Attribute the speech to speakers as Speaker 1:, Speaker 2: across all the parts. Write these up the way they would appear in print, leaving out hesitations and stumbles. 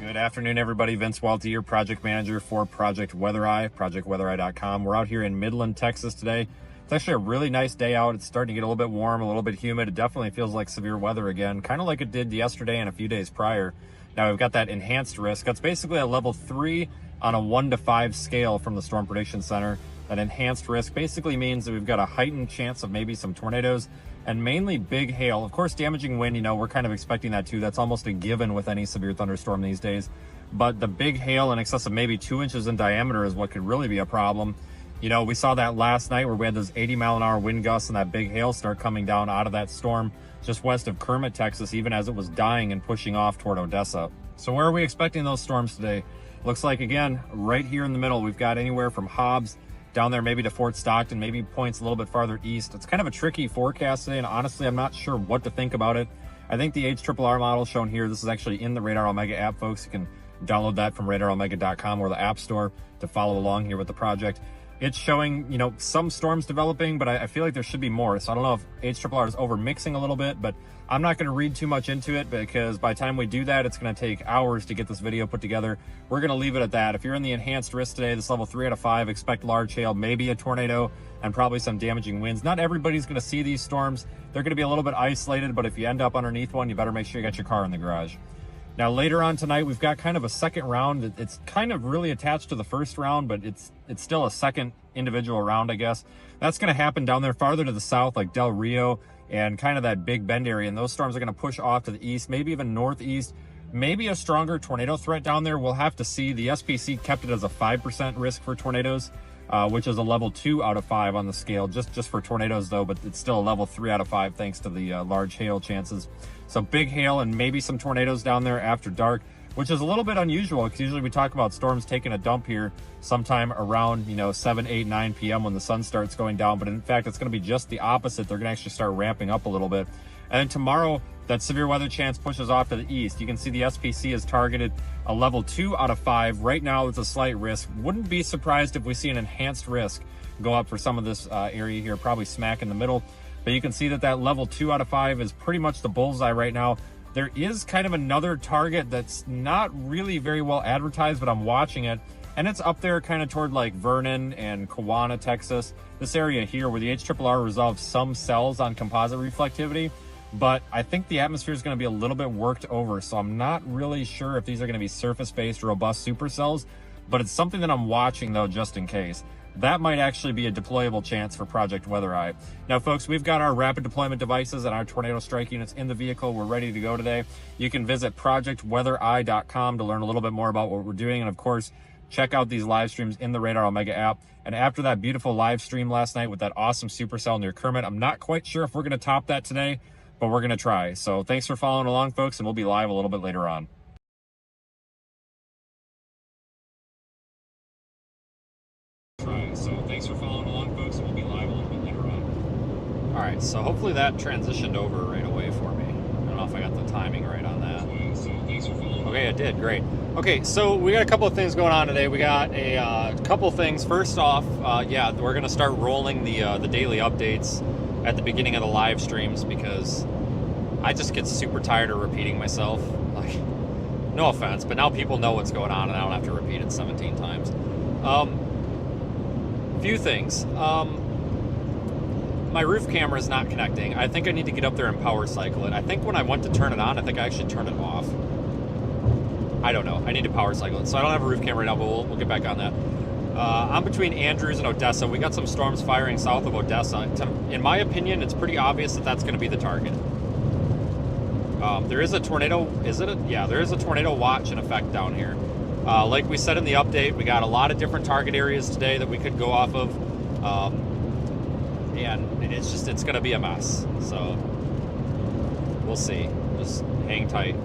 Speaker 1: Good afternoon, everybody. Vince Welty, your project manager for Project Weather Eye, projectweatheye.com. We're out here in Midland, Texas today. It's actually a really nice day out. It's starting to get a little bit warm, a little bit humid. It definitely feels like severe weather again, kind of like it did yesterday and a few days prior. Now we've got that enhanced risk. That's basically a level 3 on a 1 to 5 scale from the Storm Prediction Center. That enhanced risk basically means that we've got a heightened chance of maybe some tornadoes and mainly big hail. Of course, damaging wind, we're kind of expecting that too. That's almost a given with any severe thunderstorm these days. But the big hail in excess of maybe 2 inches in diameter is what could really be a problem. We saw that last night where we had those 80-mile-an-hour wind gusts and that big hail start coming down out of that storm just west of Kermit, Texas, even as it was dying and pushing off toward Odessa. So where are we expecting those storms today? Looks like, again, right here in the middle, we've got anywhere from Hobbs down there maybe to Fort Stockton, maybe points a little bit farther east. It's kind of a tricky forecast today, and honestly, I'm not sure what to think about it. I think the HRRR model shown here, this is actually in the Radar Omega app, folks. You can download that from radaromega.com or the App Store to follow along here with the project. It's showing, some storms developing, but I feel like there should be more. So I don't know if HRRR is over mixing a little bit, but I'm not going to read too much into it because by the time we do that, it's going to take hours to get this video put together. We're going to leave it at that. If you're in the enhanced risk today, this level 3 out of 5, expect large hail, maybe a tornado, and probably some damaging winds. Not everybody's going to see these storms. They're going to be a little bit isolated, but if you end up underneath one, you better make sure you got your car in the garage. Now, later on tonight, we've got kind of a second round. It's kind of really attached to the first round, but it's still a second individual round, I guess. That's going to happen down there farther to the south, like Del Rio and kind of that Big Bend area. And those storms are going to push off to the east, maybe even northeast. Maybe a stronger tornado threat down there. We'll have to see. The SPC kept it as a 5% risk for tornadoes, which is a level 2 out of 5 on the scale, just for tornadoes though, but it's still a level 3 out of 5 thanks to the large hail chances. So big hail and maybe some tornadoes down there after dark, which is a little bit unusual because usually we talk about storms taking a dump here sometime around 7, 8, 9 p.m. when the sun starts going down. But in fact, it's going to be just the opposite. They're going to actually start ramping up a little bit. And then tomorrow, that severe weather chance pushes off to the east. You can see the SPC is targeted a level 2 out of 5. Right now, it's a slight risk. Wouldn't be surprised if we see an enhanced risk go up for some of this area here, probably smack in the middle. But you can see that level 2 out of 5 is pretty much the bullseye right now. There is kind of another target that's not really very well advertised, but I'm watching it. And it's up there kind of toward like Vernon and Kewanna, Texas. This area here where the HRRR resolves some cells on composite reflectivity. But I think the atmosphere is going to be a little bit worked over. So I'm not really sure if these are going to be surface-based robust supercells. But it's something that I'm watching though, just in case. That might actually be a deployable chance for Project Weather Eye. Now, folks, we've got our rapid deployment devices and our tornado strike units in the vehicle. We're ready to go today. You can visit projectweathereye.com to learn a little bit more about what we're doing. And of course, check out these live streams in the Radar Omega app. And after that beautiful live stream last night with that awesome supercell near Kermit, I'm not quite sure if we're going to top that today, but we're going to try. So thanks for following along, folks, and we'll be live a little bit later on. So thanks for following along, folks, and we'll be live a little bit later on. All right, so hopefully that transitioned over right away for me. I don't know if I got the timing right on that. So thanks for following. Okay, it did. Great. Okay, so we got a couple of things going on today. We got a couple things. First off, yeah, we're going to start rolling the daily updates at the beginning of the live streams because I just get super tired of repeating myself. Like, no offense, but now people know what's going on and I don't have to repeat it 17 times. Few things. My roof camera is not connecting. I think I need to get up there and power cycle it. I think when I went to turn it on, I think I actually turned it off. I don't know. I need to power cycle it. So I don't have a roof camera right now, but we'll get back on that. I'm between Andrews and Odessa. We got some storms firing south of Odessa. In my opinion, it's pretty obvious that that's going to be the target. There is a tornado. Yeah, there is a tornado watch in effect down here. Like we said in the update, we got a lot of different target areas today that we could go off of. And it's going to be a mess. So we'll see. Just hang tight.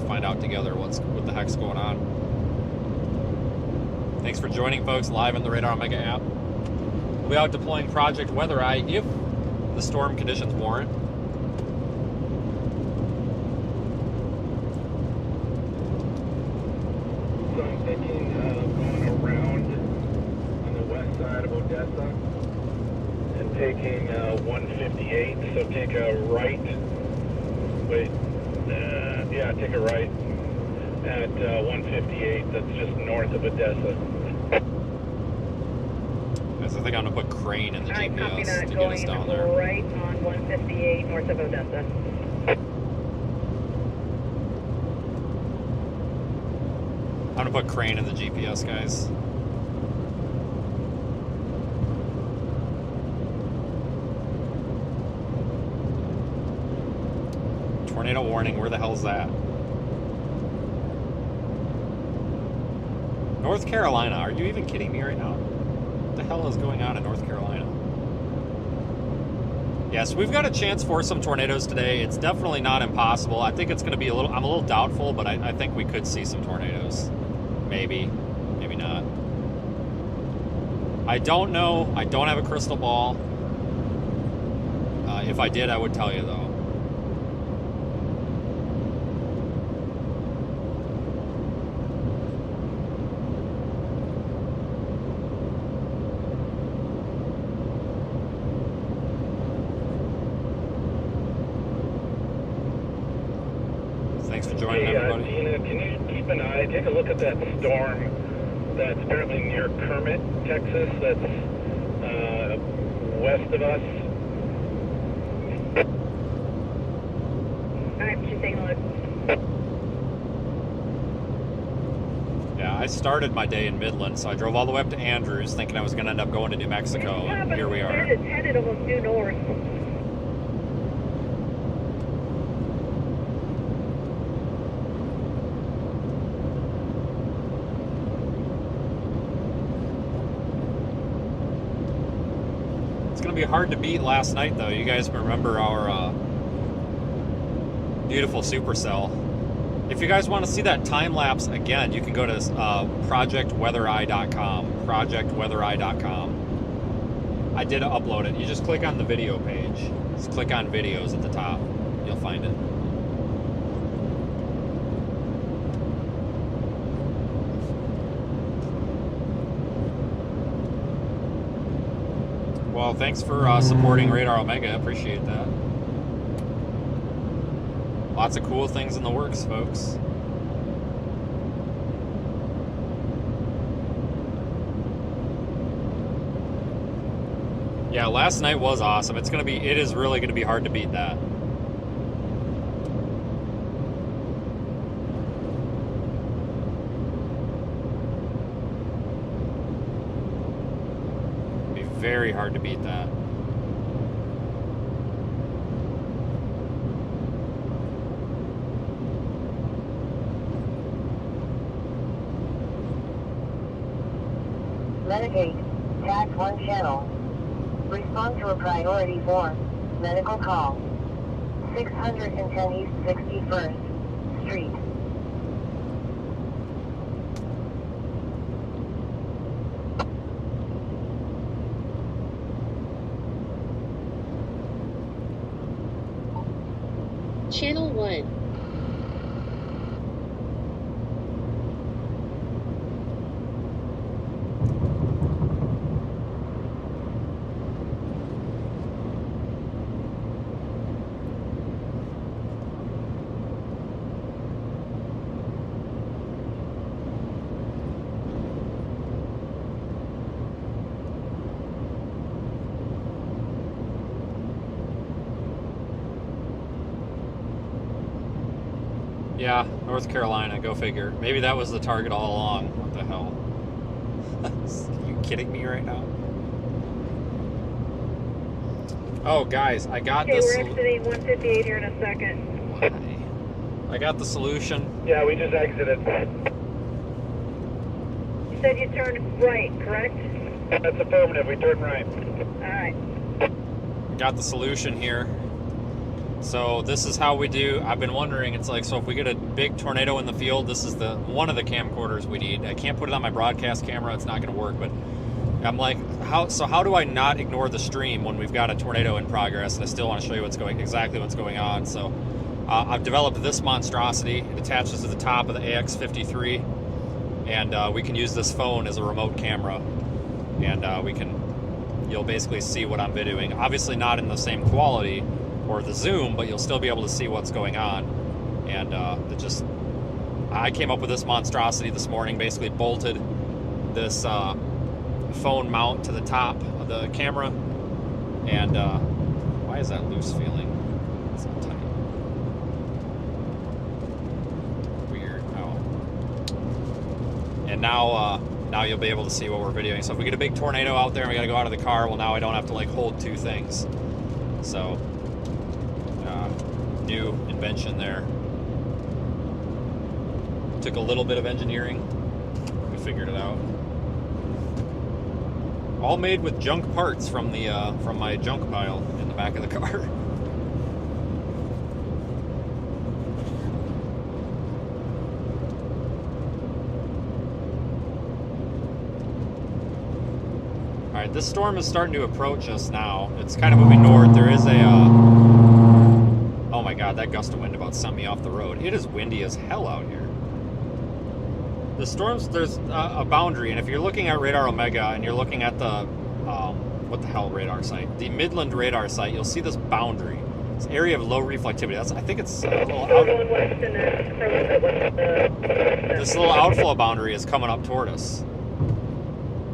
Speaker 1: Find out together what the heck's going on. Thanks for joining, folks, live in the Radar Omega app. We'll be out deploying Project Weather Eye if the storm conditions warrant.
Speaker 2: So I'm thinking going around on the west side of Odessa and taking 158. So take a right. Wait, yeah, take a right at 158. That's just north of Odessa.
Speaker 1: Guys, I think I'm going to put crane in the
Speaker 3: Alright, copy
Speaker 1: GPS
Speaker 3: that.
Speaker 1: to get us
Speaker 3: Going
Speaker 1: down there.
Speaker 3: right on 158 north of Odessa.
Speaker 1: I'm going to put crane in the GPS, guys. Tornado warning, where the hell's that? North Carolina, are you even kidding me right now? What the hell is going on in North Carolina? Yes, we've got a chance for some tornadoes today. It's definitely not impossible. I think it's going to be I'm a little doubtful, but I think we could see some tornadoes. Maybe, maybe not. I don't know. I don't have a crystal ball. If I did, I would tell you though. Thanks for joining, everybody.
Speaker 2: Dina, can you keep an eye, take a look at that storm that's apparently near Kermit, Texas, that's west of us?
Speaker 3: Alright, she's taking a look.
Speaker 1: Yeah, I started my day in Midland, so I drove all the way up to Andrews thinking I was going to end up going to New Mexico, and here we are.
Speaker 3: It's headed almost due north.
Speaker 1: It's going to be hard to beat last night, though. You guys remember our beautiful supercell. If you guys want to see that time lapse again, you can go to projectweathereye.com. Projectweathereye.com. I did upload it. You just click on the video page. Just click on videos at the top. You'll find it. Well, thanks for supporting Radar Omega. I appreciate that. Lots of cool things in the works, folks. Yeah, last night was awesome. It is really gonna be hard to beat that. It'd be very hard to beat that.
Speaker 4: Medicate. Tag 1 channel. Respond to a priority for medical call. 610 East 61st Street.
Speaker 5: Channel 1.
Speaker 1: Yeah, North Carolina, go figure. Maybe that was the target all along. What the hell? Are you kidding me right now? Oh, guys, I got
Speaker 3: Okay,
Speaker 1: this.
Speaker 3: we're exiting 158 here in a second.
Speaker 1: Why? I got the solution.
Speaker 2: Yeah, we just exited.
Speaker 3: You said you turned right, correct?
Speaker 2: That's affirmative, we turned right.
Speaker 3: Alright.
Speaker 1: Got the solution here. So this is how we do. I've been wondering, it's like, so if we get a big tornado in the field, this is one of the camcorders we need. I can't put it on my broadcast camera, it's not gonna work, but I'm like, how do I not ignore the stream when we've got a tornado in progress and I still want to show you exactly what's going on. So I've developed this monstrosity. It attaches to the top of the AX53, and we can use this phone as a remote camera, and you'll basically see what I'm videoing. Obviously not in the same quality or the zoom, but you'll still be able to see what's going on. And I came up with this monstrosity this morning, basically bolted this phone mount to the top of the camera. And why is that loose feeling? It's not tight. Weird. Oh. And now you'll be able to see what we're videoing. So if we get a big tornado out there and we got to go out of the car, well, now I don't have to like hold two things. So new invention there. Took a little bit of engineering. We figured it out. All made with junk parts from the from my junk pile in the back of the car. All right, this storm is starting to approach us now. It's kind of moving north. There is a oh my god, that gust of wind about sent me off the road. It is windy as hell out here. The storms, there's a boundary, and if you're looking at Radar Omega and you're looking at the, what the hell radar site? The Midland radar site, you'll see this boundary. This area of low reflectivity. I think it's a little out. This little outflow boundary is coming up toward us.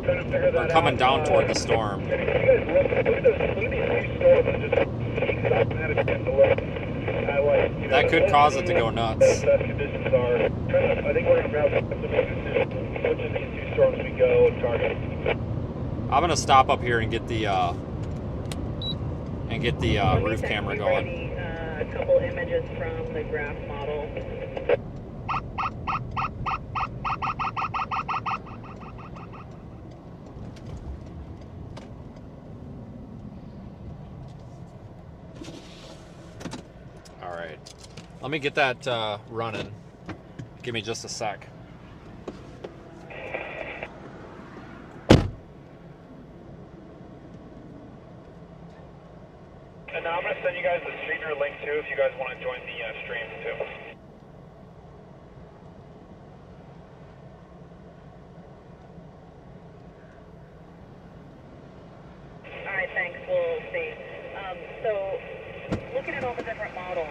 Speaker 1: Or coming down toward the storm. That could cause it to go nuts.
Speaker 2: I think we're going to grab some decisions which of these two storms we go and target.
Speaker 1: I'm gonna stop up here and get the roof camera going.
Speaker 3: A couple images from the graph model.
Speaker 1: All right, let me get that running. Give me just a sec.
Speaker 2: And now I'm going to send you guys the streamer link too if you guys want to join the stream too.
Speaker 3: All right, thanks. We'll see. So, looking at all the different models,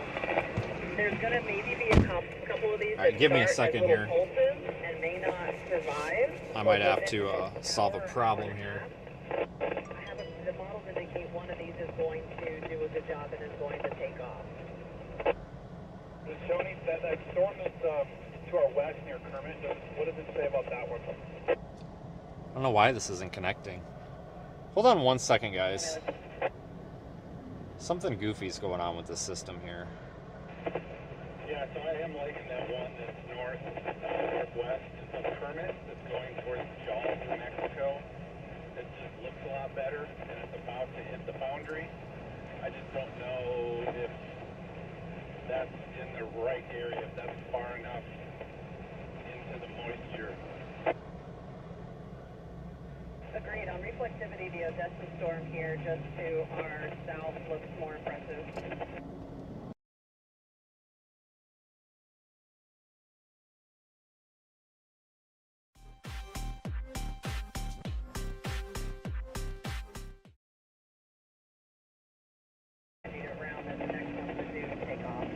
Speaker 3: there's going to maybe be a couple of these.
Speaker 1: All right, give me a second here.
Speaker 3: Pulses and may not survive.
Speaker 1: I might have to solve a problem here.
Speaker 3: The models indicate one of these is going to do a good job and is going to take off.
Speaker 2: Tony, that storm that's to our west near Kermit, what does it say about that one?
Speaker 1: I don't know why this isn't connecting. Hold on 1 second, guys. Something goofy's going on with this system here.
Speaker 2: Yeah, so I am liking that one that's northwest of Kermit that's going towards Jaws, New Mexico. It just looks a lot better, and it's about to hit the boundary. I just don't know if that's in the right area, if that's far enough into the moisture.
Speaker 3: Agreed. On reflectivity, the Odessa storm here just to our south looks more impressive. Around as the next one to do take off.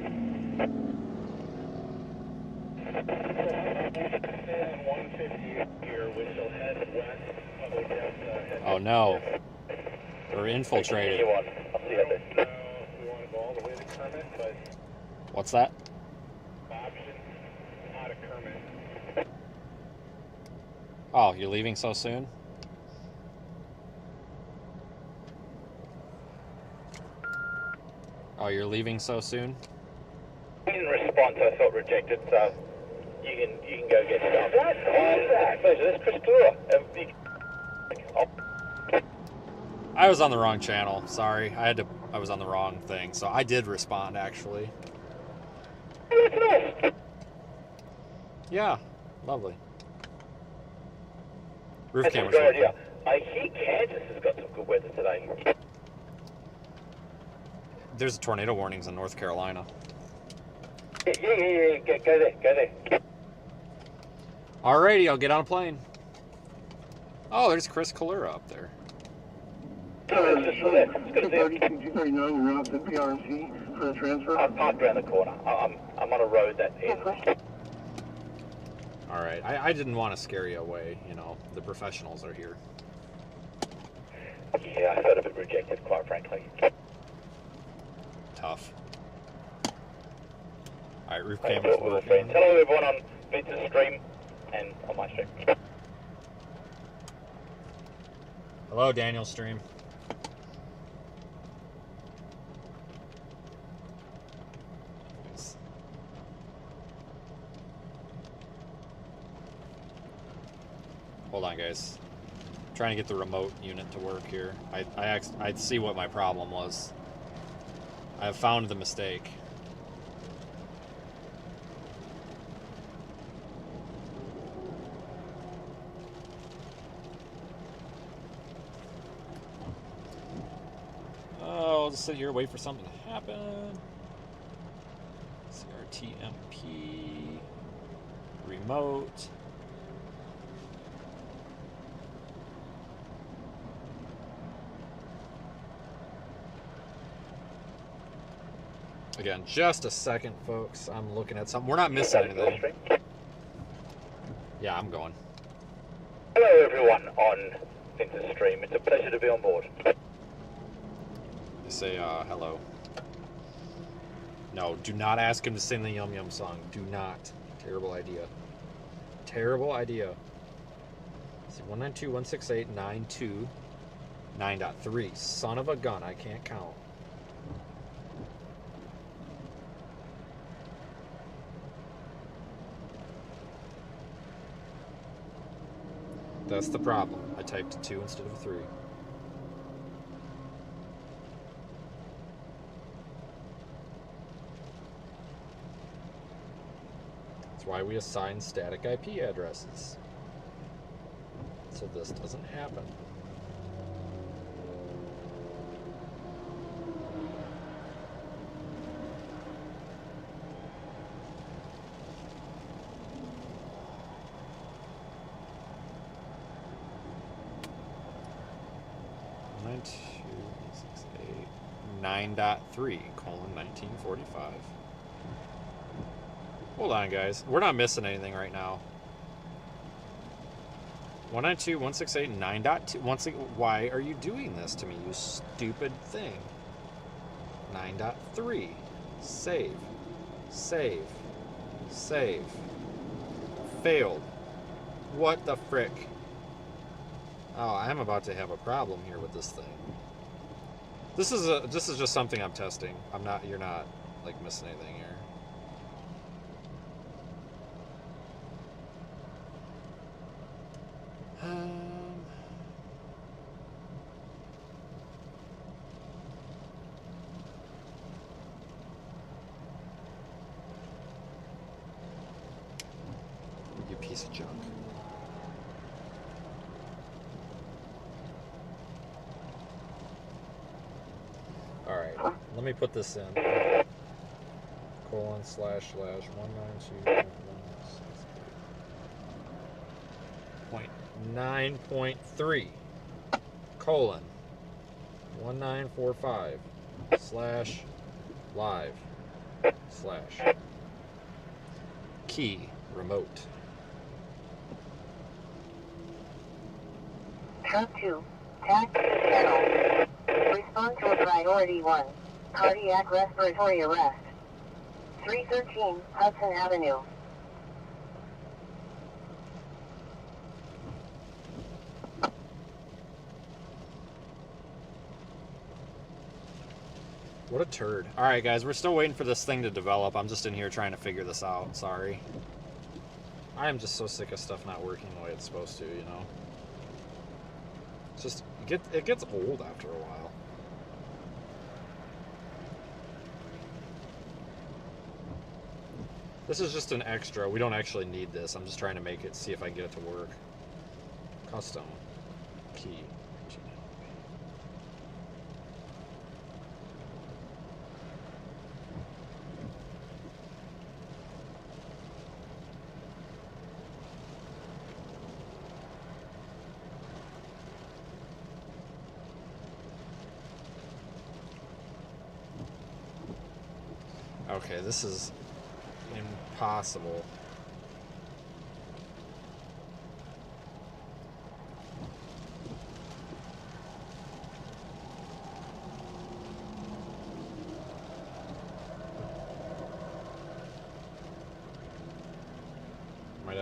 Speaker 2: And 150 here, which will head west of Odessa.
Speaker 1: Oh no. We're infiltrated.
Speaker 2: We want to go all the way to Kermit, but
Speaker 1: What's that?
Speaker 2: option out of Kermit.
Speaker 1: Oh, you're leaving so soon? Oh, you're leaving so soon?
Speaker 2: In response, I felt rejected, so you can go get stuff. Pleasure. That's Chris Clure.
Speaker 1: I was on the wrong channel. Sorry. I was on the wrong thing. So I did respond, actually. Yeah. Lovely. Roof
Speaker 2: That's a
Speaker 1: camera's
Speaker 2: great
Speaker 1: working.
Speaker 2: idea. I hear Kansas has got some good weather today.
Speaker 1: There's tornado warnings in North Carolina.
Speaker 2: Yeah. Go there.
Speaker 1: Alrighty, I'll get on a plane. Oh, there's Chris Kalura up there.
Speaker 2: It's just there. It's good to see you.
Speaker 6: 239, you're out to PRC for the transfer.
Speaker 2: I'm parked around the corner. I'm on a road that ends.
Speaker 1: All right, I didn't want to scare you away. You know, the professionals are here.
Speaker 2: Yeah, I felt a bit rejected, quite frankly.
Speaker 1: Tough. All right, roof camera's working.
Speaker 2: Hello everyone on Vince's stream and on my stream.
Speaker 1: Hello, Daniel stream. Nice. Hold on, guys. I'm trying to get the remote unit to work here. I'd see what my problem was. I have found the mistake. I'll just sit here, wait for something to happen. CRTMP. Remote. Again, just a second, folks. I'm looking at something. We're not missing anything. Yeah, I'm going.
Speaker 2: Hello everyone on Vince's stream. It's a pleasure to be on board.
Speaker 1: They say hello. No, do not ask him to sing the Yum Yum song. Do not. Terrible idea. Terrible idea. See, 192.168.9.2.9.3. Son of a gun, I can't count. That's the problem. I typed a 2 instead of a 3. That's why we assign static IP addresses. So this doesn't happen. Nine 9.3:1945. Hold on, guys. We're not missing anything right now. 192.168.9.2. Once again, why are you doing this to me, you stupid thing? 9.3. Save. Save. Save. Failed. What the frick? Oh, I'm about to have a problem here with this thing. This is just something I'm testing. You're not like missing anything here. You piece of junk. Alright, let me put this in. :/192.168.9.3 colon 1945 /live/ key remote.
Speaker 4: Code 2. Tag to channel. Respond to a priority 1. Cardiac respiratory arrest. 313 Hudson Avenue.
Speaker 1: What a turd. Alright guys, we're still waiting for this thing to develop. I'm just in here trying to figure this out. Sorry. I am just so sick of stuff not working the way it's supposed to, you know? It's just, it gets old after a while. This is just an extra. We don't actually need this. I'm just trying to make it, see if I can get it to work. Custom key. Okay, this is impossible.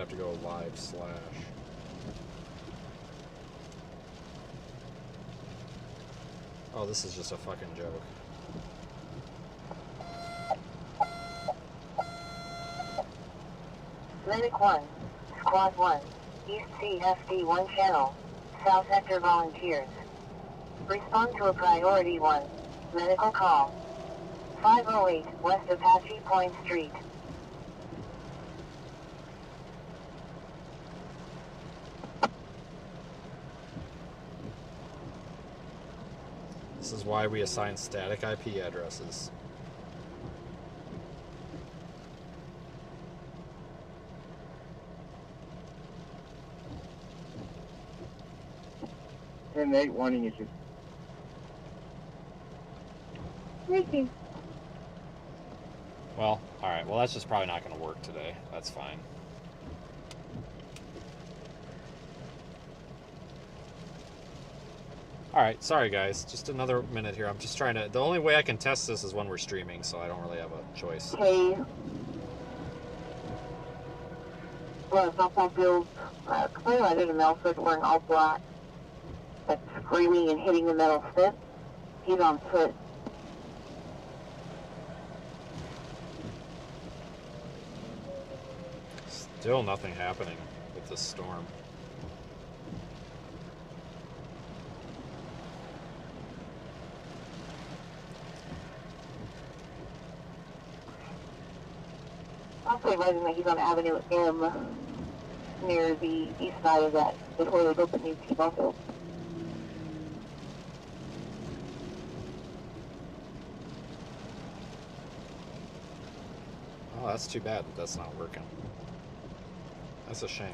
Speaker 1: have to go live slash. Oh, this is just a fucking joke.
Speaker 4: Medic 1, Squad 1, East CFD 1 channel, South Sector volunteers. Respond to a priority 1, medical call. 508 West Apache Point Street.
Speaker 1: This is why we assign static IP addresses.
Speaker 6: And 8 wanting you to.
Speaker 4: Making.
Speaker 1: Well, alright, well that's just probably not going to work today. That's fine. Alright, sorry guys, just another minute here. I'm just trying to, the only way I can test this is when we're streaming, so I don't really have a choice.
Speaker 4: Okay. Well, softball field, clearly I did a mail foot wearing all black. That's screaming and hitting the metal stick. He's on foot.
Speaker 1: Still nothing happening with this storm.
Speaker 4: Also advising that he's on Avenue M near the east side of that before they built the new T-ball field.
Speaker 1: Oh, that's too bad that that's not working. That's a shame.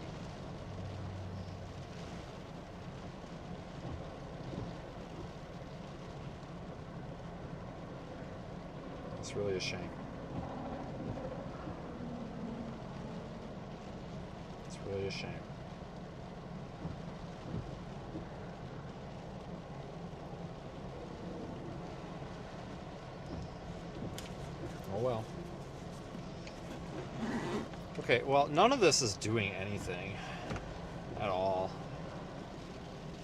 Speaker 1: It's really a shame. It's really a shame. Oh well. Okay, well, none of this is doing anything at all.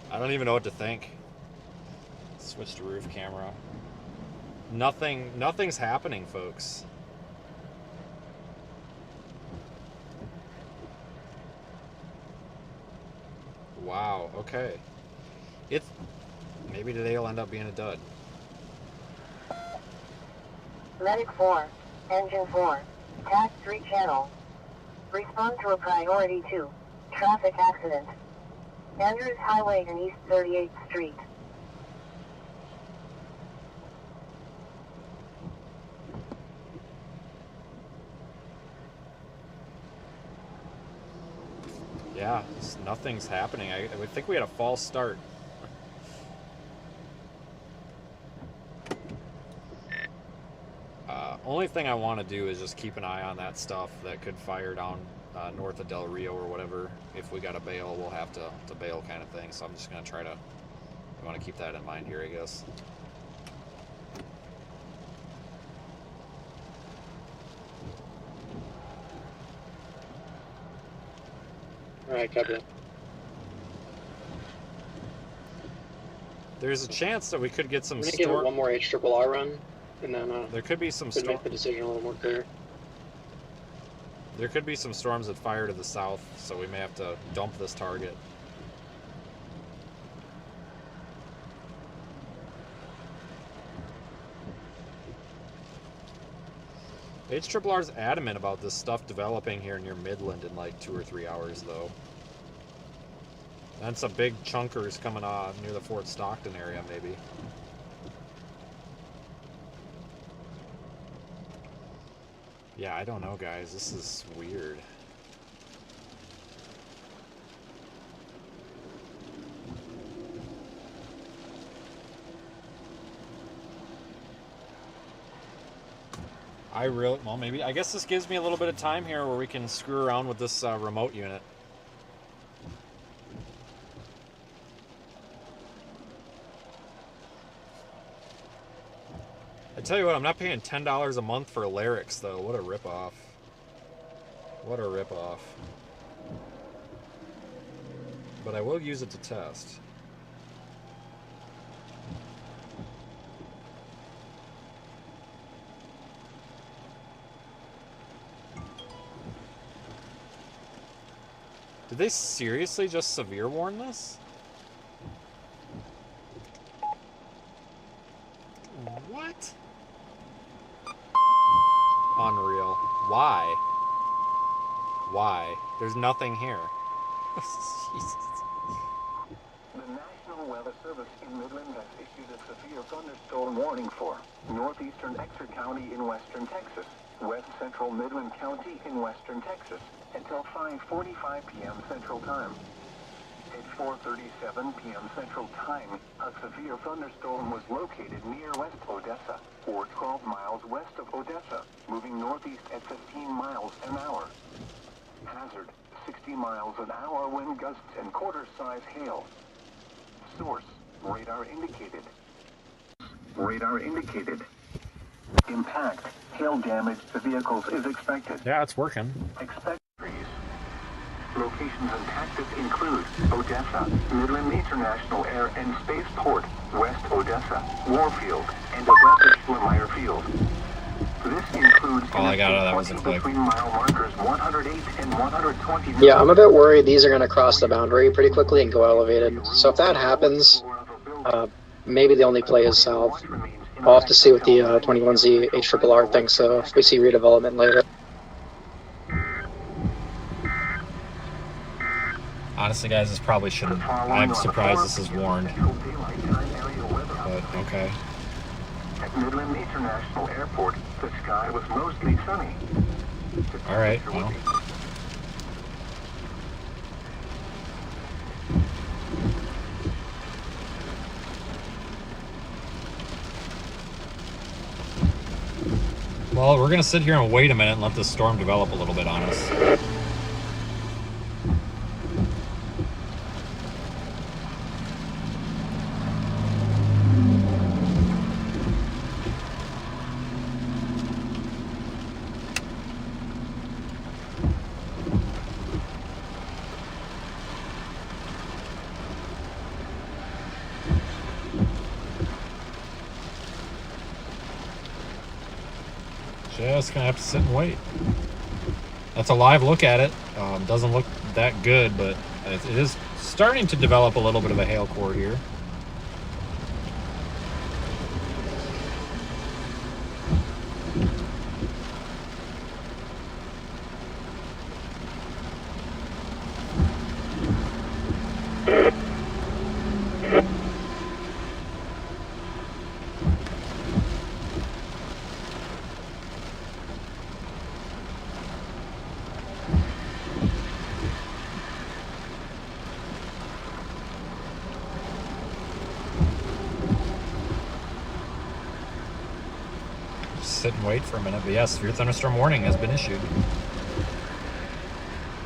Speaker 1: I don't even know what to think. Switch to roof camera. Nothing's happening, folks. Wow, okay. Maybe today will end up being a dud.
Speaker 4: Medic 4, Engine 4, Task 3 channel. Respond to a priority 2, traffic accident. Andrews Highway and East 38th Street.
Speaker 1: Yeah, nothing's happening. I would think we had a false start. Only thing I want to do is just keep an eye on that stuff that could fire down north of Del Rio or whatever. If we got to bail, we'll have to bail kind of thing. So I'm just going to try to, I want to keep that in mind here, I guess.
Speaker 6: Alright, copy that.
Speaker 1: There's a chance that we could get some
Speaker 6: I'm going to give it one more HRRR run, and then
Speaker 1: there could be some
Speaker 6: could make the decision a little more clear.
Speaker 1: There could be some storms that fire to the south, so we may have to dump this target. HRRR's adamant about this stuff developing here near Midland in like 2 or 3 hours, though. And some big chunkers coming off near the Fort Stockton area, maybe. Yeah, I don't know, guys. This is weird. Well, maybe, I guess this gives me a little bit of time here where we can screw around with this remote unit. I tell you what, I'm not paying $10 a month for Larix, though. What a ripoff. What a ripoff. but I will use it to test. Did they seriously just severe warn this? What? Unreal. Why? Why? There's nothing here. Jesus.
Speaker 7: The National Weather Service in Midland has issued a severe thunderstorm warning for northeastern Exeter County in western Texas, west central Midland County in western Texas, until 5:45 p.m. Central Time. At 4:37 p.m. Central Time, a severe thunderstorm was located near West Odessa, or 12 miles west of Odessa, moving northeast at 15 miles an hour. Hazard, 60 miles an hour wind gusts and quarter-size hail. Source, radar indicated. Radar indicated. Impact, hail damage to vehicles is expected.
Speaker 1: Yeah, it's working.
Speaker 7: Expect freeze. Locations impacted include Odessa, Midland International Air and Space Port, West Odessa, Warfield, and Odessa-Schlemeyer Field. This includes
Speaker 1: all I got out of that was a click.
Speaker 7: between mile markers 108 and 120.
Speaker 6: Yeah, I'm a bit worried these are going to cross the boundary pretty quickly and go elevated. So if that happens, maybe the only play is south. I'll have to see what the 21Z HRRR thinks, so if we see redevelopment later.
Speaker 1: Honestly, guys, this probably shouldn't. I'm surprised this is warned. But, okay.
Speaker 7: At Midland International Airport, the sky was mostly sunny.
Speaker 1: Alright, well. Well, we're gonna sit here and wait a minute and let this storm develop a little bit on us. Just gonna have to sit and wait. That's a live look at it. Doesn't look that good, but it is starting to develop a little bit of a hail core here. Sit and wait for a minute, but yes, severe thunderstorm warning has been issued.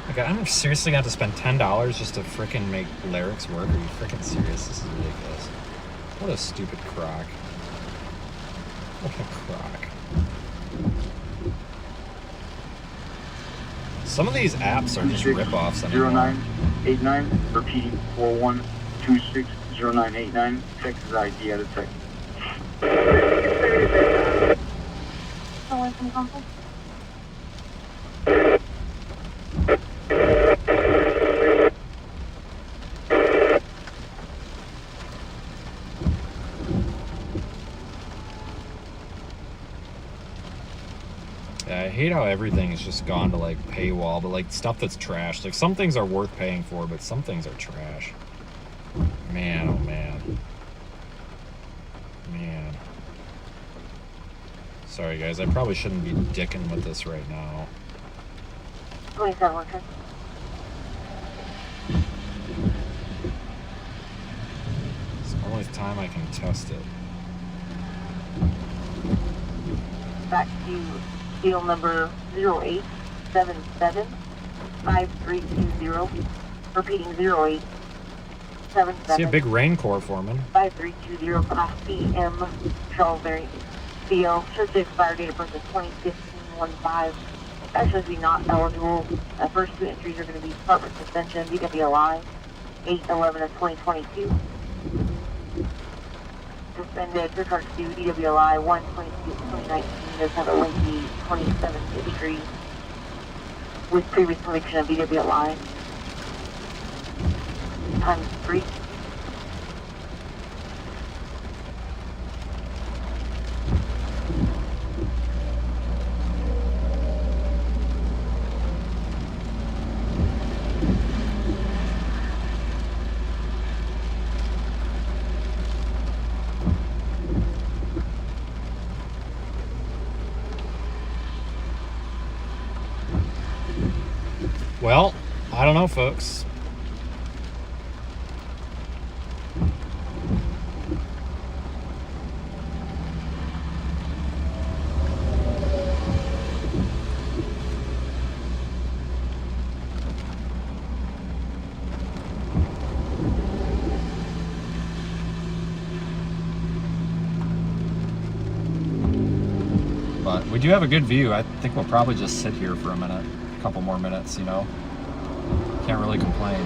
Speaker 1: Okay, I'm seriously going to have to spend $10 just to frickin' make lyrics work. Are you frickin' serious? This is ridiculous. What a stupid crock. What a crock. Some of these apps are just rip-offs anymore.
Speaker 8: 0989, repeating 41260989, Texas ID out of Texas.
Speaker 1: Yeah, I hate how everything has just gone to like paywall, but like stuff that's trash. Like some things are worth paying for, but some things are trash. Man, oh man. Man. Sorry guys, I probably shouldn't be dicking with this right now.
Speaker 4: 27 1.
Speaker 1: It's the only time I can test it.
Speaker 4: Back to deal number 0877-5320. Repeating 0877.
Speaker 1: See a big rain core forming.
Speaker 4: 5320 Class BM Salisbury. CO should say expired date of birth is 2015-15. That should be not eligible. First two entries are going to be department suspension, DWLI. 8/11 of 2022. Suspended regards to EWLI 1/22/2019 does have a lengthy 27 degrees with previous conviction of EWLI. Times 3.
Speaker 1: Well, I don't know, folks. But we do have a good view. I think we'll probably just sit here for a minute, a couple more minutes, you know. Can't really complain.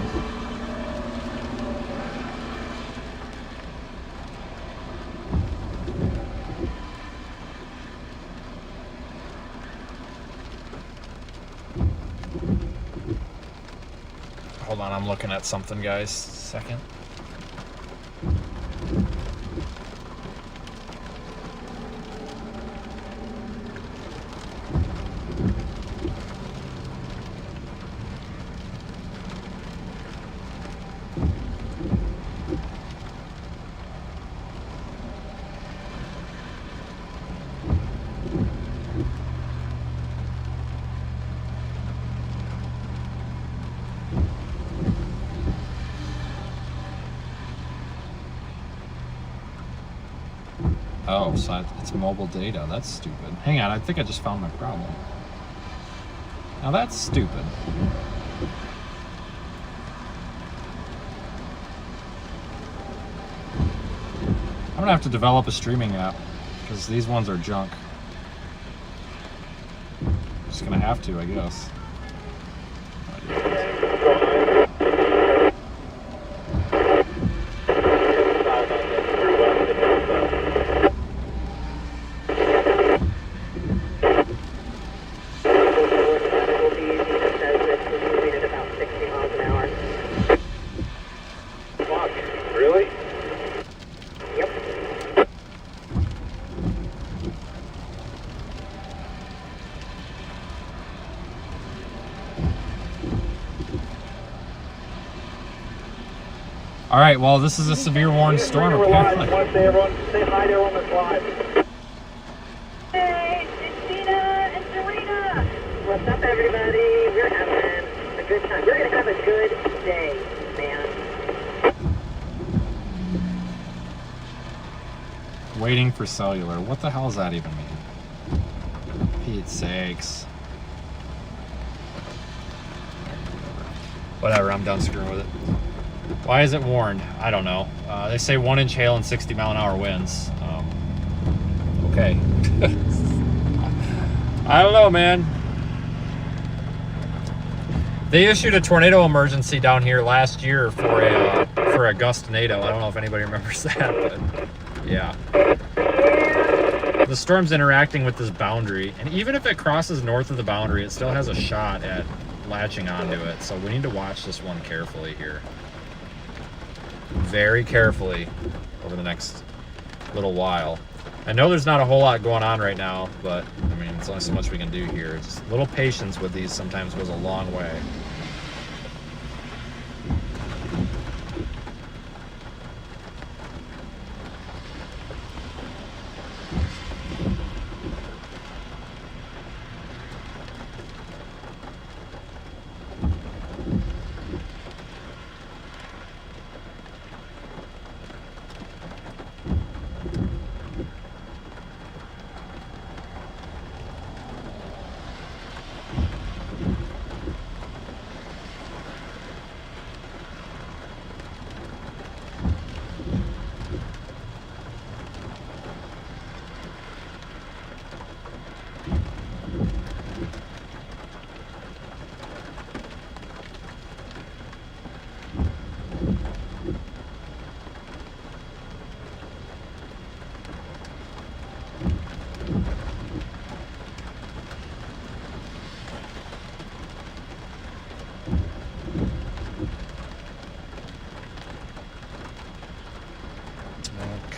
Speaker 1: Hold on, I'm looking at something, guys. Second. Oh, so it's mobile data. That's stupid. Hang on, I think I just found my problem. Now that's stupid. I'm gonna have to develop a streaming app because these ones are junk. Just gonna have to, I guess.
Speaker 2: Really?
Speaker 3: Yep.
Speaker 1: All right, well, this is a severe warned storm, apparently.
Speaker 2: I want to say everyone, say hi to everyone that's live.
Speaker 3: Hey, it's Tina and Serena. What's up, everybody? We're having a good time. We're going to have a good day, man.
Speaker 1: Waiting for cellular. What the hell does that even mean? Pete's sakes. Whatever, I'm done screwing with it. Why is it warned? I don't know. They say 1-inch hail and 60-mile-an-hour winds. Okay. I don't know, man. They issued a tornado emergency down here last year for a gust tornado. I don't know if anybody remembers that, but yeah. The storm's interacting with this boundary, and even if it crosses north of the boundary, it still has a shot at latching onto it. So we need to watch this one carefully here. Very carefully over the next little while. I know there's not a whole lot going on right now, but I mean, there's only so much we can do here. Just a little patience with these sometimes goes a long way.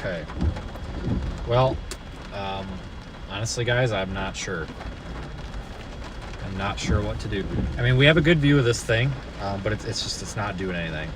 Speaker 1: Okay. Well, honestly, guys, I'm not sure. I'm not sure what to do. I mean, we have a good view of this thing, but it's not doing anything.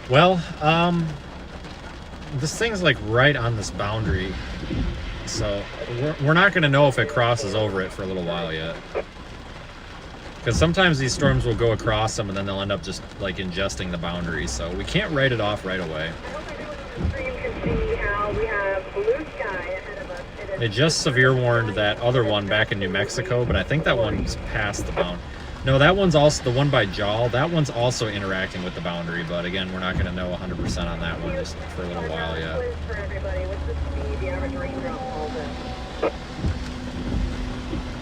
Speaker 1: Well, this thing's like right on this boundary, so we're not going to know if it crosses over it for a little while yet. Because sometimes these storms will go across them and then they'll end up just like ingesting the boundary, so we can't write it off right away. They just severe warned that other one back in New Mexico, but I think that one's past the bound. No, that one's also the one by Jal. That one's also interacting with the boundary, but again, we're not going to know 100% on that one just for a little while yet.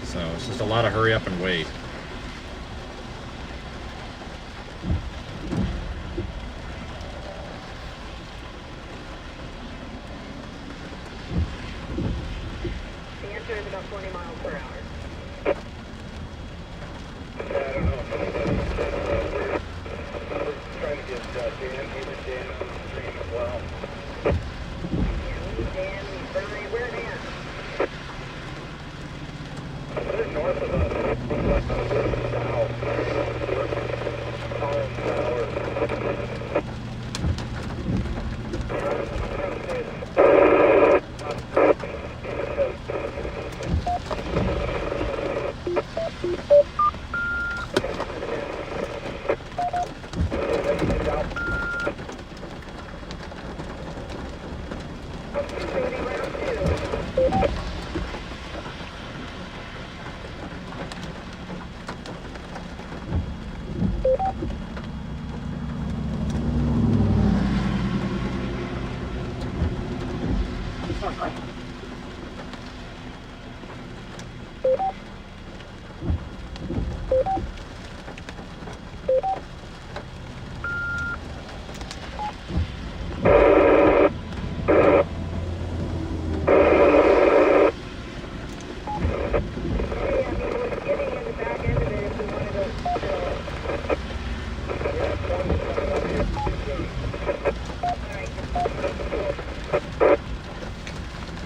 Speaker 1: So it's just a lot of hurry up and wait.
Speaker 3: The answer is about 20 miles per hour.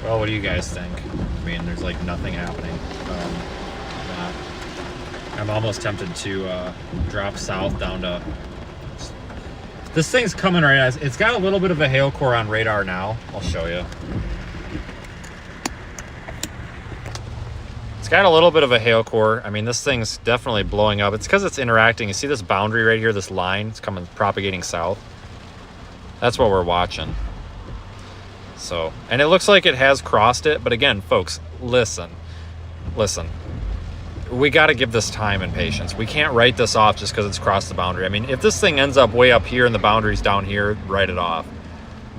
Speaker 1: Well, what do you guys think? I mean, there's like nothing happening. I'm almost tempted to drop south down to... This thing's coming right at us. It's got a little bit of a hail core on radar now. I'll show you. It's got a little bit of a hail core. I mean, this thing's definitely blowing up. It's because it's interacting. You see this boundary right here, this line? It's coming, propagating south. That's what we're watching. So, and it looks like it has crossed it, but again, folks, listen. We got to give this time and patience. We can't write this off just because it's crossed the boundary. I mean, if this thing ends up way up here and the boundary's down here, write it off.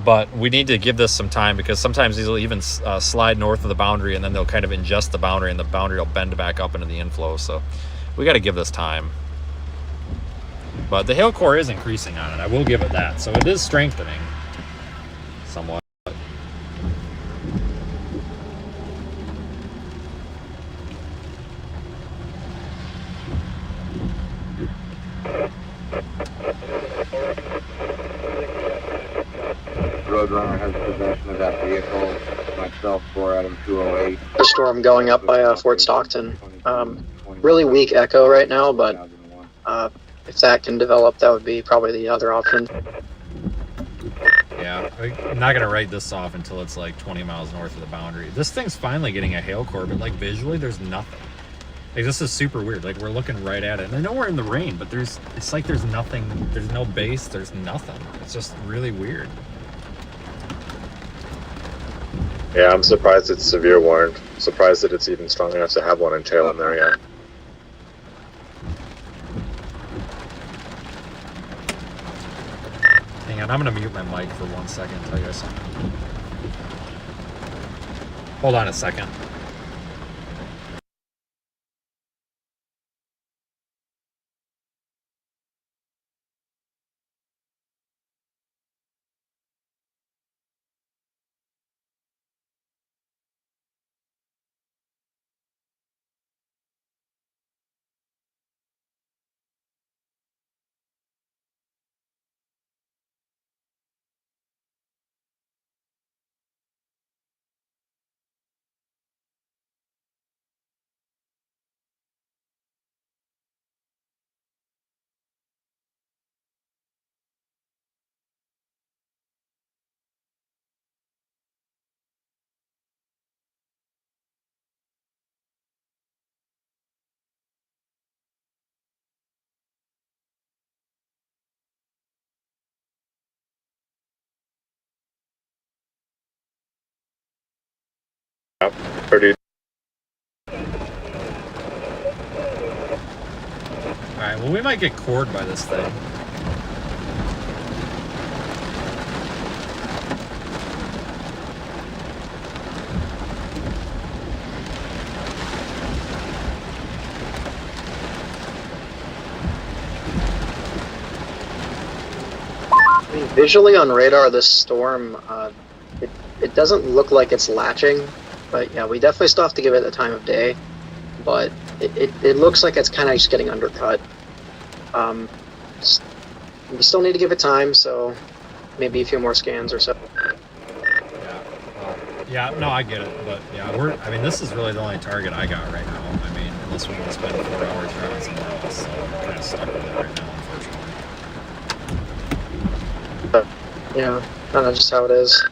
Speaker 1: But we need to give this some time, because sometimes these will even slide north of the boundary, and then they'll kind of ingest the boundary, and the boundary will bend back up into the inflow. So we got to give this time. But the hail core is increasing on it. I will give it that. So it is strengthening somewhat.
Speaker 8: Roadrunner has possession of that vehicle. Myself, 4 Adam 208.
Speaker 6: The storm going up by Fort Stockton. Really weak echo right now, but if that can develop, that would be probably the other option.
Speaker 1: Yeah, I'm not going to write this off until it's like 20 miles north of the boundary. This thing's finally getting a hail core, but like visually, there's nothing. Like, this is super weird. Like, we're looking right at it. And I know we're in the rain, but it's like there's nothing. There's no base. There's nothing. It's just really weird.
Speaker 9: Yeah, I'm surprised it's severe warned. Surprised that it's even strong enough to have one in tail in there yet.
Speaker 1: Hang on, I'm going to mute my mic for 1 second and tell you guys something. Hold on a second.
Speaker 9: Pretty.
Speaker 1: Alright, well, we might get cored by this thing.
Speaker 6: I mean, visually on radar, this storm, it doesn't look like it's latching, but yeah, we definitely still have to give it the time of day. But it looks like it's kind of just getting undercut. We still need to give it time, so maybe a few more scans or so.
Speaker 1: Yeah, no, I get it, but yeah, I mean, this is really the only target I got right now. I mean, unless we want to spend 4 hours driving somewhere else, so I'm kind of stuck with it right now, unfortunately.
Speaker 6: But, yeah, I don't know just how it is.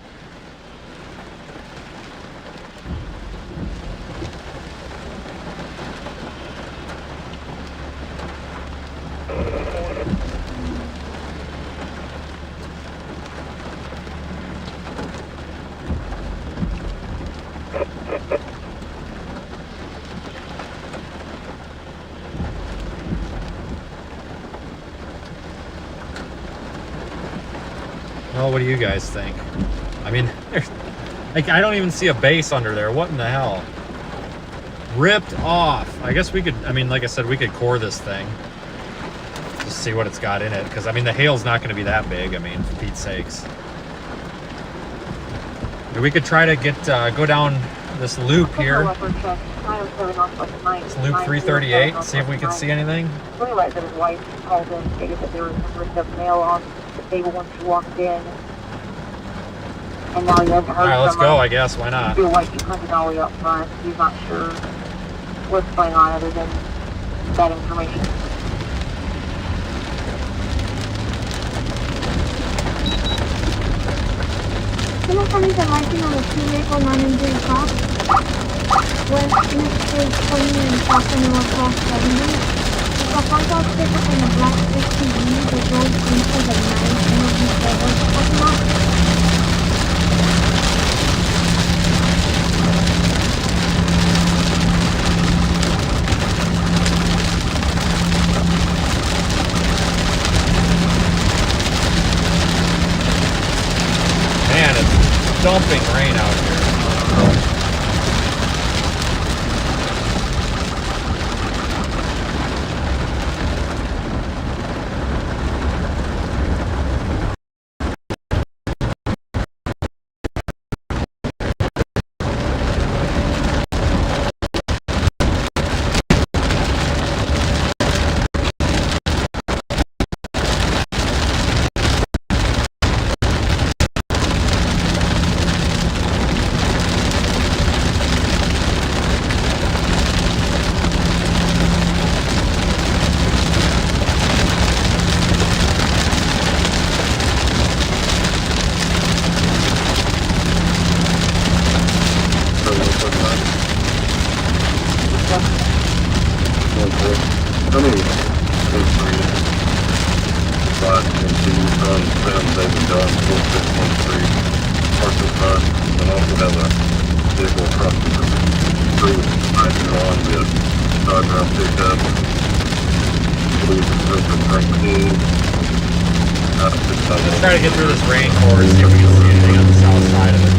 Speaker 1: Well, what do you guys think? I mean, like, I don't even see a base under there. What in the hell? Ripped off. I guess we could, I mean, like I said, we could core this thing. Just see what it's got in it. Because, I mean, the hail's not going to be that big. I mean, for Pete's sakes. We could try to get, go down this loop here. It's loop 338. See if we can see anything.
Speaker 3: I realized that his wife called in, stated that there was some written up mail on the table when she walked in. And now he hasn't heard.
Speaker 1: Alright, let's go, I guess. Why not?
Speaker 3: Your wife, you printed all the way up front. He's not sure what's going on other than that information.
Speaker 10: Someone coming to lighting on a two-vehicle non-injury cop. West Interstate 20 and South and Northwest 70. The contact sticker in a black SUV that drove into the 9 Energy Trailers parking lot.
Speaker 1: Man, it's dumping rain out here. Let's try to get through this rain core and see if we can see anything on the south side of it.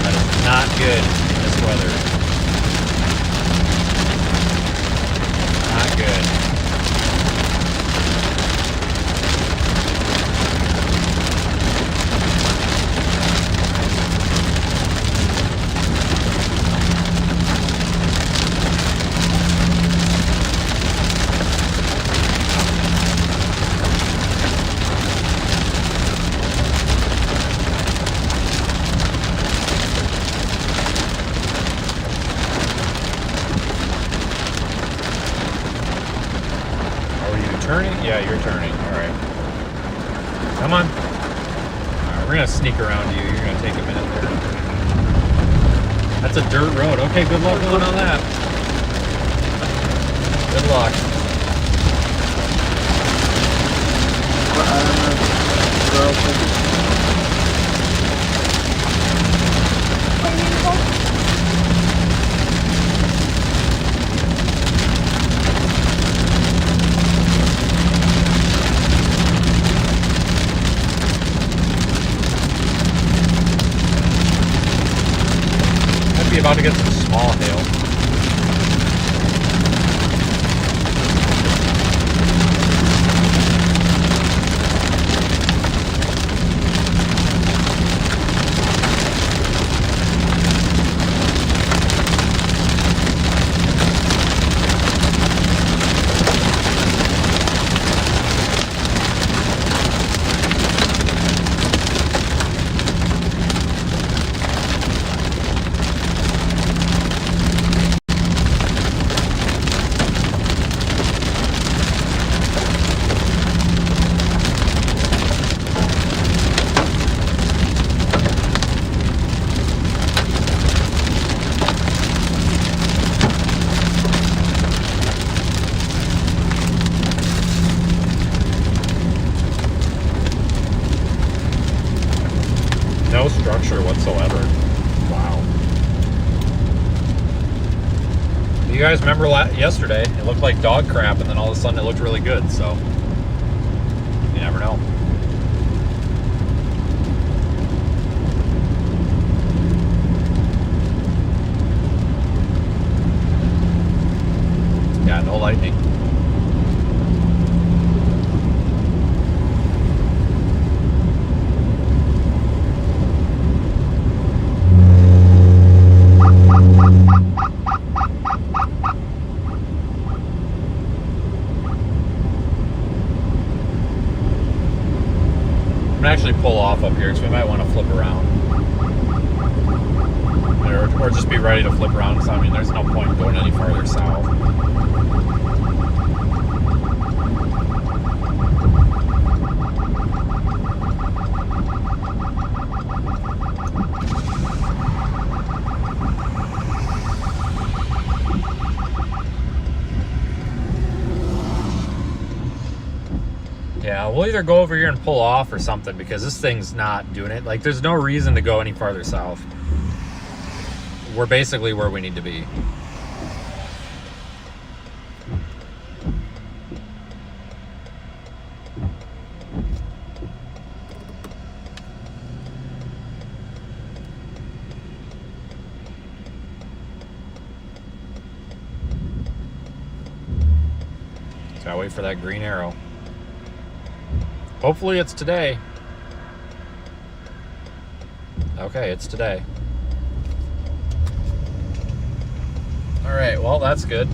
Speaker 1: That is not good in this weather. Not good. Turning? Yeah, you're turning. All right. Come on. All right, we're going to sneak around you. You're going to take a minute there. That's a dirt road. Okay, good luck going on that. Good luck. About to get some small hail. No structure whatsoever. Wow. You guys remember yesterday? It looked like dog crap, and then all of a sudden it looked really good. So you never know. Yeah, no lightning. Actually pull off up here, so we might want to flip around, or just be ready to flip around. So I mean, there's no point going any farther south. Yeah, we'll either go over here and pull off or something, because this thing's not doing it. Like, there's no reason to go any farther south. We're basically where we need to be. Gotta wait for that green arrow. Hopefully it's today. Okay, it's today. All right, well, that's good.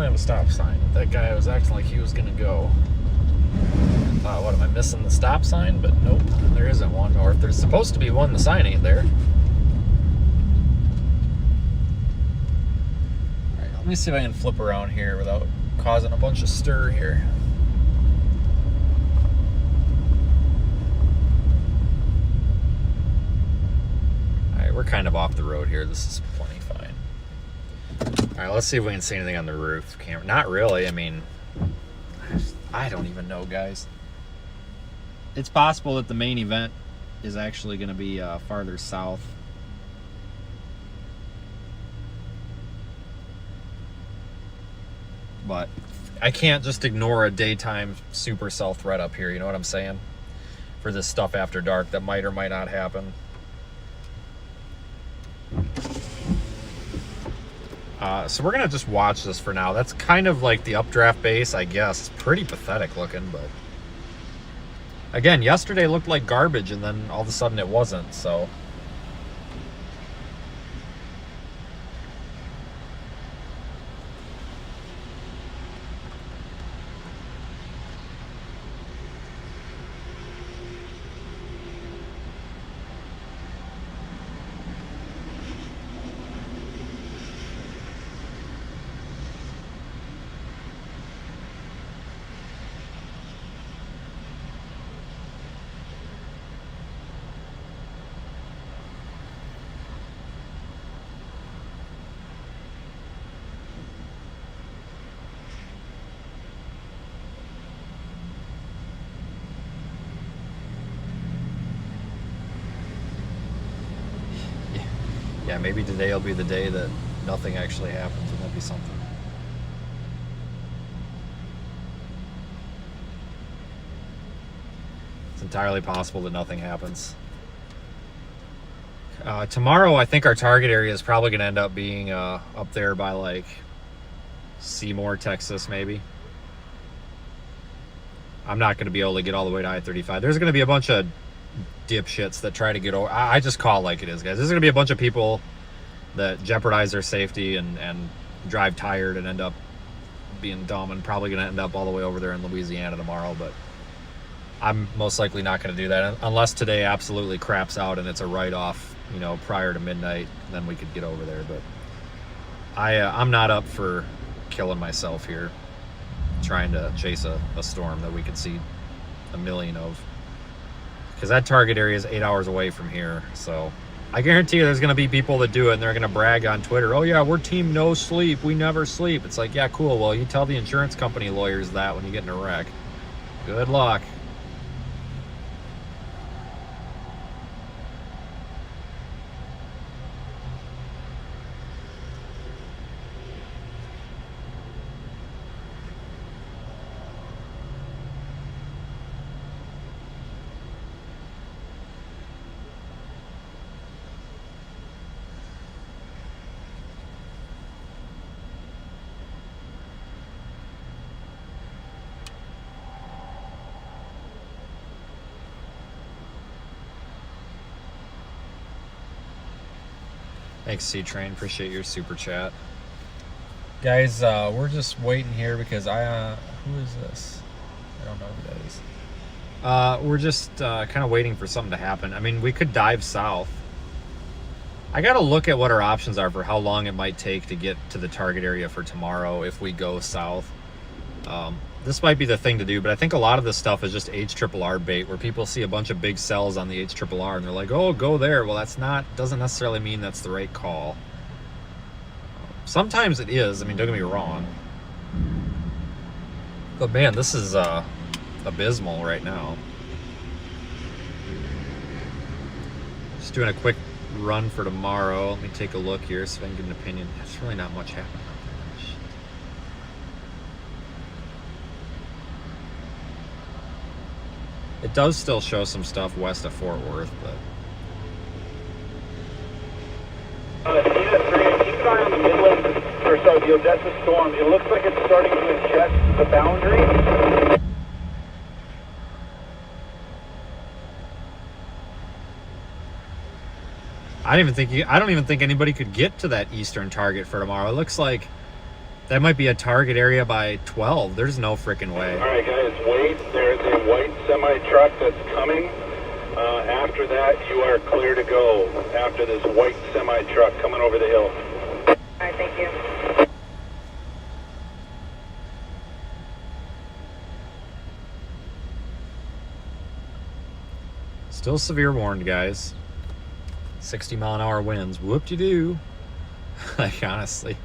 Speaker 1: have a stop sign. That guy was acting like he was gonna go. I thought, what, am I missing the stop sign? But nope, there isn't one. Or if there's supposed to be one, the sign ain't there. Alright, let me see if I can flip around here without causing a bunch of stir here. Alright, we're kind of off the road here. This is plenty fine. Alright, let's see if we can see anything on the roof camera. Not really, I mean, I don't even know, guys. It's possible that the main event is actually going to be farther south. But I can't just ignore a daytime supercell threat up here, you know what I'm saying? For this stuff after dark that might or might not happen. So we're going to just watch this for now. That's kind of like the updraft base, I guess. It's pretty pathetic looking, but... Again, yesterday looked like garbage, and then all of a sudden it wasn't, so... Yeah, maybe today will be the day that nothing actually happens. Wouldn't that be something? It's entirely possible that nothing happens. Tomorrow, I think our target area is probably going to end up being up there by, like, Seymour, Texas, maybe. I'm not going to be able to get all the way to I-35. There's going to be a bunch of dipshits that try to get over. I just call it like it is, guys. There's gonna be a bunch of people that jeopardize their safety and drive tired and end up being dumb and probably gonna end up all the way over there in Louisiana tomorrow. But I'm most likely not gonna do that unless today absolutely craps out and it's a write-off, you know, prior to midnight. Then we could get over there. But I'm not up for killing myself here trying to chase a storm that we could see a million of. Because that target area is 8 hours away from here. So I guarantee you there's going to be people that do it and they're going to brag on Twitter. Oh yeah, we're team no sleep. We never sleep. It's like, yeah, cool. Well, you tell the insurance company lawyers that when you get in a wreck. Good luck. Thanks, C-Train. Appreciate your super chat. Guys, we're just waiting here because who is this? I don't know who that is. We're just kind of waiting for something to happen. I mean, we could dive south. I got to look at what our options are for how long it might take to get to the target area for tomorrow if we go south. This might be the thing to do, but I think a lot of this stuff is just HRRR bait, where people see a bunch of big cells on the HRRR and they're like, oh, go there. Well, doesn't necessarily mean that's the right call. Sometimes it is. I mean, don't get me wrong. But man, this is abysmal right now. Just doing a quick run for tomorrow. Let me take a look here, see if I can get an opinion. There's really not much happening. It does still show some stuff west of Fort Worth, but...
Speaker 2: Keep an eye on the Midland, or sorry, the Odessa storm. It looks like it's starting to ingest the boundary. I don't even think anybody could get to that eastern target for tomorrow. It looks like
Speaker 1: That might be a target area by 12. There's no freaking way.
Speaker 2: All right, guys, wait. There's a white semi-truck that's coming. After that, you are clear to go. After this white semi-truck coming over the hill.
Speaker 3: All right, thank you.
Speaker 1: Still severe warned, guys. 60-mile-an-hour winds. Whoop-de-doo. Like, honestly.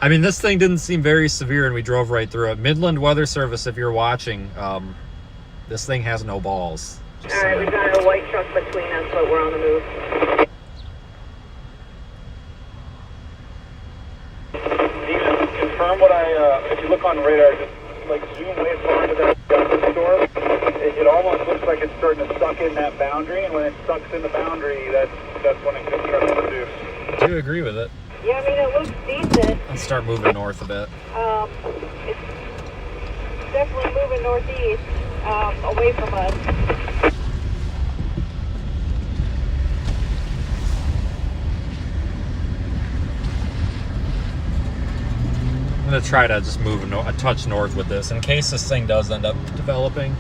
Speaker 1: I mean, this thing didn't seem very severe, and we drove right through it. Midland Weather Service, if you're watching, this thing has no balls. Just
Speaker 3: All right, we've got a white truck between us, but we're on the move.
Speaker 2: Nina, confirm what if you look on the radar, just like zoom way far into that thunderstorm. It almost looks like it's starting to suck in that boundary, and when it sucks in the boundary, that's when it could start to produce.
Speaker 1: Do you agree with it?
Speaker 3: Yeah, I mean, it looks decent.
Speaker 1: Let's start moving north a bit.
Speaker 3: It's definitely moving northeast, away from us.
Speaker 1: I'm going to try to just move a touch north with this in case this thing does end up developing.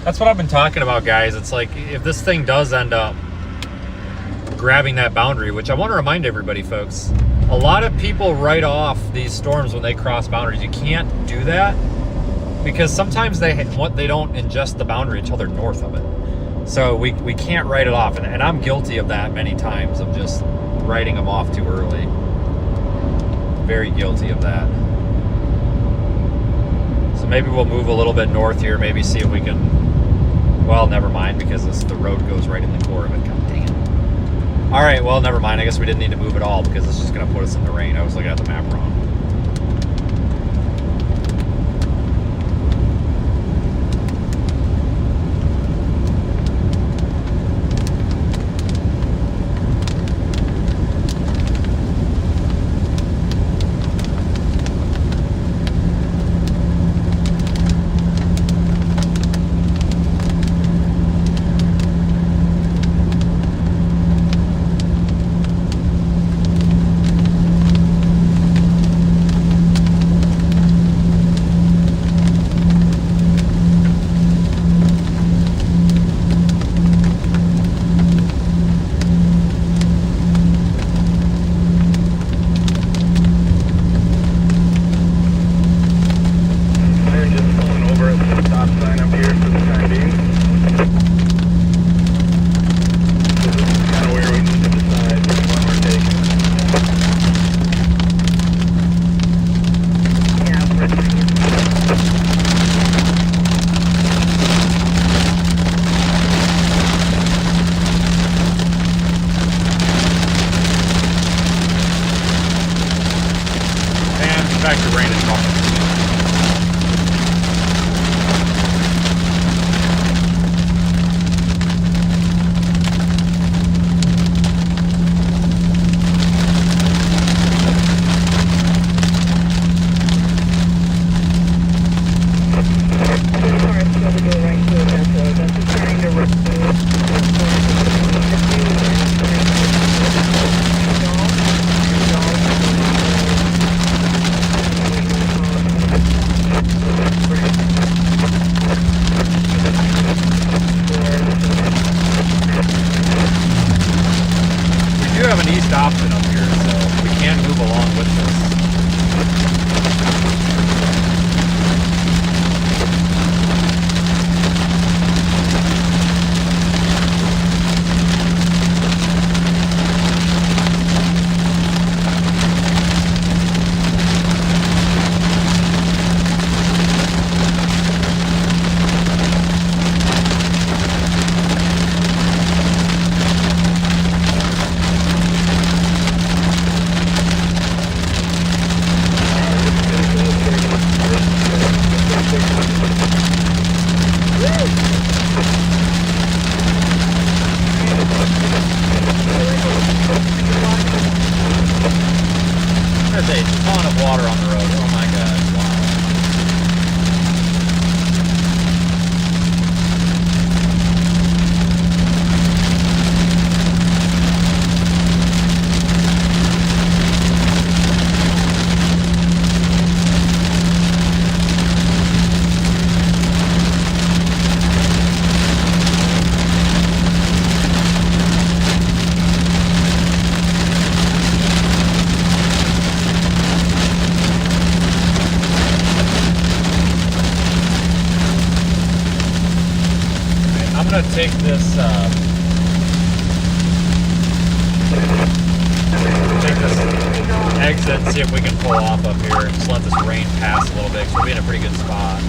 Speaker 1: That's what I've been talking about, guys. It's like, if this thing does end up grabbing that boundary, which I want to remind everybody, folks, a lot of people write off these storms when they cross boundaries. You can't do that because sometimes they don't ingest the boundary until they're north of it. So we can't write it off, and I'm guilty of that many times, of just writing them off too early. Very guilty of that. So maybe we'll move a little bit north here, maybe see if we can, well, never mind, because the road goes right in the core of it. God dang it. All right, well, never mind. I guess we didn't need to move at all because it's just going to put us in the rain. I was looking at the map wrong. Back to rain and talking. Option up here, so we can move along with this. take this exit and see if we can pull off up here and just let this rain pass a little bit, because we'll be in a pretty good spot.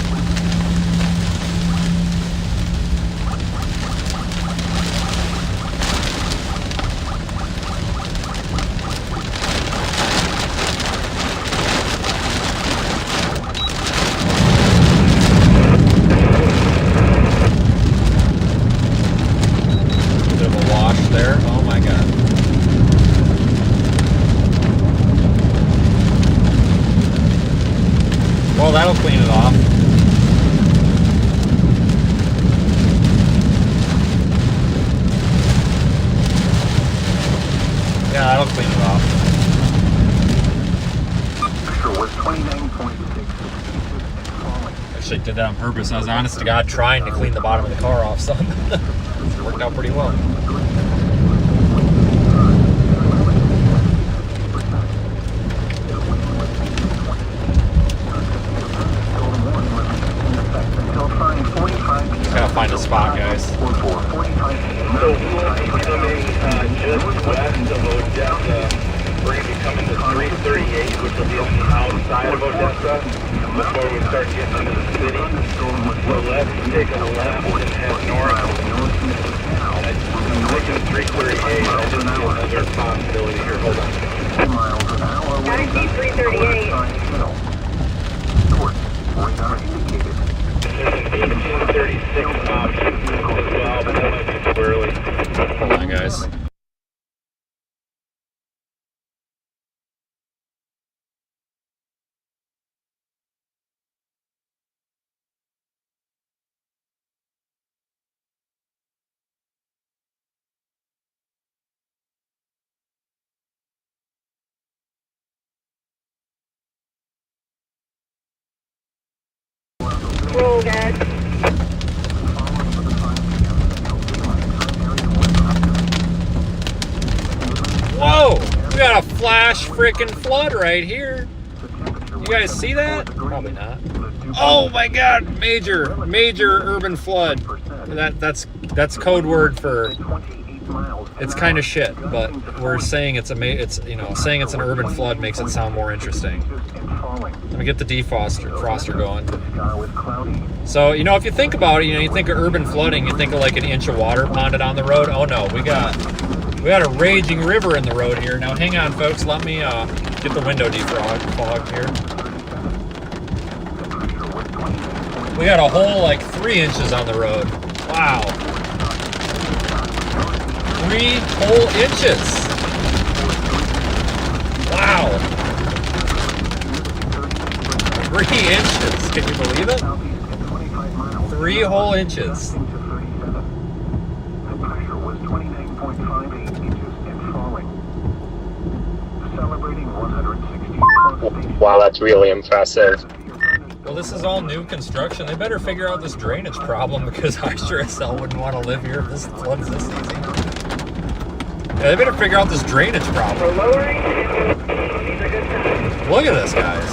Speaker 1: Bit of a wash there. Oh my god. Well, that'll clean it off. Yeah, that'll clean it off.
Speaker 7: Pressure was 29.6.
Speaker 1: Actually did that on purpose. I was honest to God trying to clean the bottom of the car off some. Worked out pretty well. Gotta find a spot, guys.
Speaker 2: So we'll be coming just west of Odessa. We're going to be coming to 338, which will be on the outside of Odessa before we start getting into the city. So let's take a left and head north. I'm looking at 338. I just see another possibility here. Hold on.
Speaker 3: I see 338.
Speaker 2: There's an 1836 option as well, but that might be too early.
Speaker 1: Hold on, guys.
Speaker 3: Roll, guys.
Speaker 1: Whoa! We got a flash freaking flood right here. You guys see that? Probably not. Oh my god! Major urban flood. That's code word for. It's kind of shit, but we're saying it's saying it's an urban flood makes it sound more interesting. Let me get the defroster going. So, if you think about it, you think of urban flooding, you think of like an inch of water ponded on the road. Oh no, we got a raging river in the road here. Now hang on, folks. Let me get the window defogged here. We got a whole like 3 inches on the road. Wow. 3 whole inches. Wow. 3 inches. Can you believe it? 3 whole inches.
Speaker 7: The pressure was 29.58 inches and falling. Celebrating 160.
Speaker 6: Wow, that's really impressive.
Speaker 1: Well, this is all new construction. They better figure out this drainage problem, because I sure as hell wouldn't want to live here if this floods this easy. Yeah, they better figure out this drainage problem. Look at this, guys.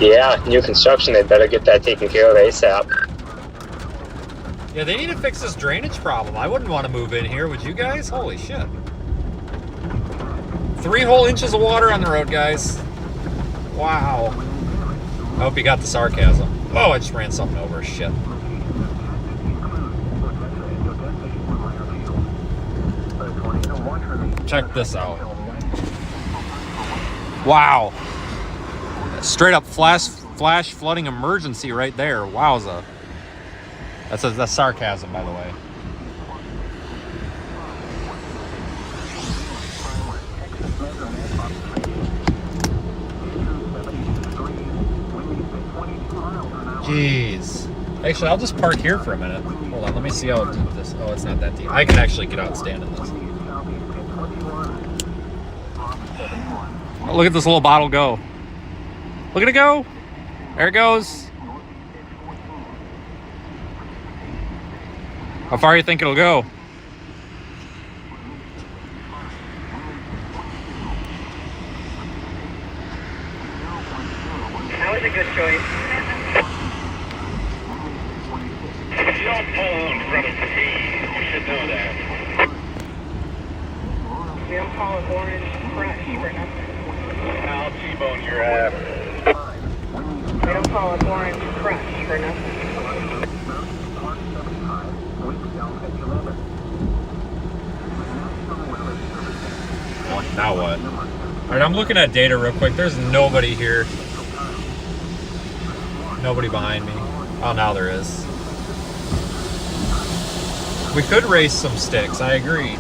Speaker 6: Yeah, new construction, they better get that taken care of ASAP.
Speaker 1: Yeah, they need to fix this drainage problem. I wouldn't want to move in here, would you guys? Holy shit. 3 whole inches of water on the road, guys. Wow. I hope you got the sarcasm. Oh, I just ran something over. Shit. Check this out. Wow. Straight up flash flooding emergency right there. Wowza. That's sarcasm, by the way. Jeez. Actually, I'll just park here for a minute. Hold on, let me see how this. Oh, it's not that deep. I can actually get out and stand in this. Oh, look at this little bottle go. Look at it go. There it goes. How far do you think it'll go?
Speaker 3: That was a good choice.
Speaker 2: We should know that.
Speaker 3: We don't call it orange crush for nothing.
Speaker 2: I'll T-bone your ass.
Speaker 3: We don't call it orange crush for nothing.
Speaker 1: Now what? Alright, I'm looking at data real quick. There's nobody here. Nobody behind me. Oh, now there is. We could race some sticks, I agree.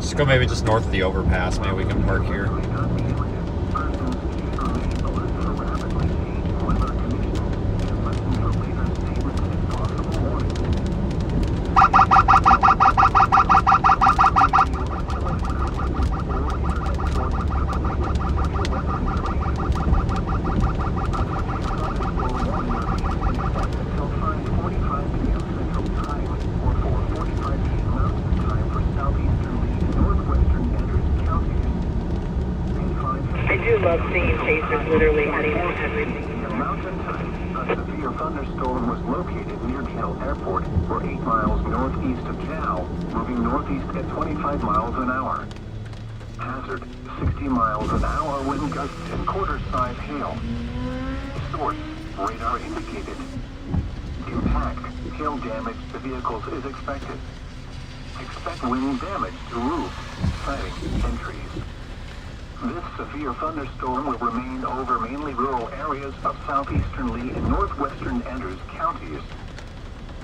Speaker 1: Just go maybe just north of the overpass. Maybe we can park here.
Speaker 3: Literally heading on everything.
Speaker 7: Mountain Time, a severe thunderstorm was located near Jal Airport, or 8 miles northeast of Jal, moving northeast at 25 miles an hour. Hazard, 60 miles an hour wind gusts and quarter-size hail. Source, radar indicated. Impact, hail damage to vehicles is expected. Expect wind damage to roofs, siding, and trees. This severe thunderstorm will remain over mainly rural areas of southeastern Lee and northwestern Andrews counties.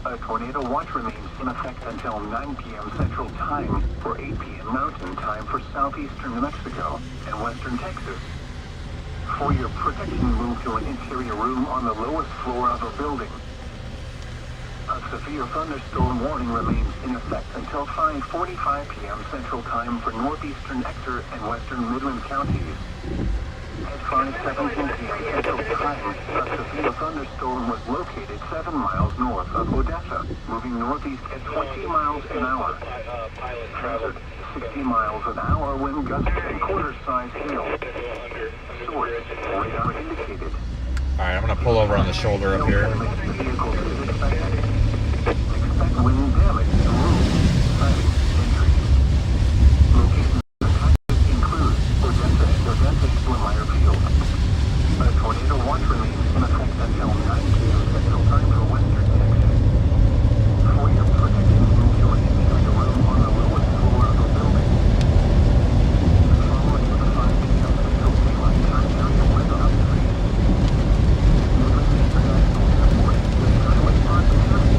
Speaker 7: A tornado watch remains in effect until 9 p.m. Central Time or 8 p.m. Mountain Time for southeastern New Mexico and western Texas. For your protection, move to an interior room on the lowest floor of a building. A severe thunderstorm warning remains in effect until 5:45 p.m. Central Time for northeastern Ector and western Midland counties. At 5:17 p.m. Central Time, a severe thunderstorm was located 7 miles north of Odessa, moving northeast at 20 miles an hour. Hazard, 60 miles an hour wind gusts and quarter-size hail. Source, radar indicated.
Speaker 1: Alright, I'm going to pull over on the shoulder up here.
Speaker 7: Expect wind damage to roofs, siding, and trees. Locations include Odessa and Odessa-Swimmeyer Field. A tornado watch remains in effect until 9 p.m. Central Time for western Texas. For your protection, move to an interior room on the lowest floor of a building. Following the 5 p.m. Central Daylight Time area weather update. Midland International Airport with highway possibility.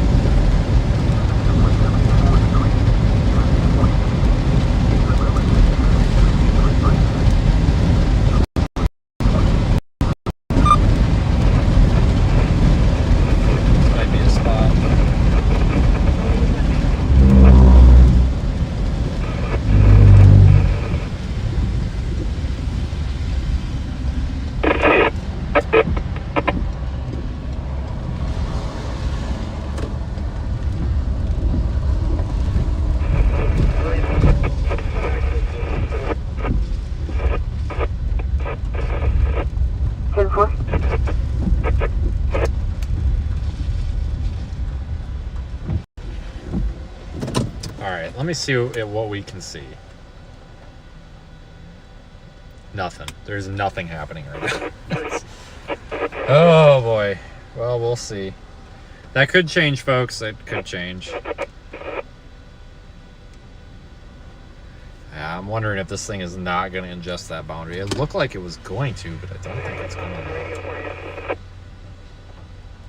Speaker 1: Might be a spot. Alright, let me see what we can see. Nothing. There's nothing happening right now. Oh boy. Well, we'll see. That could change, folks. It could change. Yeah, I'm wondering if this thing is not going to ingest that boundary. It looked like it was going to, but I don't think it's going to.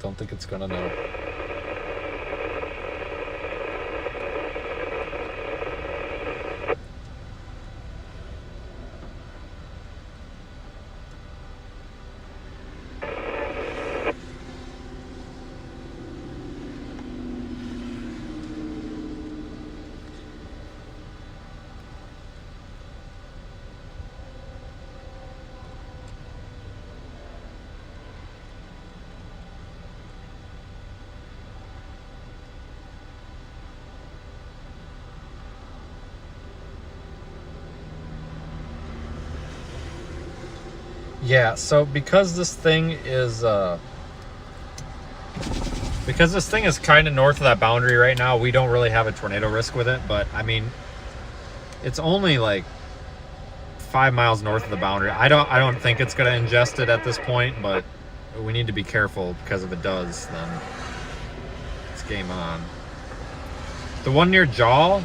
Speaker 1: Don't think it's going to know. Yeah, so because this thing is kind of north of that boundary right now, we don't really have a tornado risk with it. But I mean, it's only like 5 miles north of the boundary. I don't think it's going to ingest it at this point, but we need to be careful, because if it does, then it's game on. The one near Jaw,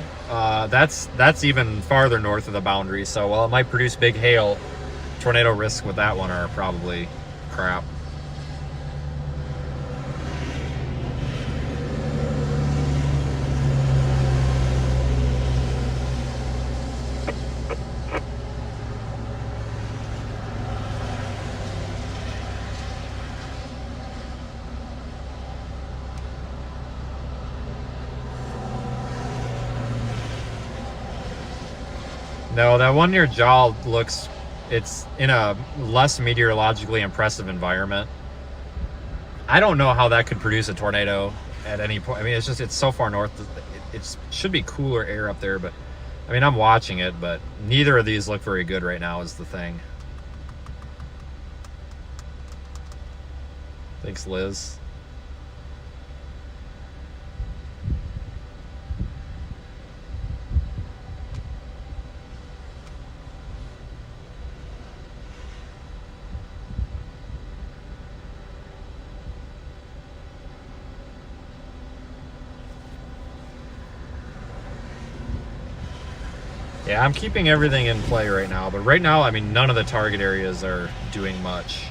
Speaker 1: that's even farther north of the boundary. So while it might produce big hail, tornado risks with that one are probably crap. No, that one near Jaw looks, it's in a less meteorologically impressive environment. I don't know how that could produce a tornado at any point. I mean, it's so far north. It should be cooler air up there, but I mean, I'm watching it, but neither of these look very good right now is the thing. Thanks, Liz. Yeah, I'm keeping everything in play right now, but right now, I mean, none of the target areas are doing much.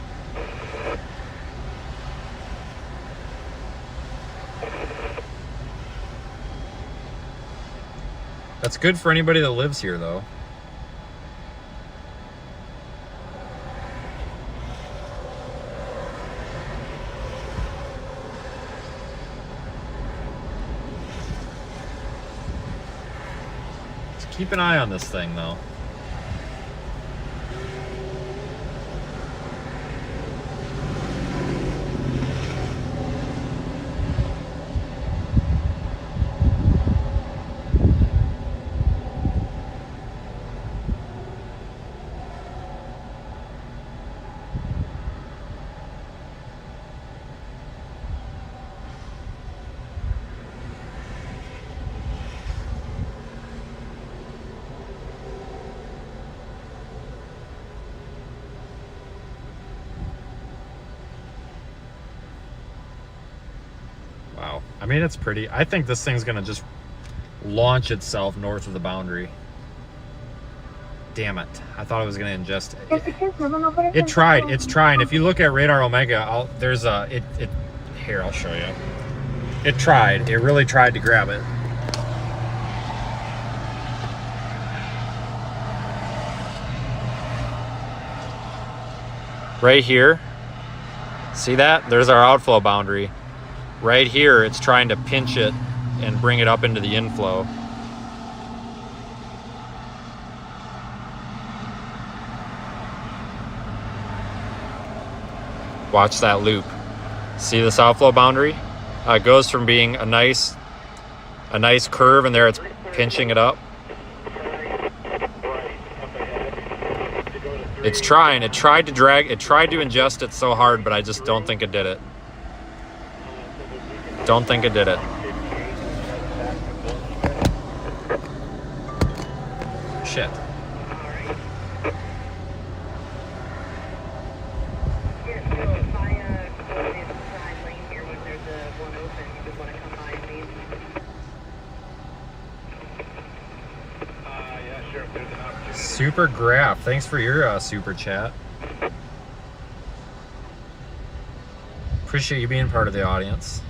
Speaker 1: That's good for anybody that lives here, though. Keep an eye on this thing, though. Wow. I mean, it's pretty. I think this thing's going to just launch itself north of the boundary. Damn it. I thought it was going to ingest it. It tried. It's trying. If you look at Radar Omega, here, I'll show you. It tried. It really tried to grab it. Right here. See that? There's our outflow boundary. Right here, it's trying to pinch it and bring it up into the inflow. Watch that loop. See this outflow boundary? It goes from being a nice curve, and there it's pinching it up. It's trying. It tried to ingest it so hard, but I just don't think it did it. Don't think it did it. Shit. Super Graph, thanks for your super chat. Appreciate you being part of the audience.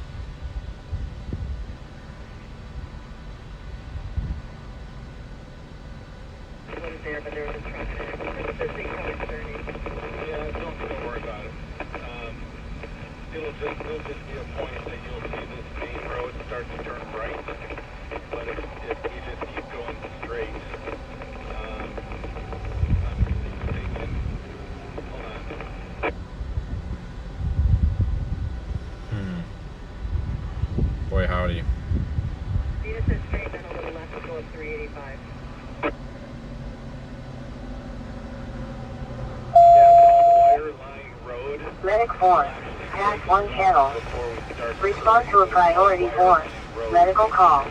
Speaker 2: There'll just be a point that you'll see this main road start to turn right, but if you just keep going straight, I'm thinking, hold on.
Speaker 4: 4, pass 1 channel. Respond to a priority 4, medical call.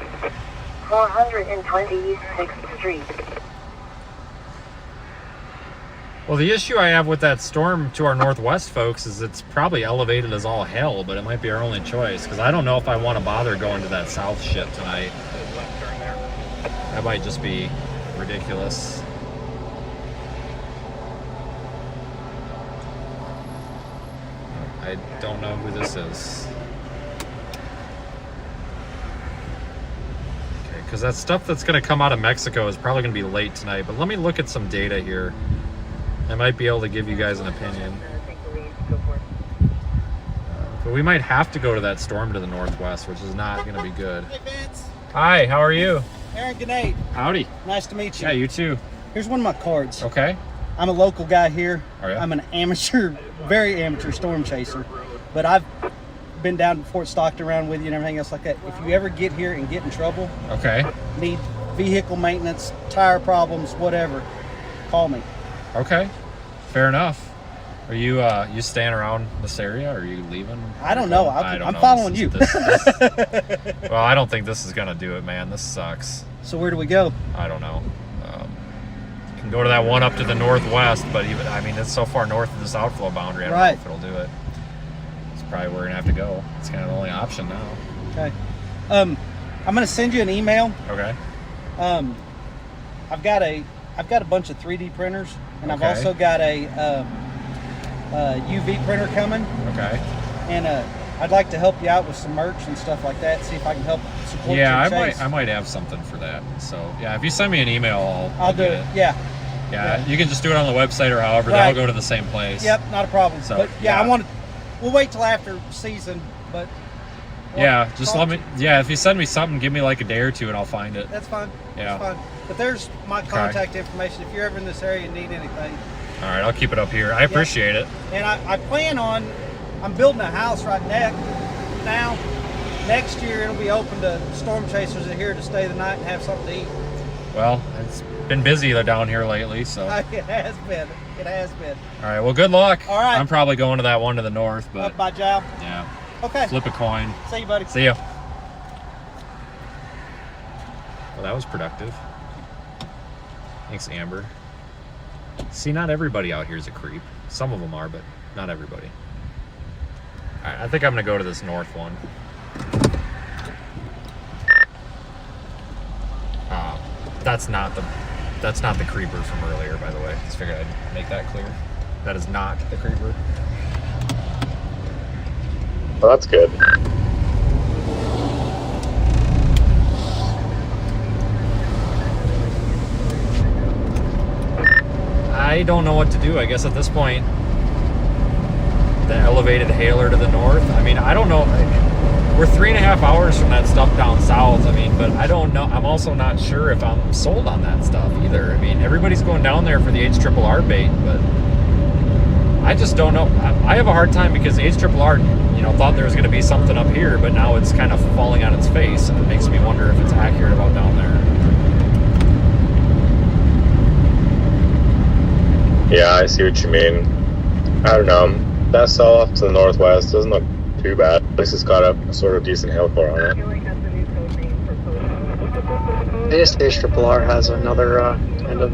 Speaker 4: 420 East 6th Street.
Speaker 1: Well, the issue I have with that storm to our northwest, folks, is it's probably elevated as all hell, but it might be our only choice, because I don't know if I want to bother going to that south shit tonight. That might just be ridiculous. I don't know who this is. Okay, because that stuff that's going to come out of Mexico is probably going to be late tonight, but let me look at some data here. I might be able to give you guys an opinion. But we might have to go to that storm to the northwest, which is not going to be good.
Speaker 11: Hey, Vince.
Speaker 1: Hi, how are you?
Speaker 11: Aaron Gennade.
Speaker 1: Howdy.
Speaker 11: Nice to meet you.
Speaker 1: Yeah, you too.
Speaker 11: Here's one of my cards.
Speaker 1: Okay.
Speaker 11: I'm a local guy here.
Speaker 1: Are you?
Speaker 11: I'm an amateur, very amateur storm chaser. But I've been down to Fort Stockton around with you and everything else like that. If you ever get here and get in trouble,
Speaker 1: okay,
Speaker 11: need vehicle maintenance, tire problems, whatever, call me.
Speaker 1: Okay, fair enough. Are you you staying around this area, or are you leaving?
Speaker 11: I don't know. I'm following you.
Speaker 1: Well, I don't think this is gonna do it, man. This sucks.
Speaker 11: So where do we go?
Speaker 1: I don't know. You can go to that one up to the northwest, but even I mean it's so far north of this outflow boundary. I don't know if it'll do it. It's probably where we're gonna have to go. It's kind of the only option now.
Speaker 11: Okay. I'm gonna send you an email.
Speaker 1: Okay.
Speaker 11: I've got a bunch of 3D printers, and I've also got a UV printer coming.
Speaker 1: Okay.
Speaker 11: And I'd like to help you out with some merch and stuff like that. See if I can help support.
Speaker 1: Yeah,
Speaker 11: your
Speaker 1: I might have something for that. So yeah, if you send me an email,
Speaker 11: I'll do it. Yeah.
Speaker 1: Yeah, you can just do it on the website or however. They all go to the same place.
Speaker 11: Yep, not a problem.
Speaker 1: So,
Speaker 11: but yeah, we'll wait till after season, but
Speaker 1: yeah, just let me. Yeah, if you send me something, give me like a day or two, and I'll find it.
Speaker 11: That's fine.
Speaker 1: Yeah.
Speaker 11: That's fine. But there's my contact information. If you're ever in this area and need anything.
Speaker 1: All right, I'll keep it up here. I appreciate it.
Speaker 11: And I plan on, I'm building a house right now. Next year it'll be open to storm chasers that are here to stay the night and have something to eat.
Speaker 1: Well, it's been busy down here lately, so.
Speaker 11: It has been. It has been.
Speaker 1: All right, well, good luck.
Speaker 11: All right.
Speaker 1: I'm probably going to that one to the north, but.
Speaker 11: Up by Jow?
Speaker 1: Yeah.
Speaker 11: Okay.
Speaker 1: Flip a coin.
Speaker 11: See you, buddy.
Speaker 1: See ya. Well, that was productive. Thanks, Amber. See, not everybody out here is a creep. Some of them are, but not everybody. All right, I think I'm going to go to this north one. That's not the creeper from earlier, by the way. Just figured I'd make that clear. That is not the creeper.
Speaker 9: Well, that's good.
Speaker 1: I don't know what to do. I guess at this point, the elevated hailer to the north. I mean, I don't know. We're 3.5 hours from that stuff down south. I mean, but I don't know. I'm also not sure if I'm sold on that stuff either. I mean, everybody's going down there for the HRRR bait, but I just don't know. I have a hard time because the HRRR, thought there was going to be something up here, but now it's kind of falling on its face, and it makes me wonder if it's accurate about down there.
Speaker 9: Yeah, I see what you mean. I don't know. That cell off to the northwest doesn't look too bad. At least it's got a sort of decent hail core on it.
Speaker 6: Latest HRRR has another kind of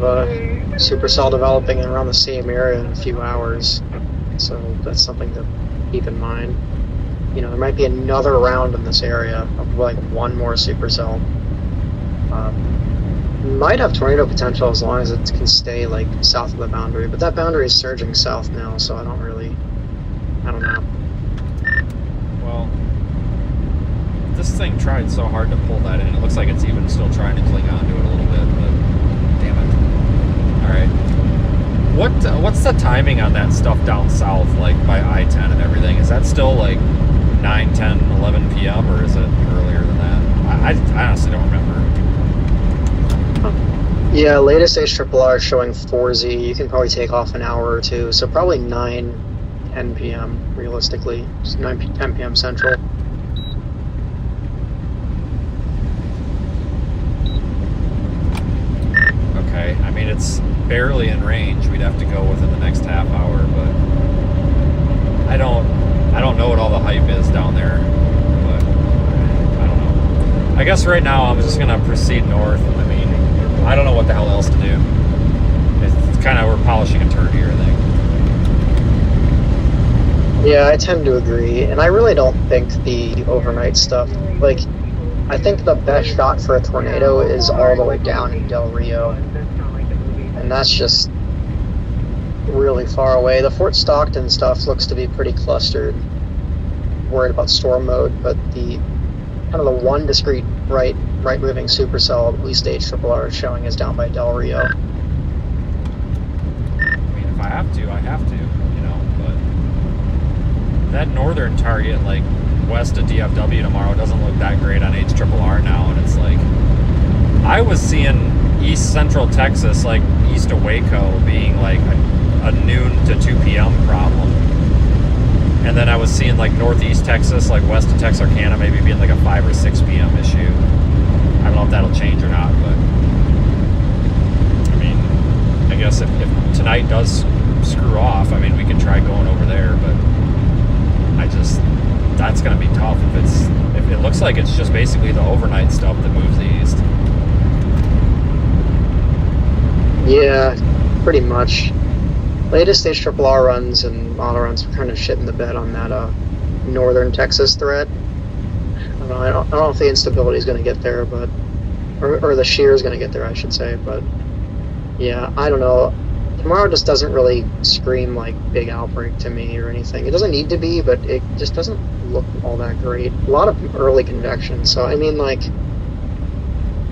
Speaker 6: supercell developing around the same area in a few hours. So that's something to keep in mind. There might be another round in this area of like one more supercell. Might have tornado potential as long as it can stay like south of the boundary, but that boundary is surging south now, so I don't know.
Speaker 1: Well, this thing tried so hard to pull that in. It looks like it's even still trying to cling onto it a little bit, but damn it. All right. What's the timing on that stuff down south, like by I-10 and everything? Is that still like 9, 10, 11 p.m. or is it earlier than that? I honestly don't remember.
Speaker 6: Yeah, latest HRRR showing 4Z. You can probably take off an hour or two, so probably 9, 10 p.m. realistically. Just 9, 10 p.m. Central.
Speaker 1: Okay, I mean, it's barely in range. We'd have to go within the next half hour, but I don't know what all the hype is down there, but I don't know. I guess right now I'm just gonna proceed north. I mean, I don't know what the hell else to do. It's kind of, we're polishing a turd here, I think.
Speaker 6: Yeah, I tend to agree, and I really don't think the overnight stuff, like, I think the best shot for a tornado is all the way down in Del Rio, and that's just really far away. The Fort Stockton stuff looks to be pretty clustered. Worried about storm mode, but the kind of the one discrete right moving supercell, at least HRRR is showing, is down by Del Rio.
Speaker 1: I mean, if I have to, you know, but that northern target, like west of DFW tomorrow, doesn't look that great on HRRR now, and it's like, I was seeing east central Texas, like east of Waco, being like a noon to 2 p.m. problem. And then I was seeing like northeast Texas, like west of Texarkana, maybe being like a 5 or 6 p.m. issue. I don't know if that'll change or not, but I mean, I guess if tonight does screw off, I mean, we could try going over there, but that's going to be tough if it looks like it's just basically the overnight stuff that moves east.
Speaker 6: Yeah, pretty much. Latest HRRR runs and model runs are kind of shitting the bed on that northern Texas threat. I don't know if the instability is going to get there, but or the shear is going to get there, I should say. But yeah, I don't know. Tomorrow just doesn't really scream like big outbreak to me or anything. It doesn't need to be, but it just doesn't look all that great. A lot of early convection, so I mean, like,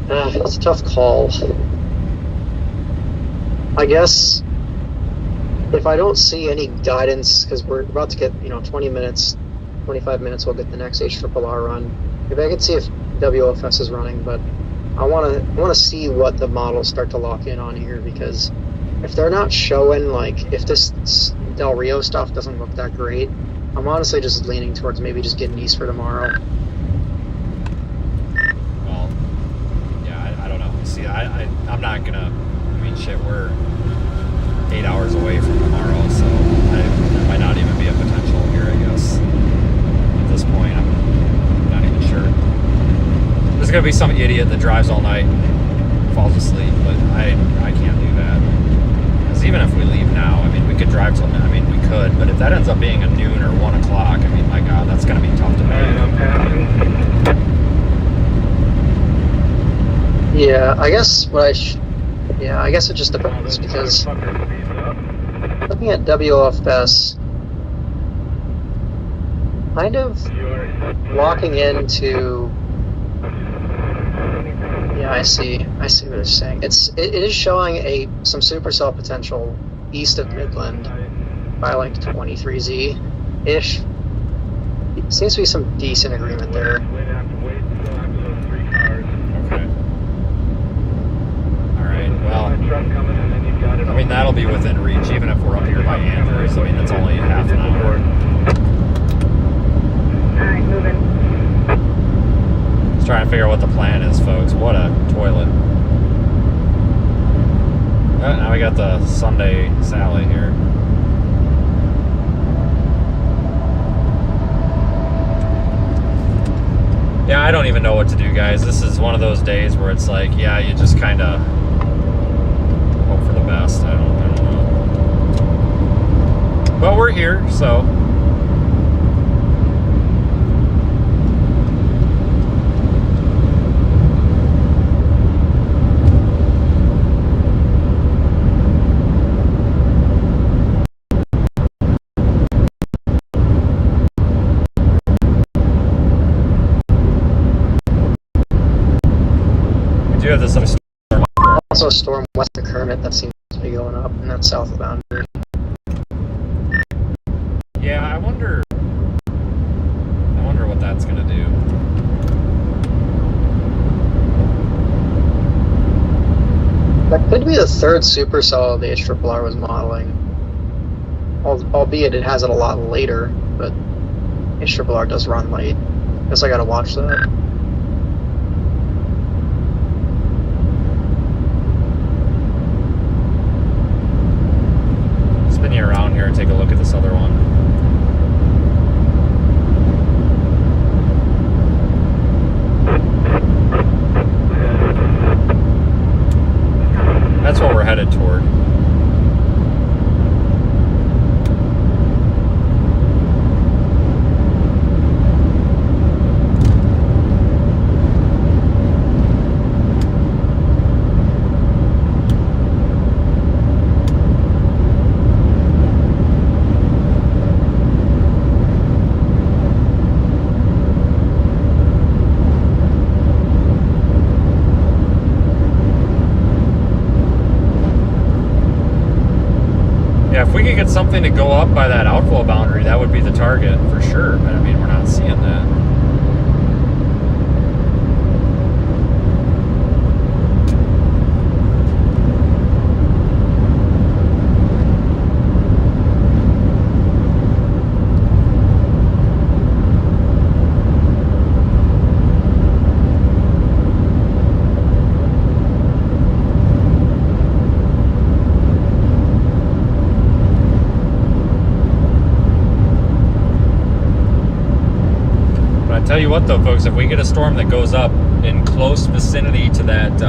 Speaker 6: it's a tough call. I guess if I don't see any guidance, because we're about to get, 20 minutes, 25 minutes, we'll get the next HRRR run. Maybe I can see if WFS is running, but I want to see what the models start to lock in on here, because if they're not showing, like, if this Del Rio stuff doesn't look that great, I'm honestly just leaning towards maybe just getting east for tomorrow.
Speaker 1: Well, yeah, I don't know. See, I'm not gonna, I mean, shit, we're 8 hours away from tomorrow, so there might not even be a potential here, I guess. At this point, I'm not even sure. There's gonna be some idiot that drives all night and falls asleep, but I can't do that. Because even if we leave now, I mean, we could drive till, I mean, we could, but if that ends up being a noon or 1 o'clock, I mean, my God, that's gonna be tough to make.
Speaker 6: Yeah, I guess I guess it just depends, because looking at WFS, kind of locking into, yeah, I see what it's saying. It is showing some supercell potential east of Midland by like 23Z-ish. Seems to be some decent agreement there.
Speaker 1: Okay. Alright, well, I mean, that'll be within reach, even if we're up here by Andrews. I mean, that's only half an hour.
Speaker 3: Alright, moving.
Speaker 1: Just trying to figure out what the plan is, folks. What a toilet. Now we got the Sunday Sally here. Yeah, I don't even know what to do, guys. This is one of those days where it's like, yeah, you just kind of hope for the best. I don't know. But we're here, so. We do have this other storm.
Speaker 6: Also a storm west of Kermit that seems to be going up, and that's south of boundary.
Speaker 1: Yeah, I wonder what that's gonna do.
Speaker 6: That could be the third supercell the HRRR was modeling. Albeit it has it a lot later, but HRRR does run late. Guess I gotta watch that.
Speaker 1: Spin you around here and take a look at this other one. Yeah, if we could get something to go up by that outflow boundary, that would be the target for sure. But I mean, we're not seeing that. Tell you what though, folks, if we get a storm that goes up in close vicinity to that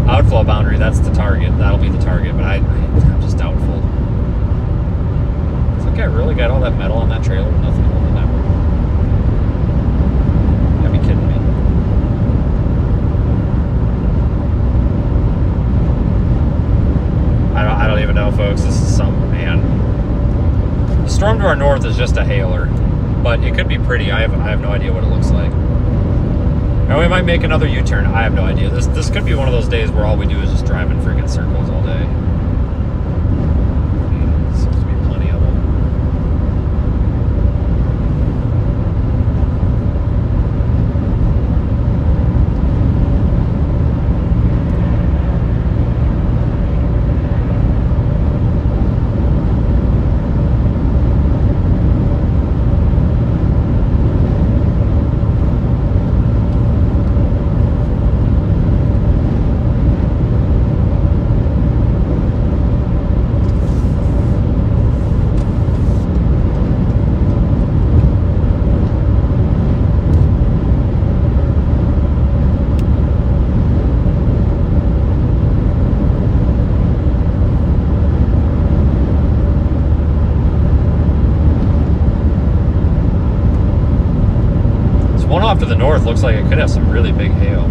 Speaker 1: outflow boundary, that's the target. That'll be the target, but I'm just doubtful. This guy really got all that metal on that trailer with nothing holding that one? You gotta be kidding me. I don't even know, folks. This is some, man. The storm to our north is just a hailer. But it could be pretty. I have no idea what it looks like. And we might make another U-turn. I have no idea. This could be one of those days where all we do is just drive in freaking circles all day. Seems to be plenty of them. Off to the north looks like it could have some really big hail.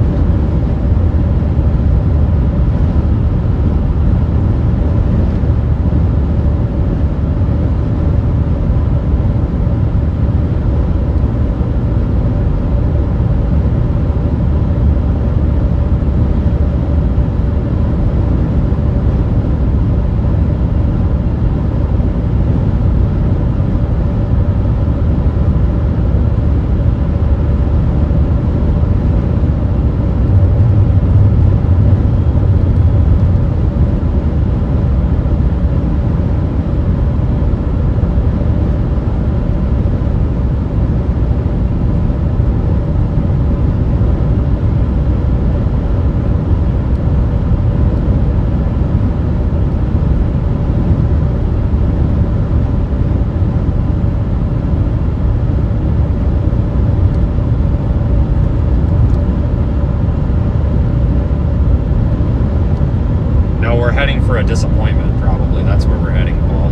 Speaker 1: For a disappointment, probably. That's where we're heading, Paul.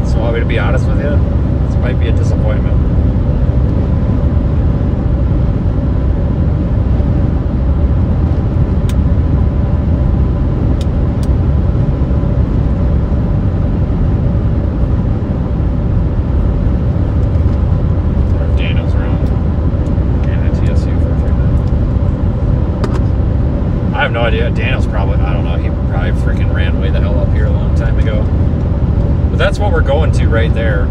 Speaker 1: So, want me to be honest with you? This might be a disappointment. I have no idea. Daniel's probably, I don't know, he probably freaking ran way the hell up here a long time ago. But that's what we're going to right there.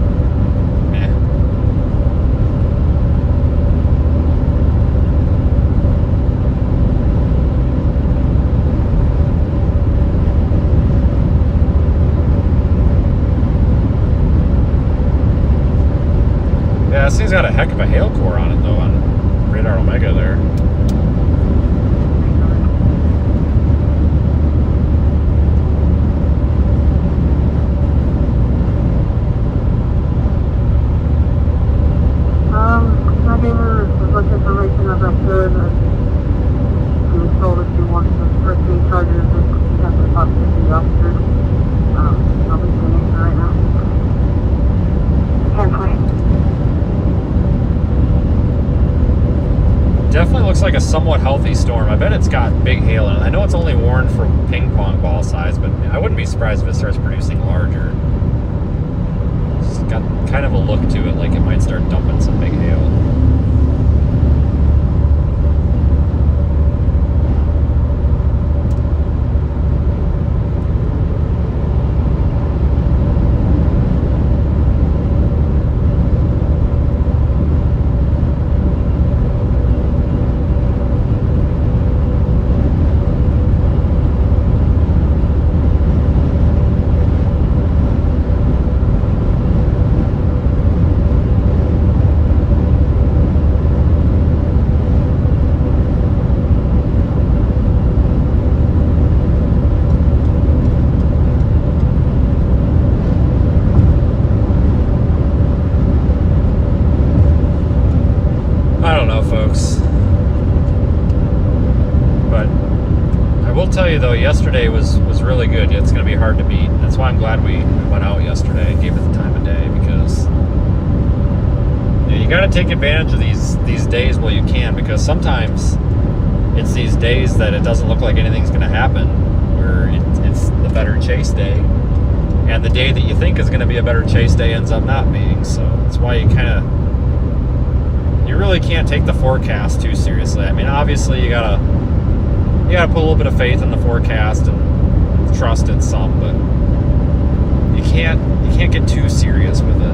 Speaker 1: Yeah, this thing's got a heck of a hail core on it though, on Radar Omega there.
Speaker 10: I gave her as much information as I could. She was told if she wants to pursue charges, that she has to talk to the officers. I'll be doing it right now.
Speaker 1: Definitely looks like a somewhat healthy storm. I bet it's got big hail in it. I know it's only warned for ping pong ball size, but I wouldn't be surprised if it starts producing larger. It's got kind of a look to it, like it might start dumping some big hail. will tell you though, yesterday was really good. It's going to be hard to beat. That's why I'm glad we went out yesterday and gave it the time of day, because you got to take advantage of these days while you can, because sometimes it's these days that it doesn't look like anything's going to happen, where it's the better chase day, and the day that you think is going to be a better chase day ends up not being. So that's why you really can't take the forecast too seriously. I mean, obviously you gotta put a little bit of faith in the forecast and trust it some, but you can't get too serious with it.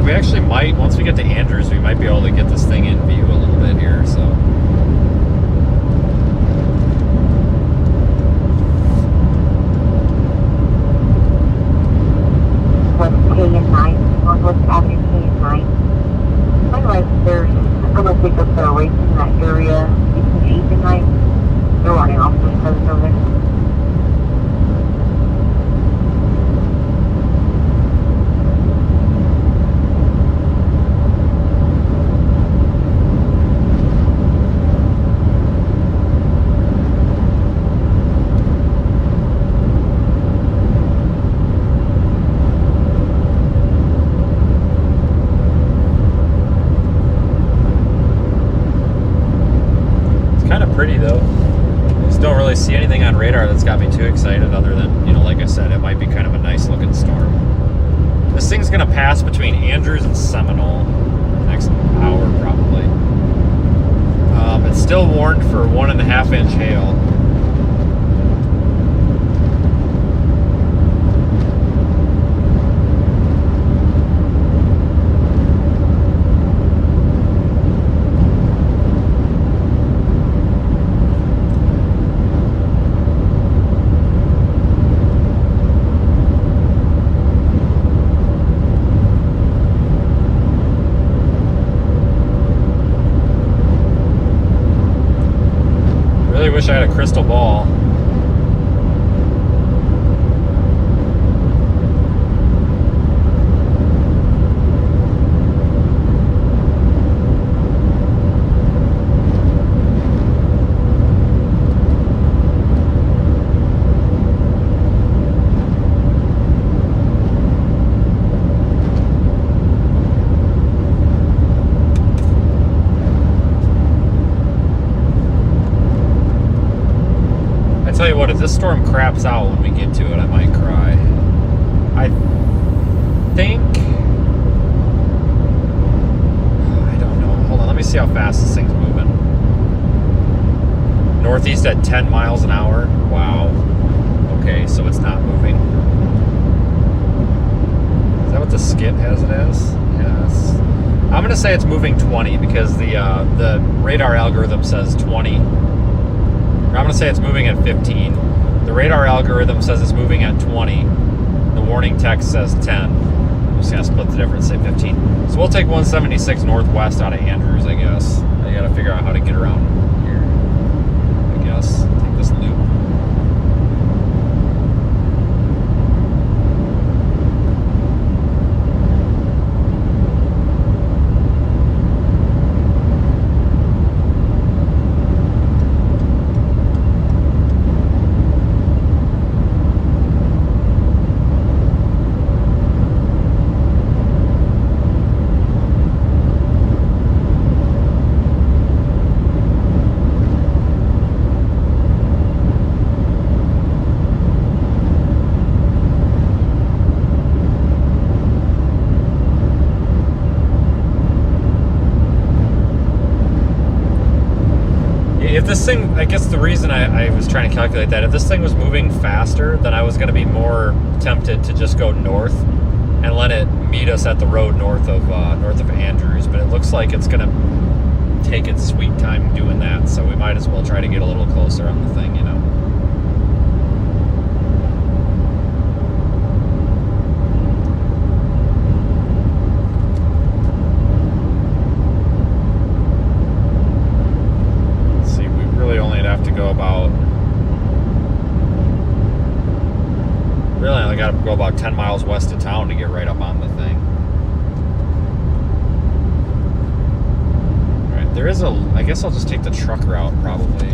Speaker 1: We actually might, once we get to Andrews, we might be able to get this thing in view a little bit here, so.
Speaker 4: West K and 9, Northwest Avenue K and 9. By the way, there's going to pick up the race in that area between 8 and 9. They're running off the 7 over there.
Speaker 1: Pretty though. I just don't really see anything on radar that's got me too excited, other than, you know, like I said, it might be kind of a nice looking storm. This thing's gonna pass between Andrews and Seminole next hour probably. It's still warned for 1.5 inch hail. Wish I had a crystal ball. Tell you what, if this storm craps out when we get to it, I might cry. I don't know. Hold on, let me see how fast this thing's moving. Northeast at 10 miles an hour. Wow. Okay, so it's not moving. Is that what the skip has it as? Yes. I'm gonna say it's moving 20 because the radar algorithm says 20. I'm going to say it's moving at 15. The radar algorithm says it's moving at 20. The warning text says 10. I'm just going to split the difference, say 15. So we'll take 176 northwest out of Andrews, I guess. I got to figure out how to get around here, I guess. Take this loop. if this thing, I guess the reason I was trying to calculate that, if this thing was moving faster, then I was going to be more tempted to just go north and let it meet us at the road north of Andrews. But it looks like it's going to take its sweet time doing that, so we might as well try to get a little closer on the thing, you know. Go about 10 miles west of town to get right up on the thing. Alright, there is I guess I'll just take the truck route probably.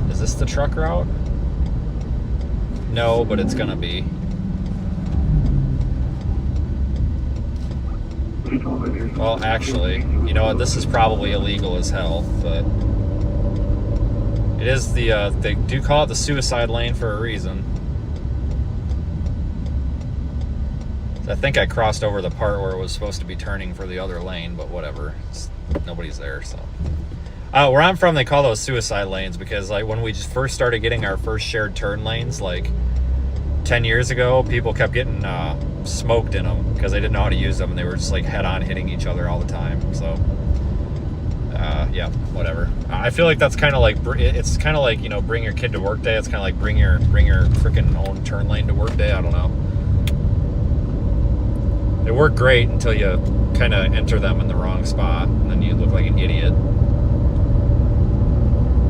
Speaker 1: Is this the truck route? No, but it's gonna be. Well, actually, you know what? This is probably illegal as hell, but it is they do call it the suicide lane for a reason. I think I crossed over the part where it was supposed to be turning for the other lane, but whatever. Nobody's there, so. Where I'm from, they call those suicide lanes because, like, when we just first started getting our first shared turn lanes, like 10 years ago, people kept getting smoked in them because they didn't know how to use them, and they were just like head-on hitting each other all the time. So, yeah, whatever. I feel like that's kind of like, it's kind of like, you know, bring your kid to work day. It's kind of like bring your freaking own turn lane to work day. I don't know. They work great until you kind of enter them in the wrong spot, and then you look like an idiot.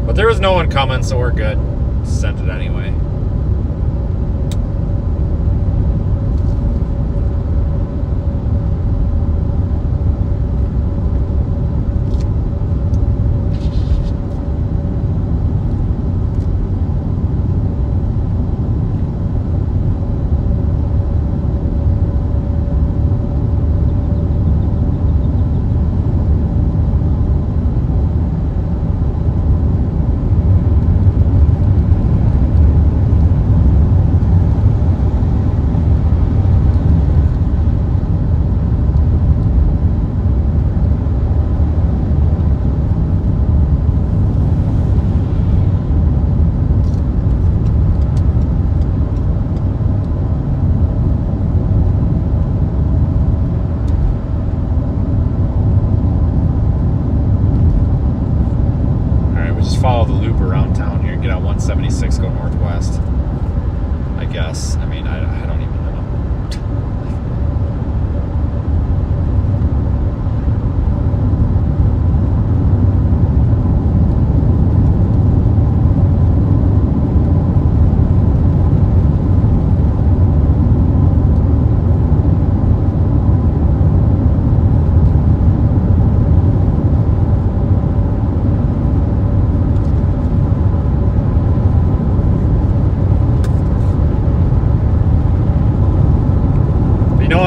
Speaker 1: But there was no one coming, so we're good. Sent it anyway. Follow the loop around town here, get on 176, go northwest. I guess. I mean, I don't even know.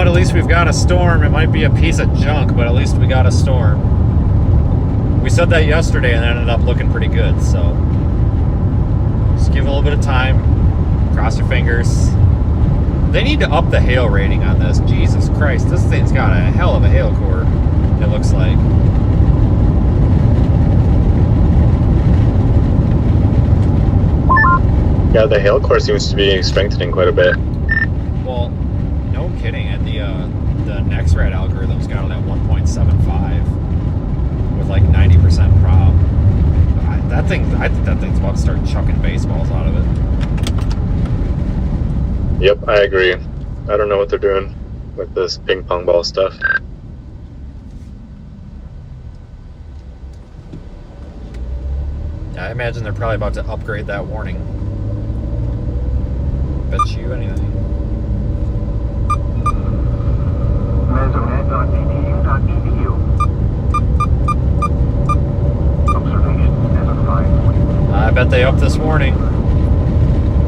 Speaker 1: At least we've got a storm. It might be a piece of junk, but at least we got a storm. We said that yesterday and it ended up looking pretty good, so just give it a little bit of time. Cross your fingers. They need to up the hail rating on this. Jesus Christ, this thing's got a hell of a hail core, it looks like.
Speaker 9: Yeah, the hail core seems to be strengthening quite a bit.
Speaker 1: Well, no kidding. And the NextRad algorithm's got it at 1.75 with like 90% prop. I think that thing's about to start chucking baseballs out of it.
Speaker 9: Yep, I agree. I don't know what they're doing with this ping pong ball stuff.
Speaker 1: I imagine they're probably about to upgrade that warning. Bet you anything. I bet they up this warning.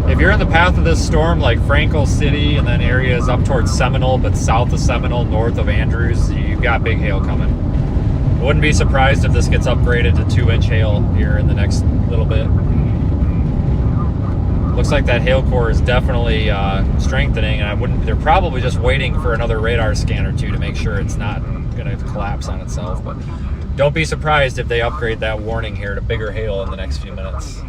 Speaker 1: If you're in the path of this storm, like Frankel City and then areas up towards Seminole, but south of Seminole, north of Andrews, you've got big hail coming. I wouldn't be surprised if this gets upgraded to 2-inch hail here in the next little bit. Looks like that hail core is definitely strengthening, and they're probably just waiting for another radar scan or two to make sure it's not going to collapse on itself. But Don't be surprised if they upgrade that warning here to bigger hail in the next few minutes.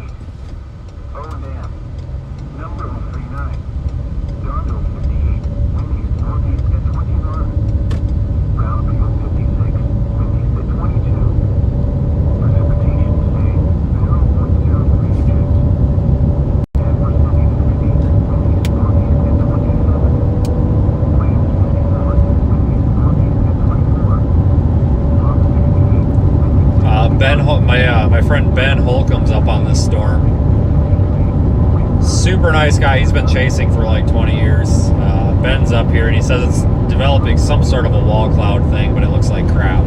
Speaker 1: My friend Ben Holcomb's up on this storm. Super nice guy. He's been chasing for like 20 years. Ben's up here and he says it's developing some sort of a wall cloud thing, but it looks like crap.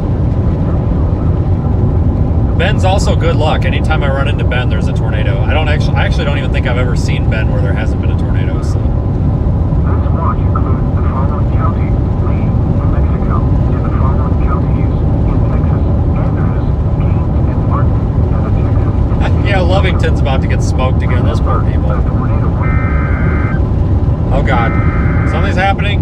Speaker 1: Ben's also good luck. Anytime I run into Ben, there's a tornado. I actually don't even think I've ever seen Ben where there hasn't been a tornado. So.
Speaker 7: This watch includes the following county: Lee, New Mexico, and the following counties in Texas: Andrews, Gaines, and Martin.
Speaker 1: Yeah, Lovington's about to get smoked again. Those poor people. Oh God, something's happening.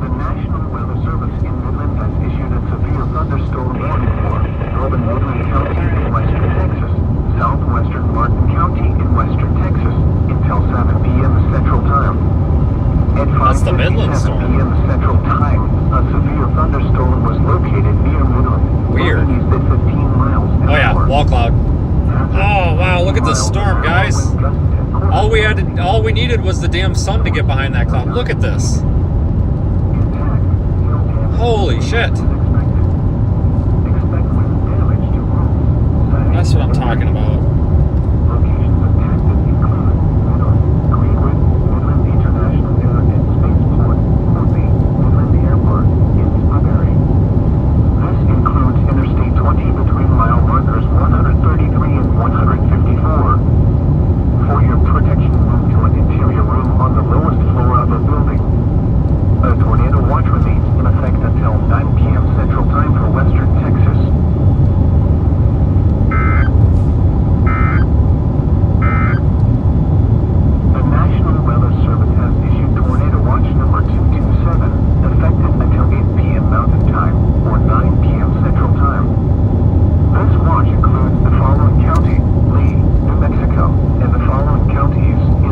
Speaker 7: The National Weather Service in Midland has issued a severe thunderstorm warning for northern Midland County in western Texas, southwestern Martin County in western Texas, until 7 p.m. Central Time. At 5:57 p.m. Central Time, a severe thunderstorm was located near Midland.
Speaker 1: Weird.
Speaker 7: East at 15 miles an
Speaker 1: Oh yeah,
Speaker 7: hour.
Speaker 1: wall cloud. Oh wow, look at this storm, guys. All we needed was the damn sun to get behind that cloud. Look at this. Holy shit. That's what I'm talking about.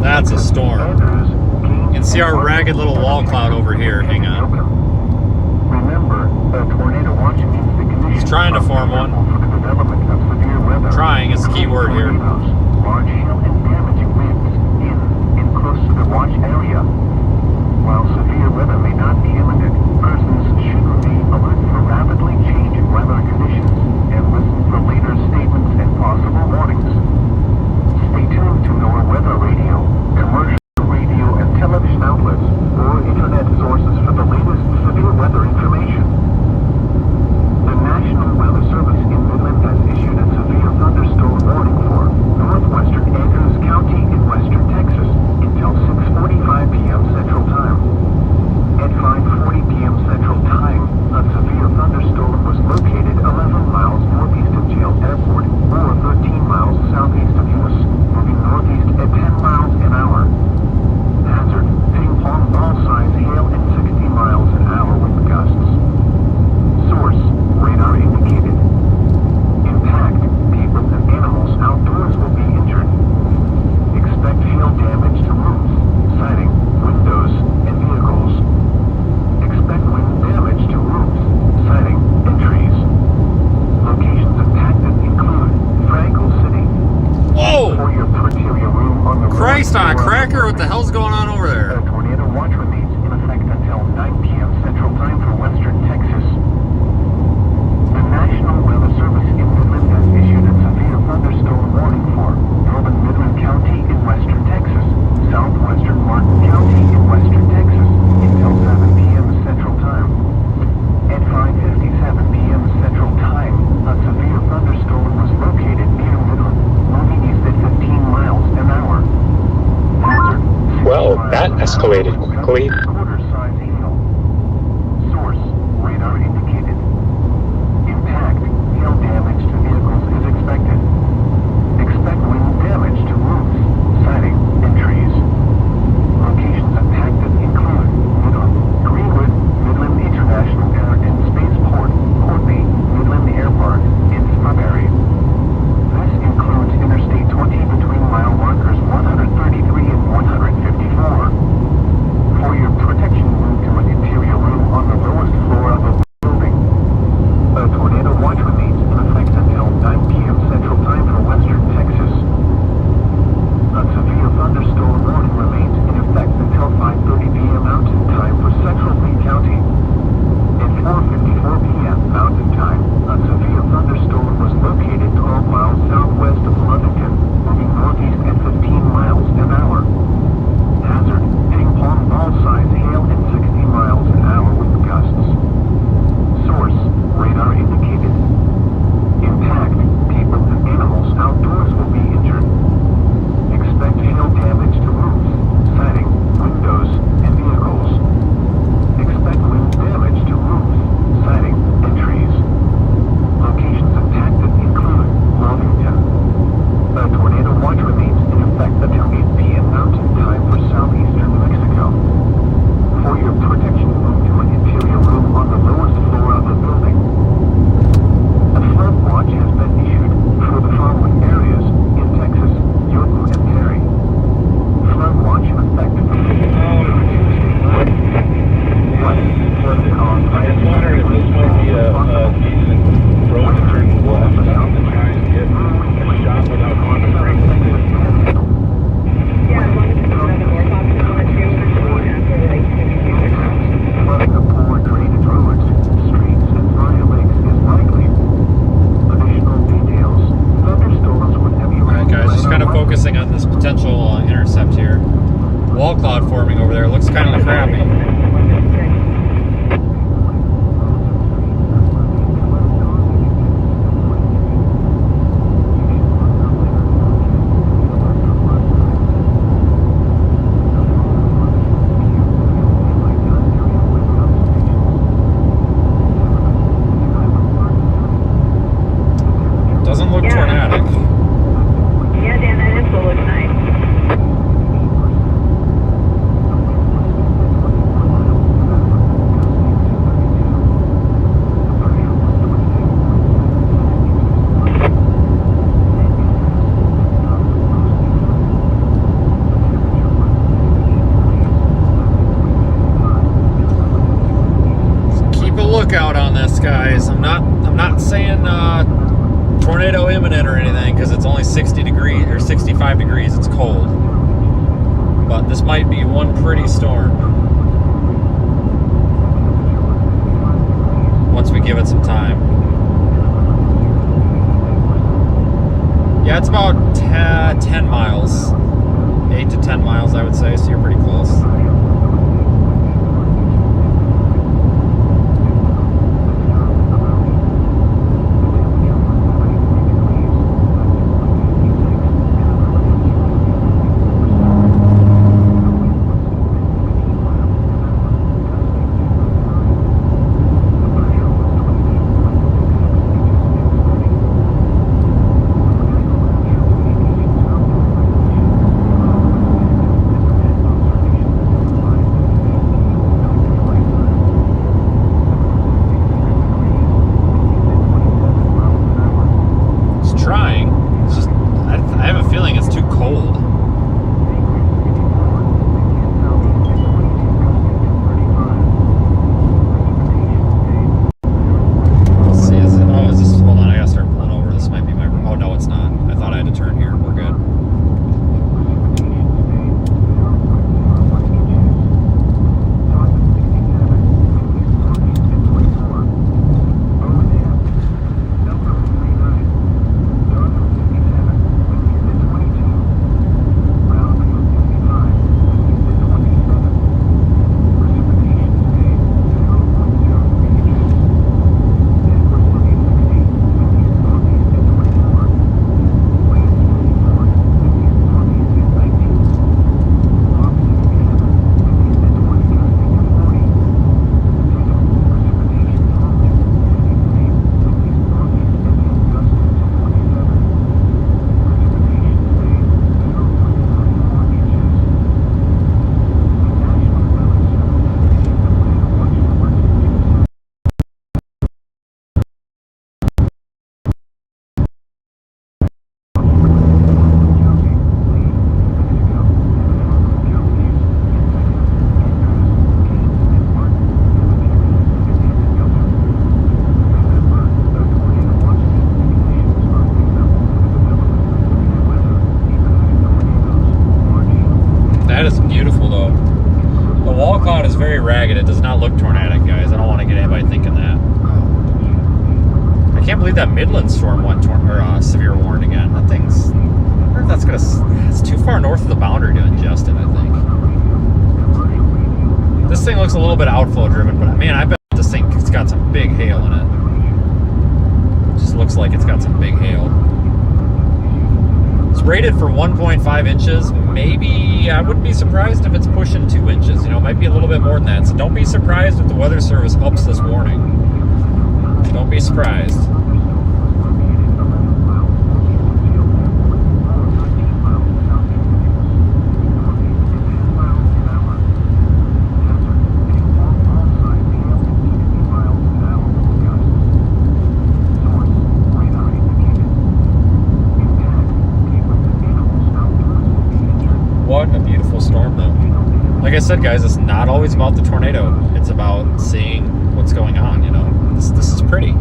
Speaker 1: That's a storm. You can see our ragged little wall cloud over here. Hang on. He's trying to form one. Trying is the key word here.
Speaker 7: Large hail and damaging winds in close to the watch area. While severe weather may not be imminent, persons should remain alert for rapidly changing weather conditions and listen for later statements and possible warnings. Stay tuned to NOAA Weather Radio, commercial radio and television outlets, or internet sources for the latest severe weather information. The National Weather Service in Midland has issued a severe thunderstorm warning for northwestern Andrews County in western Texas until 6:45 p.m. Central Time. At 5:40 p.m. Central Time, a severe thunderstorm was located 11 miles northeast of Jail Airport, or 13 miles southeast of Eunice, moving northeast at 10 miles an hour. Hazard: ping-pong ball-size hail and 60 miles an hour wind gusts. Source: radar indicated. Impact: people and animals outdoors will be injured. Expect hail damage to roofs, siding, windows, and vehicles. Expect wind damage to roofs, siding, and trees. Locations impacted include Frankel City.
Speaker 1: Whoa!
Speaker 7: For your interior room on the
Speaker 1: Christ on a cracker! What the hell's going on over there?
Speaker 7: A tornado watch remains in effect until 9 p.m. Central Time for western Texas. The National Weather Service in Midland has issued a severe thunderstorm warning for northern Midland County in western Texas, southwestern Martin County in western Texas, until 7 p.m. Central Time. At 5:57 p.m. Central Time, a severe thunderstorm was located near Midland, moving east at 15 miles an hour. Hazard:
Speaker 9: Well, that escalated quickly.
Speaker 7: quarter-size hail. Source: radar indicated. Impact: hail damage to vehicles is expected.
Speaker 1: lookout on this, guys. I'm not saying tornado imminent or anything, because it's only 60 degrees or 65 degrees. It's cold, but this might be one pretty storm once we give it some time. Yeah, it's about 10 miles, 8 to 10 miles, I would say. So you're pretty close. ragged. It does not look tornadic, guys. I don't want to get anybody thinking that. I can't believe that Midland storm went severe warning again. That thing's... I wonder if that's gonna... It's too far north of the boundary to ingest it, I think. This thing looks a little bit outflow driven, but man, I bet this thing's got some big hail in it. Just looks like it's got some big hail. It's rated for 1.5 inches. Maybe, I wouldn't be surprised if it's pushing 2 inches. You know, it might be a little bit more than that. So don't be surprised if the Weather Service ups this warning. Don't be surprised. What a beautiful storm, though. Like I said, guys, it's not always about the tornado. It's about seeing what's going on, you know. This is pretty.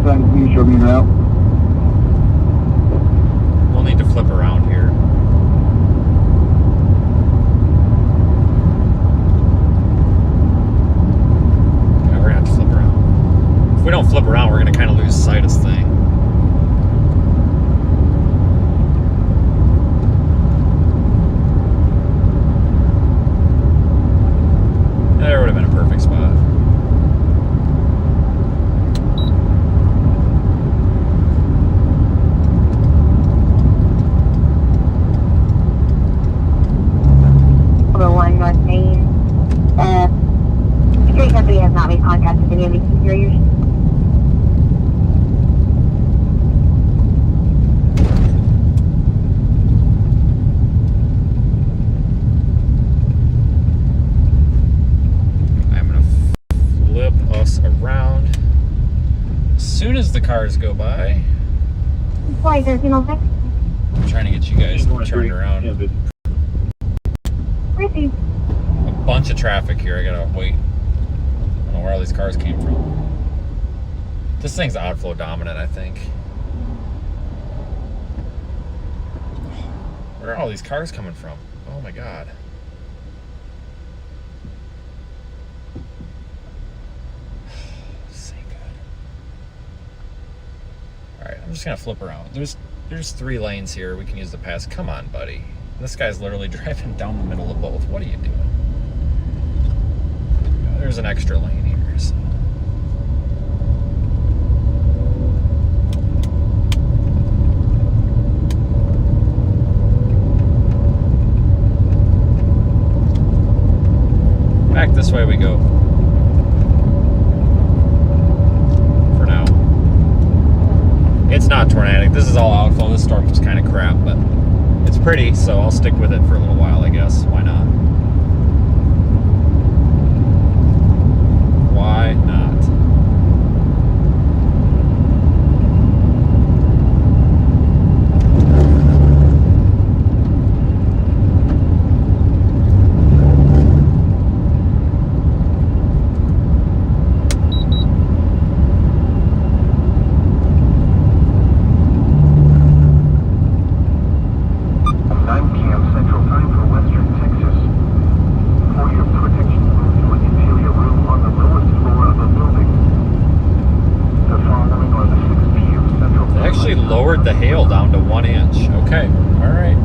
Speaker 7: Contact, please show me now.
Speaker 1: We'll need to flip around here. Yeah, we're gonna have to flip around. If we don't flip around, we're gonna kind of lose sight of this thing. There would have been a perfect spot.
Speaker 4: One North Main. Security company has not made contact with any of these carriers.
Speaker 1: I'm gonna flip us around as soon as the cars go by.
Speaker 10: Why there's no
Speaker 1: I'm trying to get you guys turned around.
Speaker 10: pretty.
Speaker 1: A bunch of traffic here. I gotta wait. I don't know where all these cars came from. This thing's outflow dominant, I think. Where are all these cars coming from? Oh my god. This ain't good. Alright, I'm just gonna flip around. There's 3 lanes here we can use to pass. Come on, buddy. This guy's literally driving down the middle of both. What are you doing? There's an extra lane here. So. Back this way we go. For now. It's not tornadic. This is all outflow. This storm was kind of crap, but it's pretty, so I'll stick with it for a little while, I guess. Why not? Why not? Lowered the hail down to 1 inch. Okay, all right.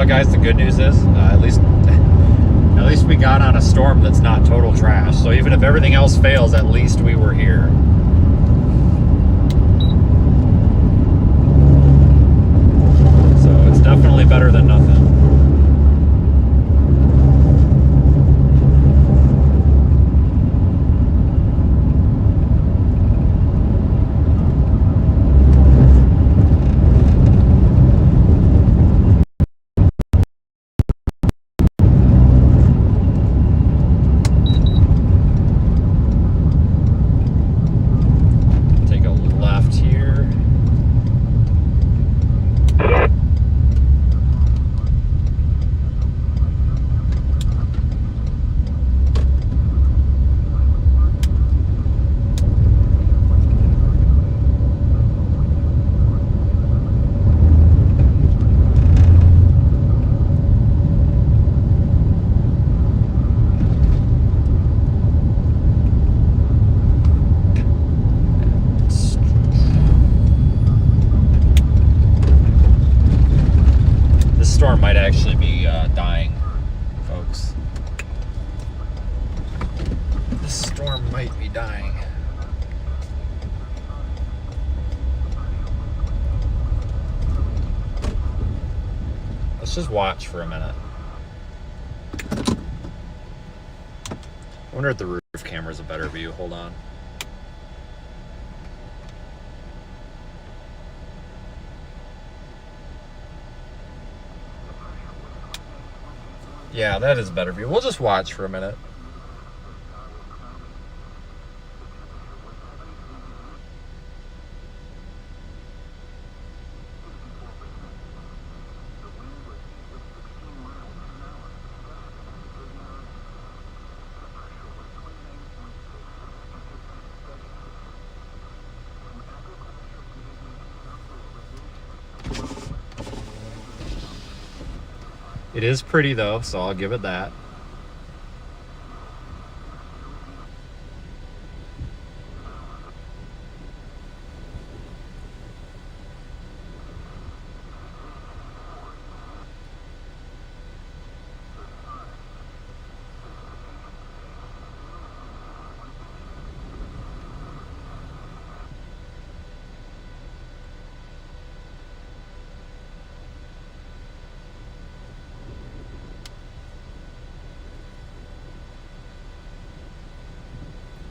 Speaker 1: Guys, the good news is at least we got on a storm that's not total trash. So even if everything else fails, at least we were here. So it's definitely better than nothing. Storm might actually be dying, folks. This storm might be dying. Let's just watch for a minute. I wonder if the roof camera's a better view. Hold on. Yeah, that is a better view. We'll just watch for a minute. It is pretty though, so I'll give it that.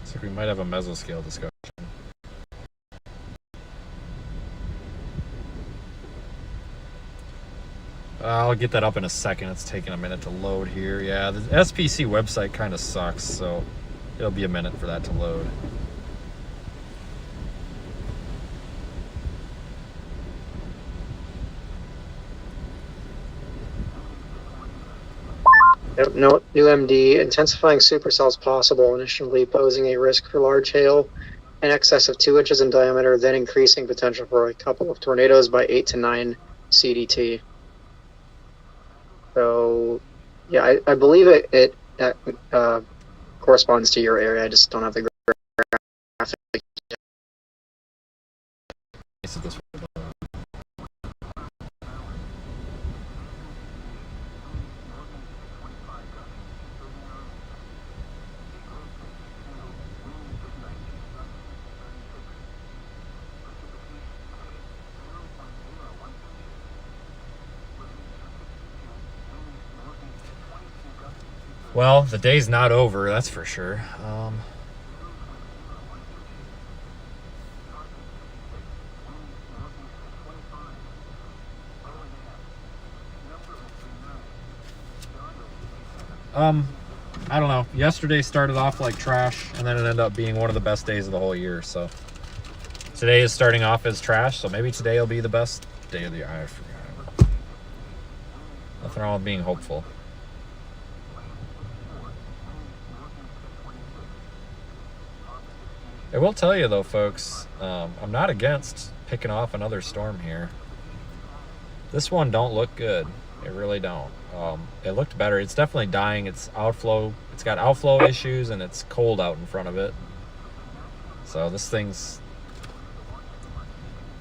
Speaker 1: Looks like we might have a mesoscale discussion. I'll get that up in a second. It's taking a minute to load here. Yeah, the SPC website kind of sucks, so it'll be a minute for that to load.
Speaker 6: Note, new MD, intensifying supercells possible, initially posing a risk for large hail in excess of 2 inches in diameter, then increasing potential for a couple of tornadoes by 8 to 9 CDT. So, yeah, I believe it corresponds to your area. I just don't have the graphic.
Speaker 1: Well, the day's not over, that's for sure. I don't know. Yesterday started off like trash, and then it ended up being one of the best days of the whole year. So today is starting off as trash, so maybe today will be the best day of the year. I forgot. Nothing wrong with being hopeful. I will tell you though, folks, I'm not against picking off another storm here. This one don't look good. It really don't. It looked better. It's definitely dying. It's outflow. It's got outflow issues, and it's cold out in front of it. So this thing's...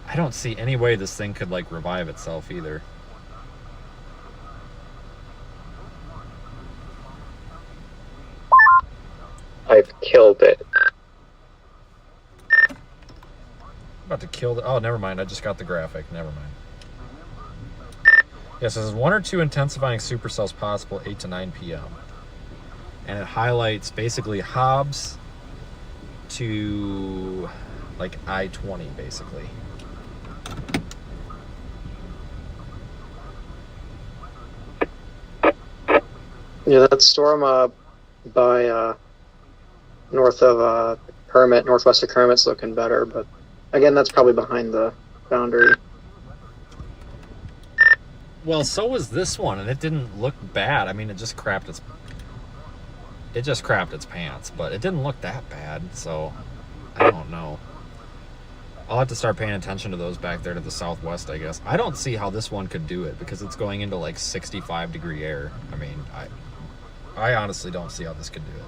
Speaker 1: I don't see any way this thing could like revive itself either.
Speaker 6: I've killed it.
Speaker 1: About to kill the... Oh, never mind. I just got the graphic. Never mind. Yes, it says 1 or 2 intensifying supercells possible 8 to 9 p.m. And it highlights basically Hobbs to like I-20 basically.
Speaker 6: Yeah, that storm by north of Kermit, northwest of Kermit's looking better, but again, that's probably behind the boundary.
Speaker 1: Well, so was this one, and it didn't look bad. I mean, it just crapped its pants, but it didn't look that bad, so I don't know. I'll have to start paying attention to those back there to the southwest, I guess. I don't see how this one could do it, because it's going into like 65 degree air. I mean, I honestly don't see how this could do it.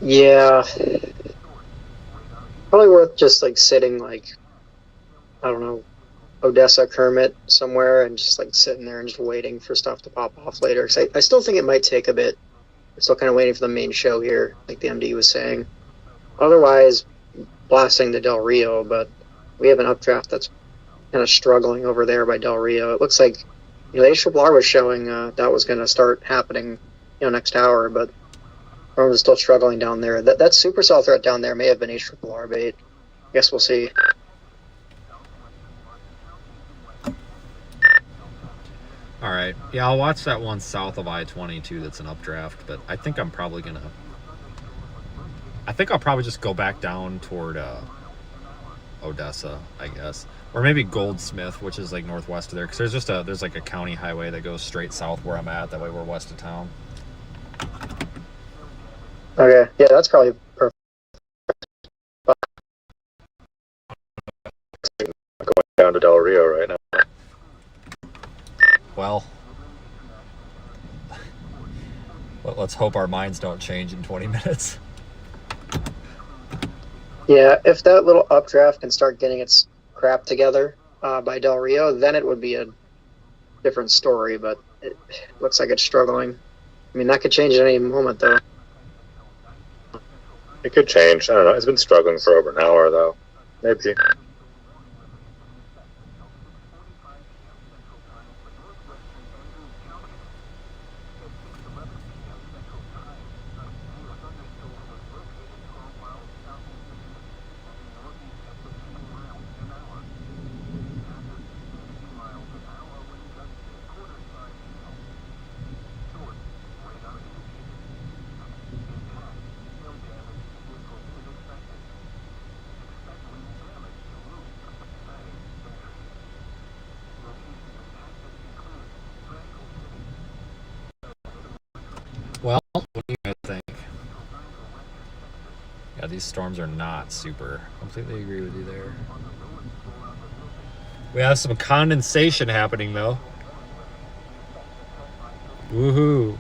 Speaker 6: Yeah. Probably worth just like sitting like, I don't know, Odessa, Kermit somewhere, and just like sitting there and just waiting for stuff to pop off later. Because I still think it might take a bit. We're still kind of waiting for the main show here, like the MD was saying. Otherwise, blasting the Del Rio, but we have an updraft that's kind of struggling over there by Del Rio. It looks like, the HRRR was showing that was going to start happening, next hour, but everyone's still struggling down there. That supercell threat down there may have been HRRR bait. I guess we'll see.
Speaker 1: All right. Yeah, I'll watch that one south of I-22 that's an updraft, but I think I'll probably just go back down toward Odessa, I guess. Or maybe Goldsmith, which is like northwest of there, because there's like a county highway that goes straight south where I'm at. That way we're west of town.
Speaker 6: Okay, yeah, that's probably perfect.
Speaker 9: Going down to Del Rio right now.
Speaker 1: Well, let's hope our minds don't change in 20 minutes.
Speaker 6: Yeah, if that little updraft can start getting its crap together by Del Rio, then it would be a different story, but it looks like it's struggling. I mean, that could change at any moment, though.
Speaker 9: It could change. I don't know. It's been struggling for over an hour, though. Maybe.
Speaker 1: Well, what do you guys think? Yeah, these storms are not super. Completely agree with you there. We have some condensation happening, though. Woohoo.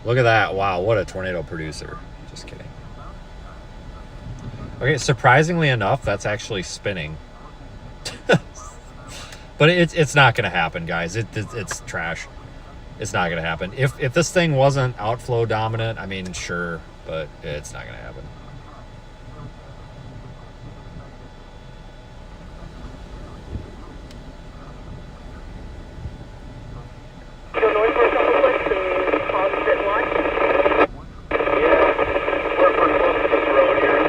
Speaker 1: Look at that. Wow, what a tornado producer. Just kidding. Okay, surprisingly enough, that's actually spinning. But it's not going to happen, guys. It's trash. It's not going to happen. If this thing wasn't outflow dominant, I mean, sure, but it's not going to happen.
Speaker 3: Go north for a couple clicks and pause and sit and watch.
Speaker 2: Yeah, we're close to this road here.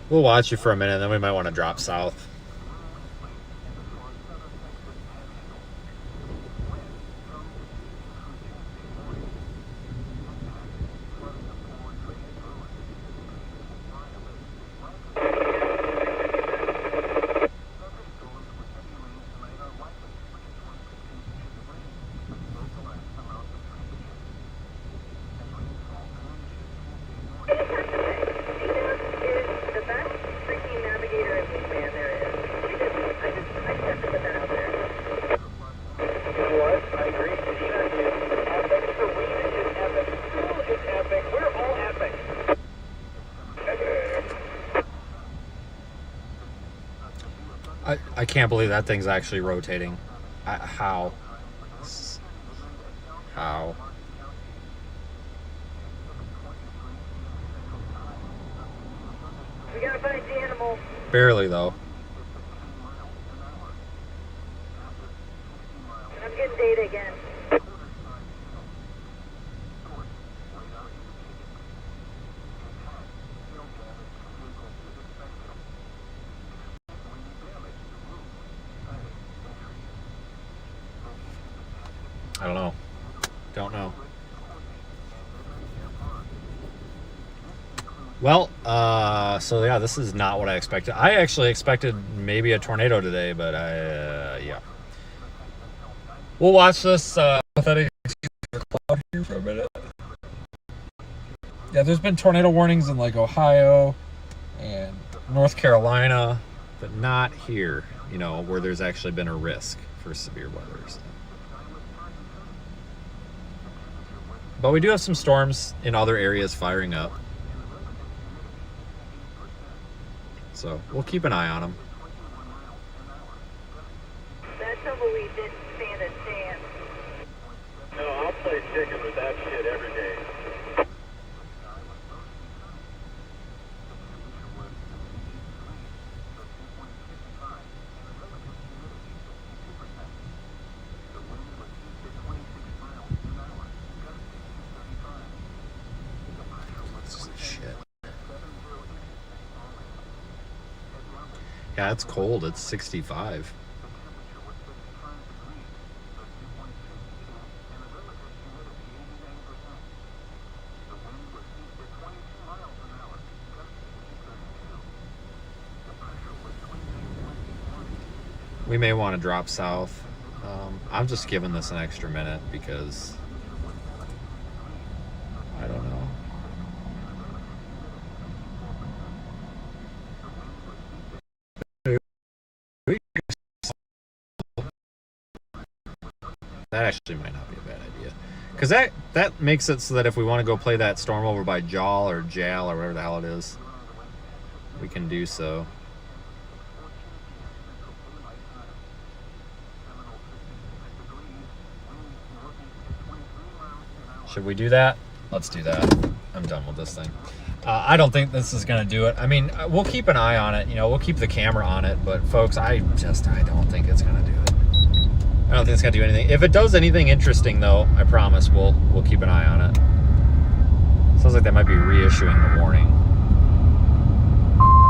Speaker 1: We'll watch you for a minute, then we might want to drop south. I can't believe that thing's actually rotating. How? How?
Speaker 3: We gotta find the animal.
Speaker 1: Barely, though.
Speaker 3: I'm getting data again.
Speaker 1: I don't know. Don't know. Well, so yeah, this is not what I expected. I actually expected maybe a tornado today, but yeah. We'll watch this pathetic cloud here for a minute. Yeah, there's been tornado warnings in like Ohio and North Carolina, but not here, where there's actually been a risk for severe weather. So. But we do have some storms in other areas firing up. So we'll keep an eye on them.
Speaker 3: That tumbleweed didn't stand a chance.
Speaker 2: No, I'll play chicken with that shit every day.
Speaker 1: Yeah, it's cold. It's 65. We may want to drop south. I'm just giving this an extra minute because I don't know. That actually might not be a bad idea, because that makes it so that if we want to go play that storm over by Jal or Jal or whatever the hell it is, we can do so. Should we do that? Let's do that. I'm done with this thing. I don't think this is going to do it. I mean, we'll keep an eye on it. You know, we'll keep the camera on it. But folks, I don't think it's going to do it. I don't think it's going to do anything. If it does anything interesting, though, I promise we'll keep an eye on it. Sounds like they might be reissuing the warning.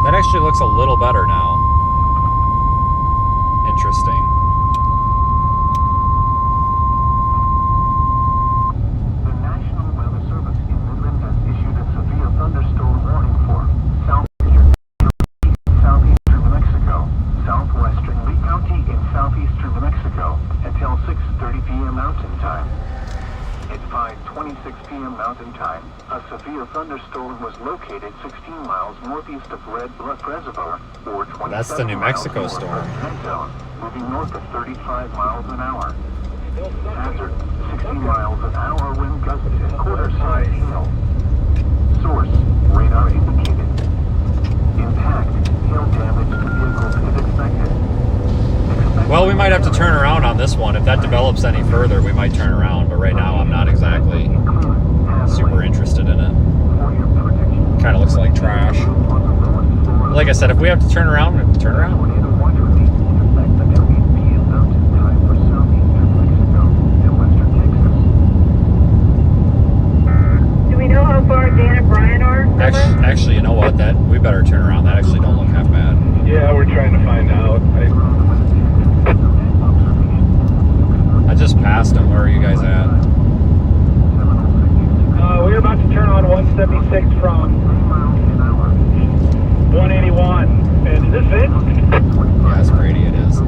Speaker 1: That actually looks a little better now. Interesting.
Speaker 7: The National Weather Service in Midland has issued a severe thunderstorm warning for southeastern New Mexico, southwestern Lee County in southeastern New Mexico until 6:30 p.m. Mountain Time. At 5:26 p.m. Mountain Time, a severe thunderstorm was located 16 miles northeast of Red Bluff Reservoir, or 27
Speaker 1: That's the New Mexico
Speaker 7: miles
Speaker 1: storm.
Speaker 7: north of Red Zone, moving north at 35 miles an hour. Hazard, 60 miles an hour wind gusts and quarter-size hail. Source, radar indicated. Impact, hail damage to vehicles is expected.
Speaker 1: Well, we might have to turn around on this one. If that develops any further, we might turn around. But right now, I'm not exactly super interested in it. Kind of looks like trash. Like I said, if we have to turn around, we have to turn around.
Speaker 3: Do we know how far Dan and Brian are?
Speaker 1: Actually, you know what? That we better turn around. That actually don't look half bad.
Speaker 2: Yeah, we're trying to find out.
Speaker 1: I just passed them. Where are you guys at?
Speaker 2: We're about to turn on 176 from 181. Is this it?
Speaker 1: Yes, Brady, it is.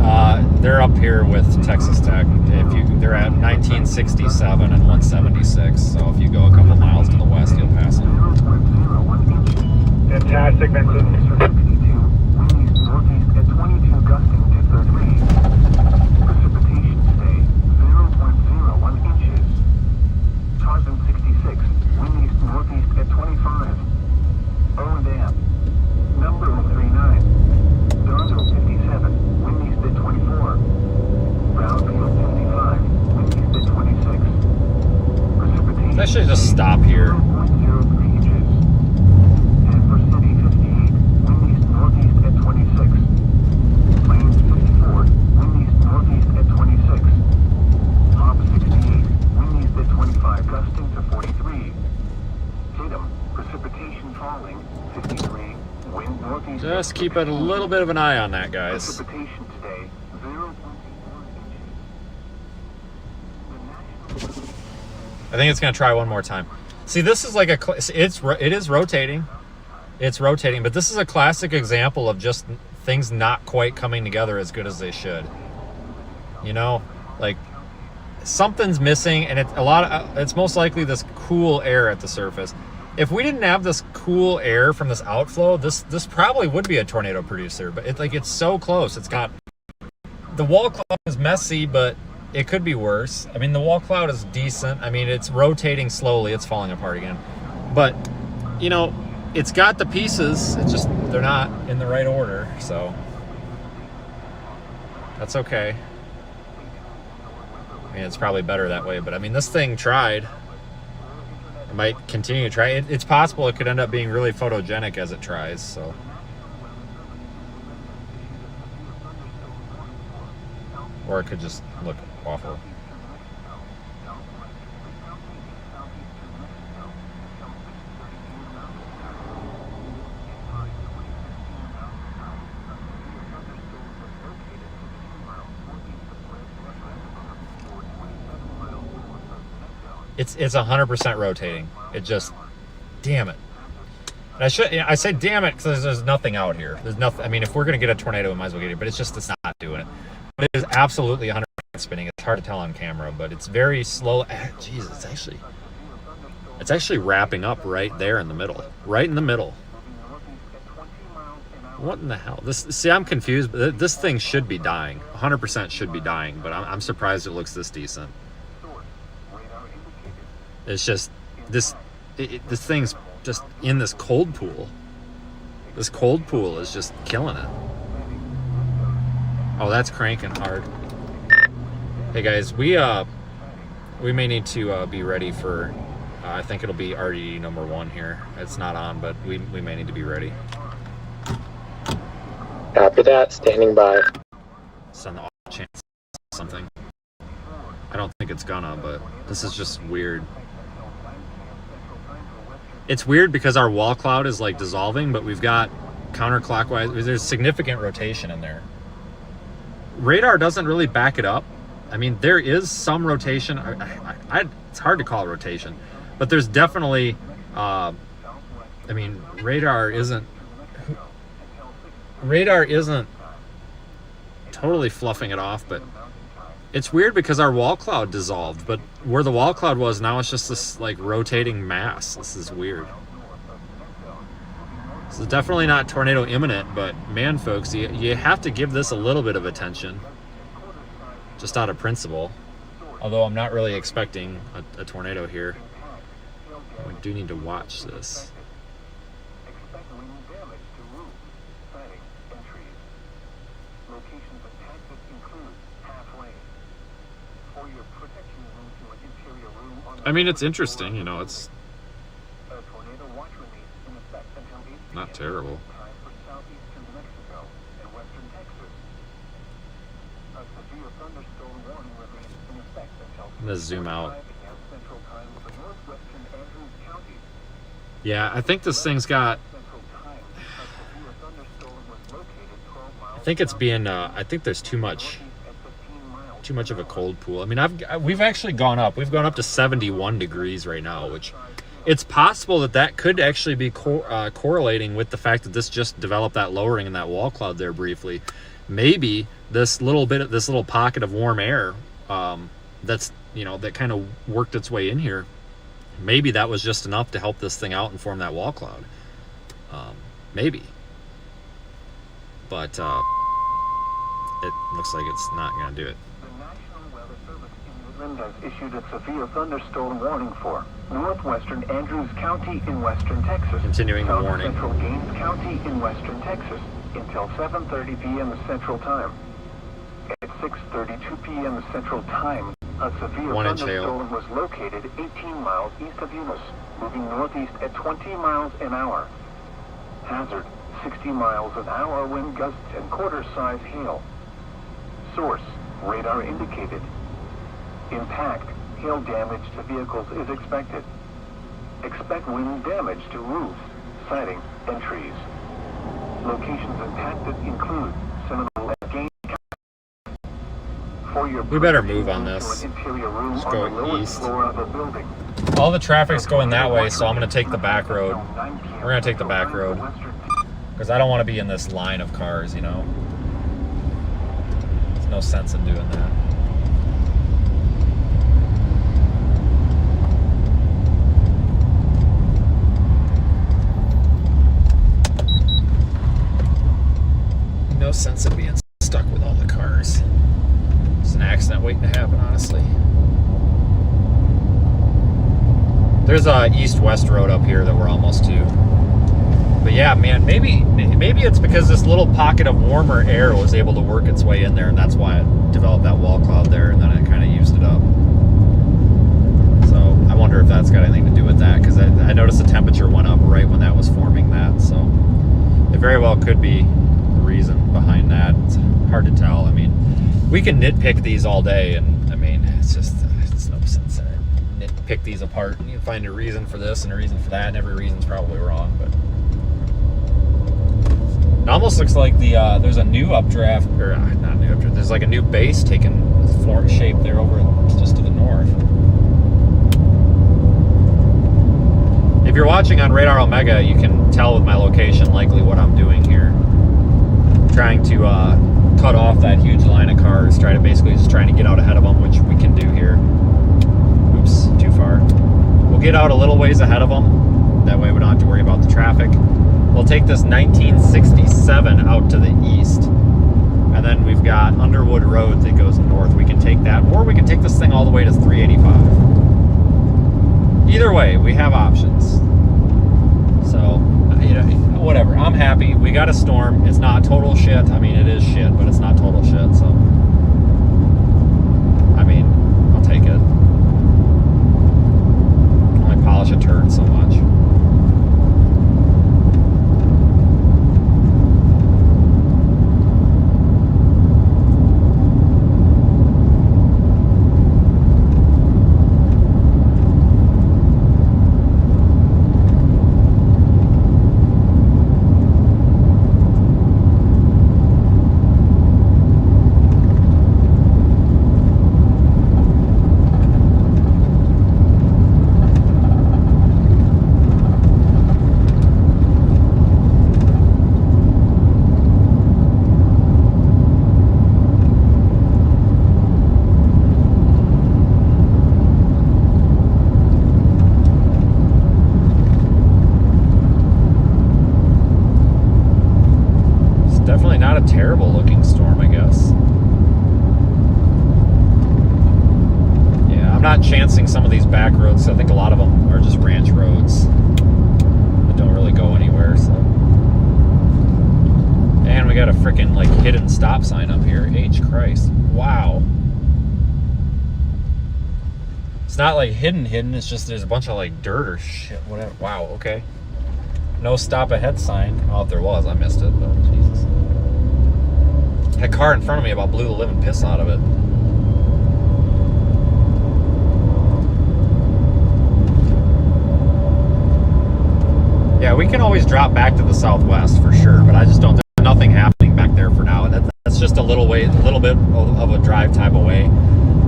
Speaker 1: They're up here with Texas Tech. They're at 1967 and 176. So if you go a couple miles to the west, you'll pass them.
Speaker 2: Fantastic, Vincent.
Speaker 7: Northeast at 22 gusting to 33. Precipitation today, 0.01 inches. Tarzan 66, wind east northeast at 25. Owen Dam, number 39. Donzo 57, wind east at 24. Brownfield 55, wind east at 26. Precipitation.
Speaker 1: Let's actually just stop here.
Speaker 7: 0.03 inches. Denver City 58, wind east northeast at 26. Plains 54, wind east northeast at 26. Hobbs 68, wind east at 25, gusting to 43. Tatum, precipitation falling 53, wind northeast.
Speaker 1: Just keep a little bit of an eye on that, guys.
Speaker 7: Precipitation today 0.1 inches.
Speaker 1: I think it's going to try one more time. See, this is like it is rotating. It's rotating, but this is a classic example of just things not quite coming together as good as they should. You know, like something's missing, and it's most likely this cool air at the surface. If we didn't have this cool air from this outflow, this probably would be a tornado producer. But it's so close. It's got the wall cloud is messy, but it could be worse. I mean, the wall cloud is decent. I mean, it's rotating slowly. It's falling apart again. But, you know, it's got the pieces. It's just they're not in the right order, so that's okay. I mean, it's probably better that way, but I mean, this thing tried. It might continue to try. It's possible it could end up being really photogenic as it tries, so. Or it could just look awful. It's 100% rotating. It just, damn it. And I say damn it because there's nothing out here. There's nothing. I mean, if we're gonna get a tornado, we might as well get it. But it's not doing it. But it is absolutely 100% spinning. It's hard to tell on camera, but it's very slow. Jeez, it's actually wrapping up right there in the middle. Right in the middle. What in the hell? See, I'm confused. This thing should be dying. 100% should be dying. But I'm surprised it looks this decent. It's just this thing's just in this cold pool. This cold pool is just killing it. Oh, that's cranking hard. Hey guys, we may need to be ready for. I think it'll be RDD number 1 here. It's not on, but we may need to be ready.
Speaker 6: After that, standing by.
Speaker 1: It's on the off chance something. I don't think it's gonna, but this is just weird. It's weird because our wall cloud is like dissolving, but we've got counterclockwise. There's significant rotation in there. Radar doesn't really back it up. I mean, there is some rotation. It's hard to call it rotation, but there's definitely. I mean, radar isn't totally fluffing it off, but it's weird because our wall cloud dissolved, but where the wall cloud was, now it's just this like rotating mass. This is weird. This is definitely not tornado imminent, but man, folks, you have to give this a little bit of attention, just out of principle. Although I'm not really expecting a tornado here. We do need to watch this. I mean, it's interesting, you know, it's not terrible. I'm gonna zoom out. Yeah, I think this thing's got, I think it's being, I think there's too much of a cold pool. I mean, we've actually gone up. We've gone up to 71 degrees right now, which it's possible that could actually be correlating with the fact that this just developed that lowering in that wall cloud there briefly. Maybe this little pocket of warm air that's, you know, that kind of worked its way in here. Maybe that was just enough to help this thing out and form that wall cloud. Maybe. But it looks like it's not going to do it.
Speaker 7: Has issued a severe thunderstorm warning for northwestern Andrews County in western Texas.
Speaker 1: Continuing the warning.
Speaker 7: Central Gaines County in western Texas until 7:30 p.m. Central Time. At 6:32 p.m. Central Time, a severe thunderstorm was located 18 miles east of Eunice, moving northeast at 20 miles an hour. Hazard: 60 miles an hour wind gusts and quarter-size hail. Source: radar indicated. Impact: hail damage to vehicles is expected. Expect wind damage to roofs, siding, and trees. Locations impacted include Seminole and Gaines County.
Speaker 1: We better move on this. Let's go east. All the traffic's going that way, so I'm going to take the back road. We're going to take the back road because I don't want to be in this line of cars, you know. There's no sense in doing that. No sense in being stuck with all the cars. It's an accident waiting to happen, honestly. There's a east-west road up here that we're almost to. But yeah, man, maybe it's because this little pocket of warmer air was able to work its way in there, and that's why it developed that wall cloud there, and then it kind of used it up. So I wonder if that's got anything to do with that, because I noticed the temperature went up right when that was forming that. So it very well could be the reason behind that. It's hard to tell. I mean, we can nitpick these all day, and I mean, it's no sense in it. Nitpick these apart, and you find a reason for this and a reason for that, and every reason's probably wrong. But it almost looks like there's a new updraft, or not new updraft. There's like a new base taking shape there over just to the north. If you're watching on Radar Omega, you can tell with my location likely what I'm doing here. I'm trying to cut off that huge line of cars, trying to get out ahead of them, which we can do here. Oops, too far. We'll get out a little ways ahead of them. That way we don't have to worry about the traffic. We'll take this 1967 out to the east. And then we've got Underwood Road that goes north. We can take that, or we can take this thing all the way to 385. Either way, we have options. So, you know, whatever. I'm happy. We got a storm. It's not total shit. I mean, it is shit, but it's not total shit. So, I mean, I'll take it. Only polish a turd so much. Terrible looking storm, I guess. Yeah, I'm not chancing some of these back roads. I think a lot of them are just ranch roads that don't really go anywhere. So, and we got a freaking like hidden stop sign up here. H Christ! Wow. It's not like hidden. It's just there's a bunch of like dirt or shit. Whatever. Wow. Okay. No stop ahead sign. Oh, if there was, I missed it. But Jesus. That car in front of me about blew the living piss out of it. Yeah, we can always drop back to the southwest for sure, but I just don't. There's nothing happening back there for now, and that's just a little bit of a drive time away.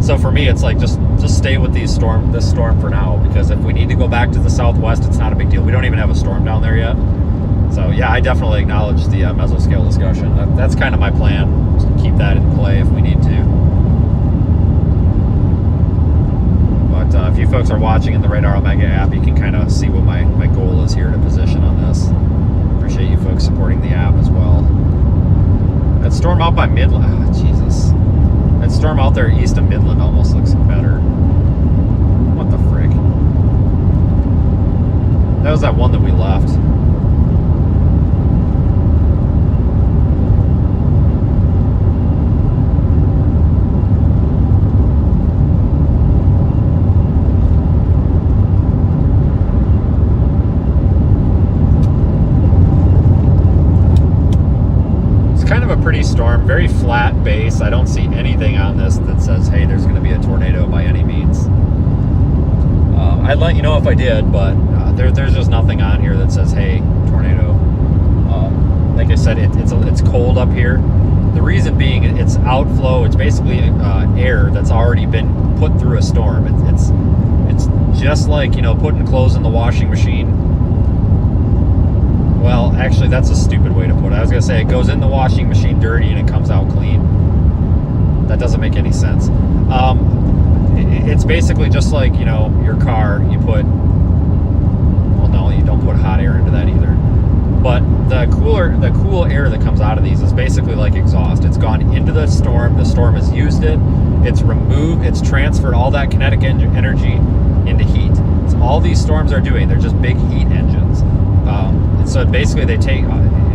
Speaker 1: So for me, it's like just stay with this storm for now, because if we need to go back to the southwest, it's not a big deal. We don't even have a storm down there yet. So yeah, I definitely acknowledge the mesoscale discussion. That's kind of my plan. Just keep that in play if we need to. But if you folks are watching in the Radar Omega app, you can kind of see what my goal is here to position on this. Appreciate you folks supporting the app as well. That storm out by Midland, Jesus. That storm out there east of Midland almost looks better. What the frick? That was that one that we left. Pretty storm, very flat base. I don't see anything on this that says, hey, there's going to be a tornado by any means. I'd let you know if I did, but there's just nothing on here that says, hey, tornado. Like I said, it's cold up here. The reason being, it's outflow. It's basically air that's already been put through a storm. It's just like, you know, putting clothes in the washing machine. Well, actually, that's a stupid way to put it. I was going to say it goes in the washing machine dirty and it comes out clean. That doesn't make any sense. It's basically just like, you know, your car, you put, well, no, you don't put hot air into that either. But the cool air that comes out of these is basically like exhaust. It's gone into the storm has used it, it's transferred all that kinetic energy into heat. It's all these storms are doing. They're just big heat engines. So basically they take,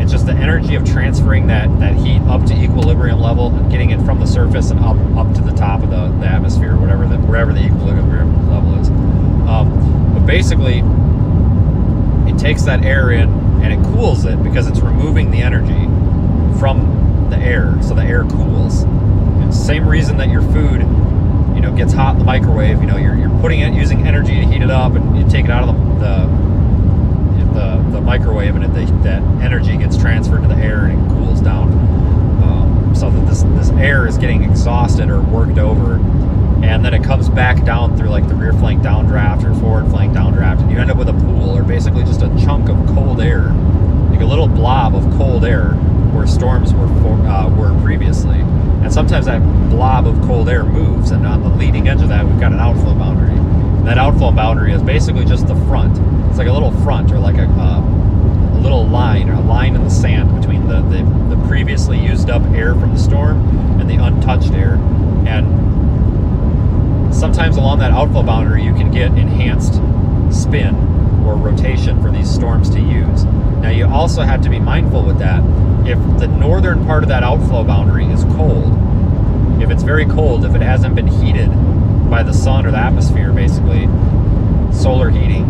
Speaker 1: it's just the energy of transferring that heat up to equilibrium level and getting it from the surface and up to the top of the atmosphere, wherever the equilibrium level is. But basically, it takes that air in and it cools it because it's removing the energy from the air, so the air cools. Same reason that your food, gets hot in the microwave. You're putting it, using energy to heat it up, and you take it out of the microwave, and that energy gets transferred to the air and it cools down. So that this air is getting exhausted or worked over, and then it comes back down through like the rear flank downdraft or forward flank downdraft, and you end up with a pool, or basically just a chunk of cold air, like a little blob of cold air where storms were previously. And sometimes that blob of cold air moves, and on the leading edge of that, we've got an outflow boundary. And that outflow boundary is basically just the front. It's like a little front, or like a little line, or a line in the sand between the previously used up air from the storm and the untouched air. And sometimes along that outflow boundary, you can get enhanced spin or rotation for these storms to use. Now, you also have to be mindful with that. If the northern part of that outflow boundary is cold, if it's very cold, if it hasn't been heated by the sun or the atmosphere, basically, solar heating,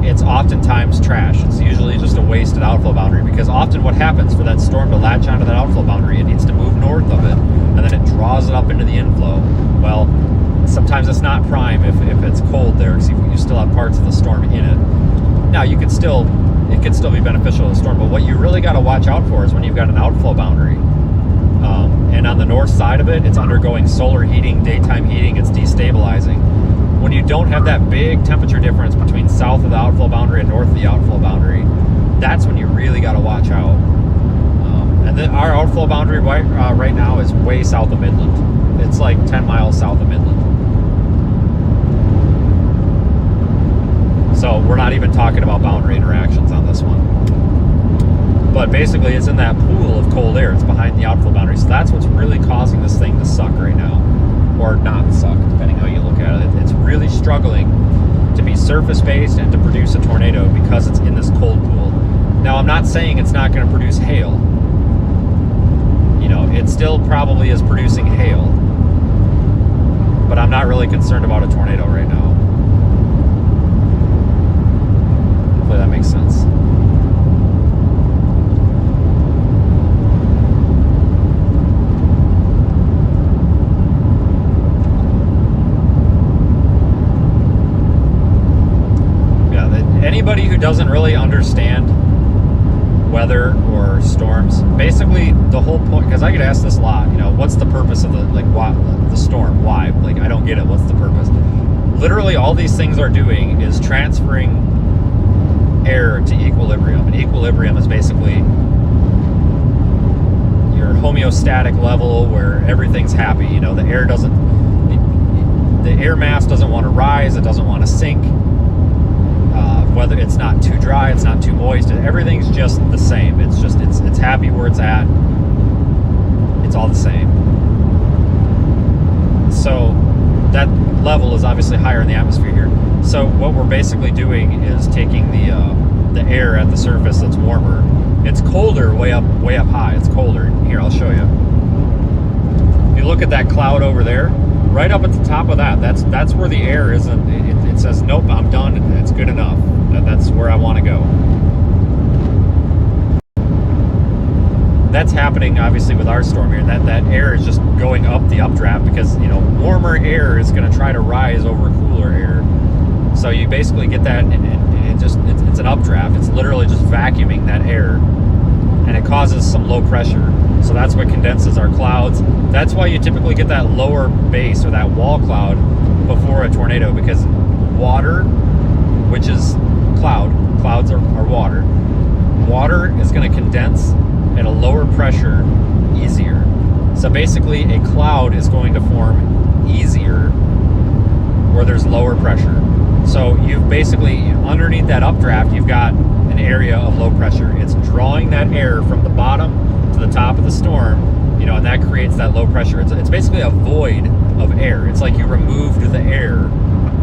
Speaker 1: it's oftentimes trash. It's usually just a wasted outflow boundary, because often what happens for that storm to latch onto that outflow boundary, it needs to move north of it, and then it draws it up into the inflow. Well, sometimes it's not prime if it's cold there, because you still have parts of the storm in it. Now, it could still be beneficial to the storm, but what you really got to watch out for is when you've got an outflow boundary, and on the north side of it, it's undergoing solar heating, daytime heating, it's destabilizing. When you don't have that big temperature difference between south of the outflow boundary and north of the outflow boundary, that's when you really got to watch out. And then our outflow boundary right now is way south of Midland. It's like 10 miles south of Midland. So we're not even talking about boundary interactions on this one. But basically, it's in that pool of cold air. It's behind the outflow boundary. So that's what's really causing this thing to suck right now. Or not suck, depending how you look at it. It's really struggling to be surface-based and to produce a tornado because it's in this cold pool. Now, I'm not saying it's not going to produce hail. It still probably is producing hail. But I'm not really concerned about a tornado right now. Hopefully that makes sense. Anybody who doesn't really understand weather or storms, basically the whole point, because I get asked this a lot, what's the purpose of the storm? Why? I don't get it. What's the purpose? Literally, all these things are doing is transferring air to equilibrium. And equilibrium is basically your homeostatic level where everything's happy. The air mass doesn't want to rise, it doesn't want to sink. Whether it's not too dry, it's not too moist, everything's just the same. It's happy where it's at. It's all the same. So that level is obviously higher in the atmosphere here. So what we're basically doing is taking the air at the surface that's warmer. It's colder way up high. It's colder. Here, I'll show you. If you look at that cloud over there, right up at the top of that's where the air isn't. It says, nope, I'm done. It's good enough. That's where I want to go. That's happening obviously with our storm here. That air is just going up the updraft because warmer air is going to try to rise over cooler air. So you basically get that, and it's an updraft. It's literally just vacuuming that air, and it causes some low pressure. So that's what condenses our clouds. That's why you typically get that lower base or that wall cloud before a tornado, because water, which is clouds are water. Water is going to condense at a lower pressure easier. So basically, a cloud is going to form easier where there's lower pressure. So you've basically, underneath that updraft, you've got an area of low pressure. It's drawing that air from the bottom to the top of the storm, and that creates that low pressure. It's basically a void of air. It's like you removed the air.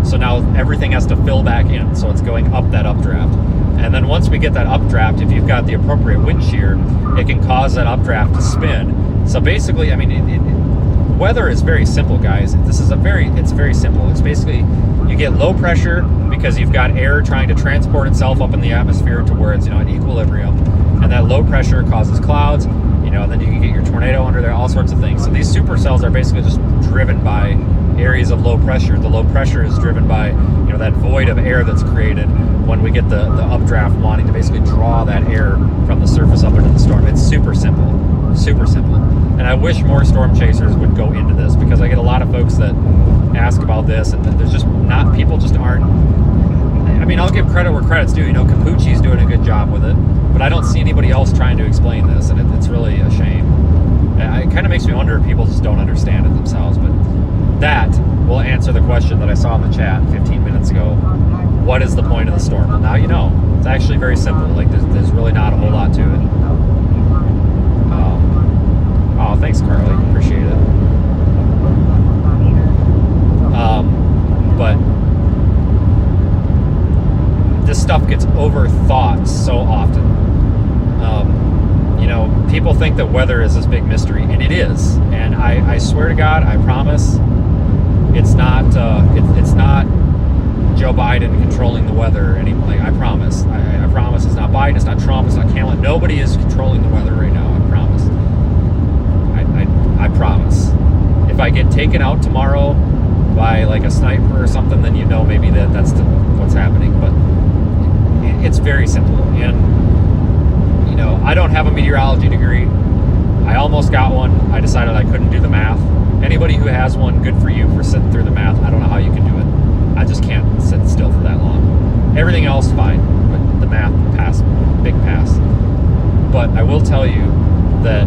Speaker 1: So now everything has to fill back in. So it's going up that updraft. And then once we get that updraft, if you've got the appropriate wind shear, it can cause that updraft to spin. So basically, I mean, weather is very simple, guys. It's very simple. It's basically, you get low pressure because you've got air trying to transport itself up in the atmosphere to where it's, at equilibrium. And that low pressure causes clouds, and then you can get your tornado under there, all sorts of things. So these supercells are basically just driven by areas of low pressure. The low pressure is driven by, that void of air that's created when we get the updraft wanting to basically draw that air from the surface up into the storm. It's super simple. Super simple. And I wish more storm chasers would go into this, because I get a lot of folks that ask about this, and there's just not, people just aren't. I mean, I'll give credit where credit's due. Capucci's doing a good job with it, but I don't see anybody else trying to explain this, and it's really a shame. It kind of makes me wonder if people just don't understand it themselves. But that will answer the question that I saw in the chat 15 minutes ago. What is the point of the storm? Well, now you know. It's actually very simple. Like, there's really not a whole lot to it. Oh, thanks, Carly. Appreciate it. But this stuff gets overthought so often. People think that weather is this big mystery, and it is. And I swear to God, I promise, it's not. It's not Joe Biden controlling the weather anymore. I promise. I promise it's not Biden. It's not Trump. It's not Kamala. Nobody is controlling the weather right now. I promise. I promise. If I get taken out tomorrow by like a sniper or something, then maybe that's what's happening. But it's very simple. And I don't have a meteorology degree. I almost got one. I decided I couldn't do the math. Anybody who has one, good for you for sitting through the math. I don't know how you can do it. I just can't sit still for that long. Everything else fine, but the math, pass, big pass. But I will tell you that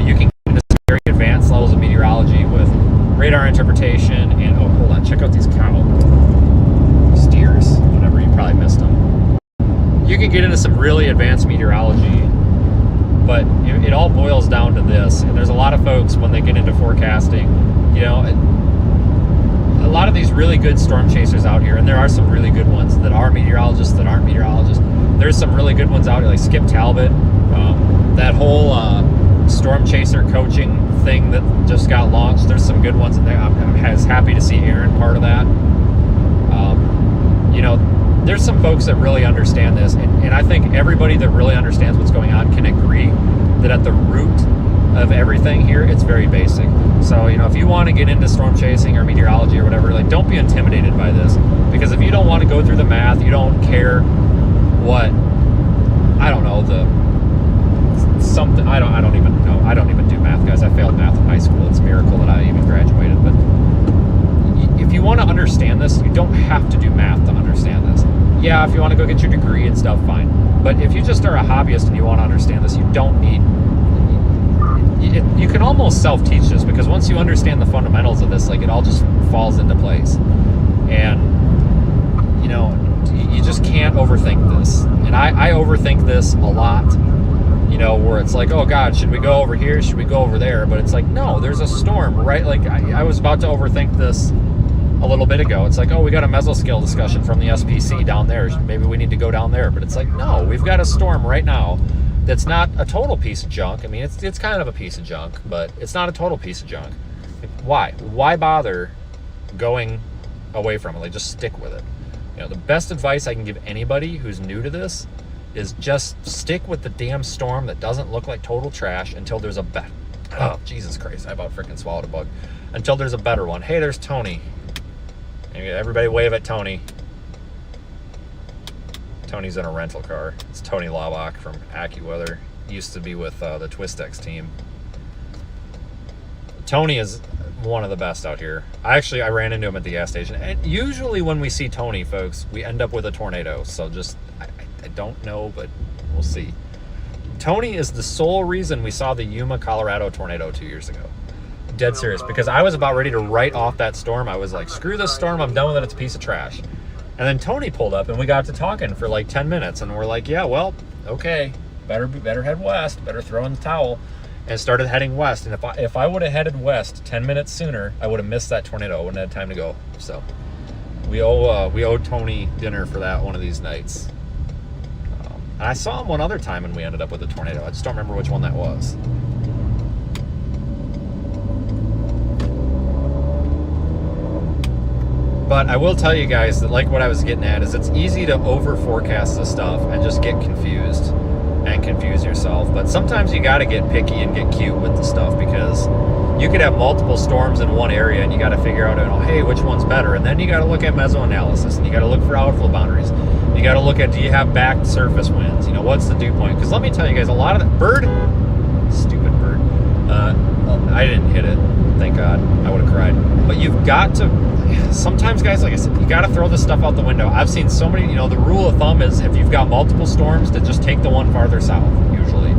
Speaker 1: you can get into some very advanced levels of meteorology with radar interpretation and hold on, check out these steers. Whatever, you probably missed them. You can get into some really advanced meteorology, but it all boils down to this. And there's a lot of folks, when they get into forecasting, a lot of these really good storm chasers out here, and there are some really good ones that are meteorologists that aren't meteorologists. There's some really good ones out here, like Skip Talbot. That whole storm chaser coaching thing that just got launched, there's some good ones in there. I'm happy to see Aaron part of that. There's some folks that really understand this, and I think everybody that really understands what's going on can agree that at the root of everything here, it's very basic. So, if you want to get into storm chasing or meteorology or whatever, don't be intimidated by this, because if you don't want to go through the math, you don't care what, I don't know, I don't even know. I don't even do math, guys. I failed math in high school. It's a miracle that I even graduated. But if you want to understand this, you don't have to do math to understand this. Yeah, if you want to go get your degree and stuff, fine. But if you just are a hobbyist and you want to understand this, you don't need... You can almost self-teach this, because once you understand the fundamentals of this, it all just falls into place. And, you just can't overthink this. And I overthink this a lot, where it's like, oh God, should we go over here? Should we go over there? But it's like, no, there's a storm, right? I was about to overthink this a little bit ago. It's like, oh, we got a mesoscale discussion from the SPC down there. Maybe we need to go down there. But it's like, no, we've got a storm right now that's not a total piece of junk. I mean, it's kind of a piece of junk, but it's not a total piece of junk. Why? Why bother going away from it? Just stick with it. The best advice I can give anybody who's new to this is just stick with the damn storm that doesn't look like total trash until there's a better... Oh, Jesus Christ, I about freaking swallowed a bug. Until there's a better one. Hey, there's Tony. Everybody wave at Tony. Tony's in a rental car. It's Tony Laubach from AccuWeather. He used to be with the Twistex team. Tony is one of the best out here. I ran into him at the gas station. And usually when we see Tony, folks, we end up with a tornado. So I don't know, but we'll see. Tony is the sole reason we saw the Yuma, Colorado tornado 2 years ago. Dead serious, because I was about ready to write off that storm. I was like, screw this storm, I'm done with it, it's a piece of trash. And then Tony pulled up and we got to talking for 10 minutes, and we're like, yeah, well, okay, better head west, better throw in the towel, and started heading west. And if I would have headed west 10 minutes sooner, I would have missed that tornado. I wouldn't have had time to go. So We owe Tony dinner for that one of these nights. And I saw him one other time and we ended up with a tornado. I just don't remember which one that was. But I will tell you guys that, like what I was getting at, is it's easy to over forecast this stuff and just get confused and confuse yourself. But sometimes you got to get picky and get cute with the stuff, because you could have multiple storms in one area and you got to figure out, hey, which one's better? And then you got to look at mesoanalysis and you got to look for outflow boundaries. You got to look at, do you have backed surface winds? What's the dew point? Because let me tell you guys, a lot of the stupid bird. I didn't hit it, thank God. I would have cried. But you've got to, sometimes guys, like I said, you got to throw this stuff out the window. I've seen so many, the rule of thumb is if you've got multiple storms, to just take the one farther south, usually.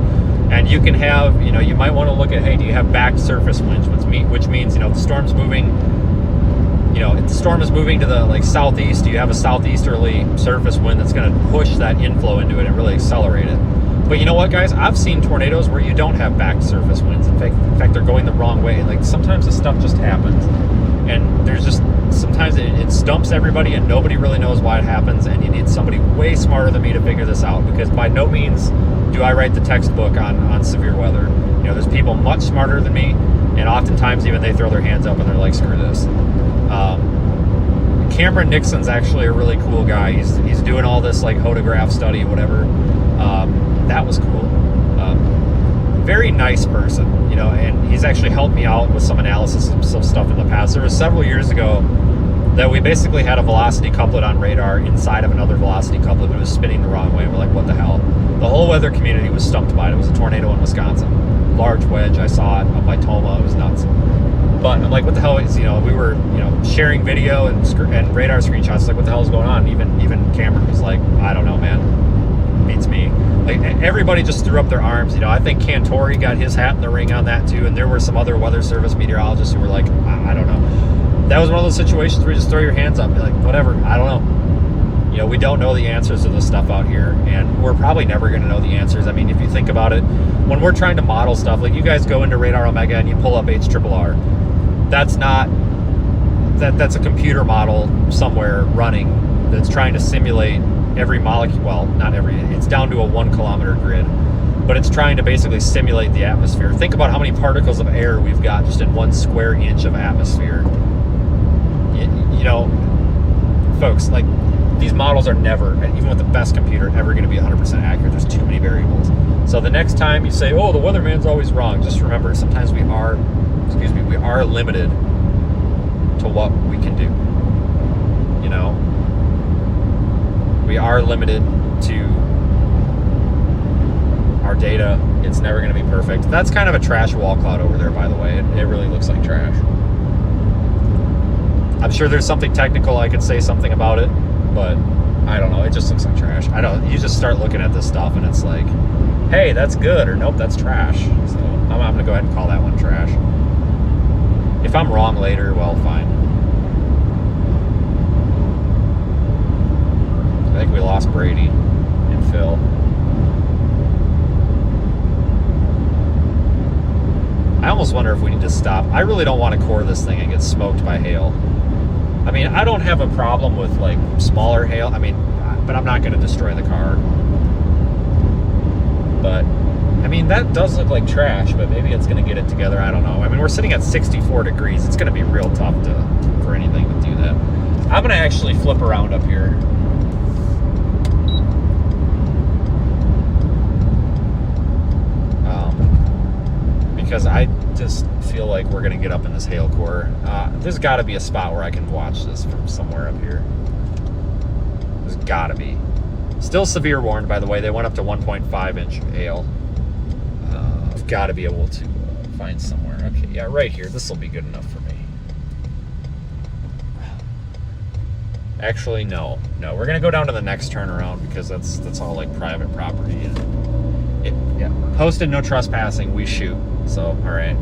Speaker 1: And you can have, you might want to look at, hey, do you have backed surface winds, which means, the storm's moving, if the storm is moving to the southeast, do you have a southeasterly surface wind that's going to push that inflow into it and really accelerate it? But you know what, guys? I've seen tornadoes where you don't have backed surface winds. In fact, they're going the wrong way. Sometimes the stuff just happens, and there's just sometimes it stumps everybody, and nobody really knows why it happens. And you need somebody way smarter than me to figure this out, because by no means do I write the textbook on severe weather. There's people much smarter than me, and oftentimes even they throw their hands up and they're like, screw this. Cameron Nixon's actually a really cool guy. He's doing all this hodograph study, whatever. That was cool. Very nice person, and he's actually helped me out with some analysis of some stuff in the past. There was several years ago that we basically had a velocity couplet on radar inside of another velocity couplet that was spinning the wrong way. We're like, what the hell? The whole weather community was stumped by it. It was a tornado in Wisconsin. Large wedge. I saw it up by Toma. It was nuts. But I'm like, what the hell is, we were, sharing video and radar screenshots. Like, what the hell is going on? Even Cameron was like, I don't know, man. Beats me. Everybody just threw up their arms. I think Cantori got his hat in the ring on that too. And there were some other weather service meteorologists who were like, I don't know. That was one of those situations where you just throw your hands up and be like, whatever, I don't know. We don't know the answers to this stuff out here, and we're probably never going to know the answers. I mean, if you think about it, when we're trying to model stuff, like you guys go into Radar Omega and you pull up HRRR, that's a computer model somewhere running that's trying to simulate every molecule. Well, not every, it's down to a 1 kilometer grid, but it's trying to basically simulate the atmosphere. Think about how many particles of air we've got just in 1 square inch of atmosphere. Folks, these models are never, and even with the best computer, ever going to be 100% accurate. There's too many variables. So the next time you say, oh, the weatherman's always wrong, just remember, sometimes we are limited to what we can do. We are limited to our data. It's never going to be perfect. That's kind of a trash wall cloud over there, by the way. It really looks like trash. I'm sure there's something technical I could say something about it, but I don't know. It just looks like trash. You just start looking at this stuff and it's like, hey, that's good, or nope, that's trash. So I'm going to go ahead and call that one trash. If I'm wrong later, well, fine. I think we lost Brady and Phil. I almost wonder if we need to stop. I really don't want to core this thing and get smoked by hail. I mean, I don't have a problem with smaller hail. But I'm not going to destroy the car. But that does look like trash, but maybe it's going to get it together. I don't know. We're sitting at 64 degrees. It's going to be real tough for anything to do that. I'm going to actually flip around up here. Because I just feel like we're going to get up in this hail core. There's got to be a spot where I can watch this from somewhere up here. There's got to be. Still severe warned, by the way. They went up to 1.5 inch hail. I've got to be able to find somewhere. Okay, yeah, right here. This will be good enough for me. Actually, no. We're going to go down to the next turnaround because that's all private property. And posted no trespassing. We shoot. So, all right.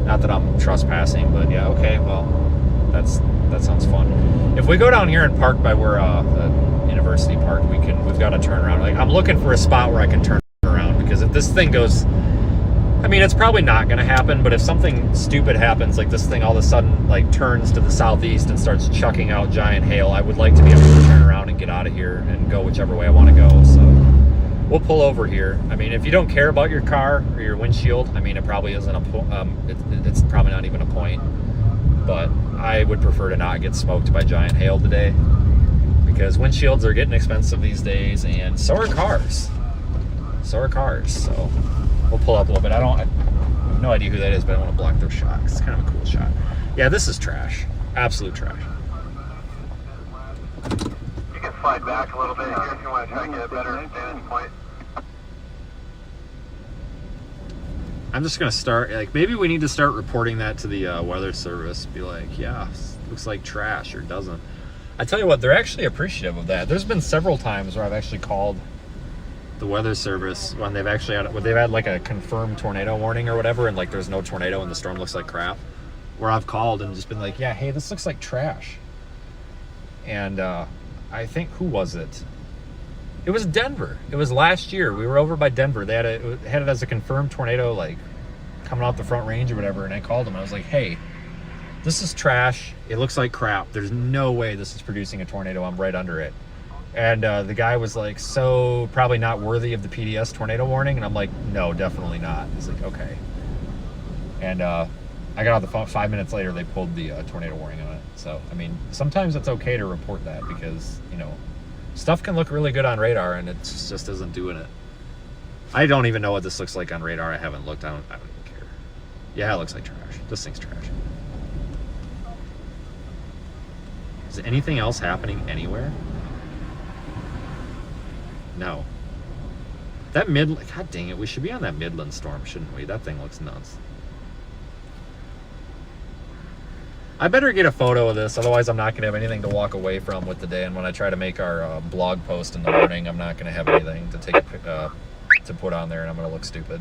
Speaker 1: Not that I'm trespassing, but yeah, okay, well, that sounds fun. If we go down here and park by where the University Park, we've got to turn around. I'm looking for a spot where I can turn around, because if this thing goes, I mean, it's probably not going to happen, but if something stupid happens, like this thing all of a sudden like turns to the southeast and starts chucking out giant hail, I would like to be able to turn around and get out of here and go whichever way I want to go. So we'll pull over here. I mean, if you don't care about your car or your windshield, I mean, it probably isn't it's probably not even a point. But I would prefer to not get smoked by giant hail today, because windshields are getting expensive these days, and so are cars. So we'll pull up a little bit. I have no idea who that is, but I don't want to block their shot. It's kind of a cool shot. Yeah, this is trash. Absolute trash.
Speaker 7: You can slide back a little bit here if you want to try to get a better vantage point.
Speaker 1: I'm just gonna start, like, maybe we need to start reporting that to the weather service. Be like, yeah, looks like trash, or doesn't. I tell you what, they're actually appreciative of that. There's been several times where I've actually called the weather service when they've had like a confirmed tornado warning or whatever, and like there's no tornado and the storm looks like crap, where I've called and just been like, yeah, hey, this looks like trash. And I think, who was it? It was Denver. It was last year. We were over by Denver. They had it as a confirmed tornado, like coming out the front range or whatever. And I called them. I was like, hey, this is trash. It looks like crap. There's no way this is producing a tornado. I'm right under it. And the guy was like, so probably not worthy of the PDS tornado warning. And I'm like, no, definitely not. He's like, okay. And I got on the phone 5 minutes later. They pulled the tornado warning on it. So, I mean, sometimes it's okay to report that, because, you know, stuff can look really good on radar and it just isn't doing it. I don't even know what this looks like on radar. I haven't looked. I don't even care. Yeah, it looks like trash. This thing's trash. Is anything else happening anywhere? No. That God dang it, we should be on that Midland storm, shouldn't we? That thing looks nuts. I better get a photo of this, otherwise I'm not going to have anything to walk away from with the day. And when I try to make our blog post in the morning, I'm not going to have anything to take to put on there, and I'm going to look stupid.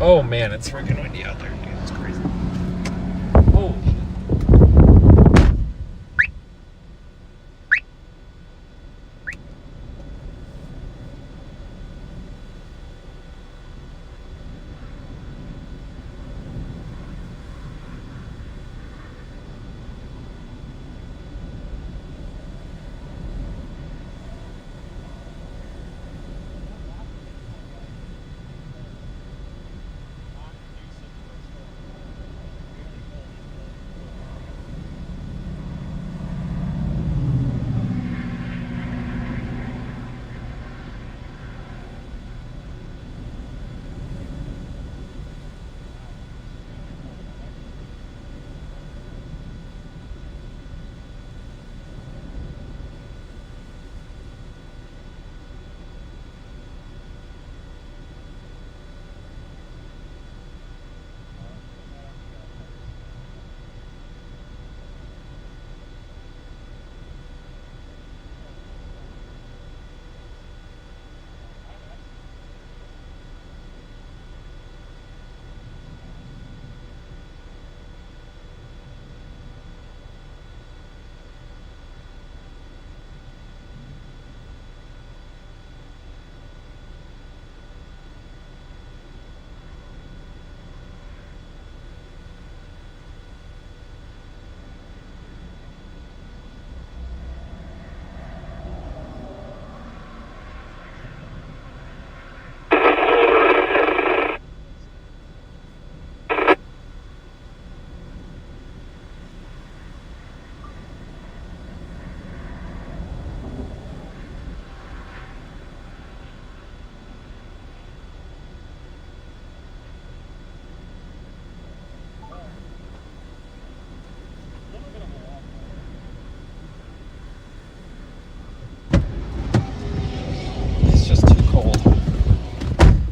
Speaker 1: Oh man, it's freaking windy out there, dude. It's crazy. Oh.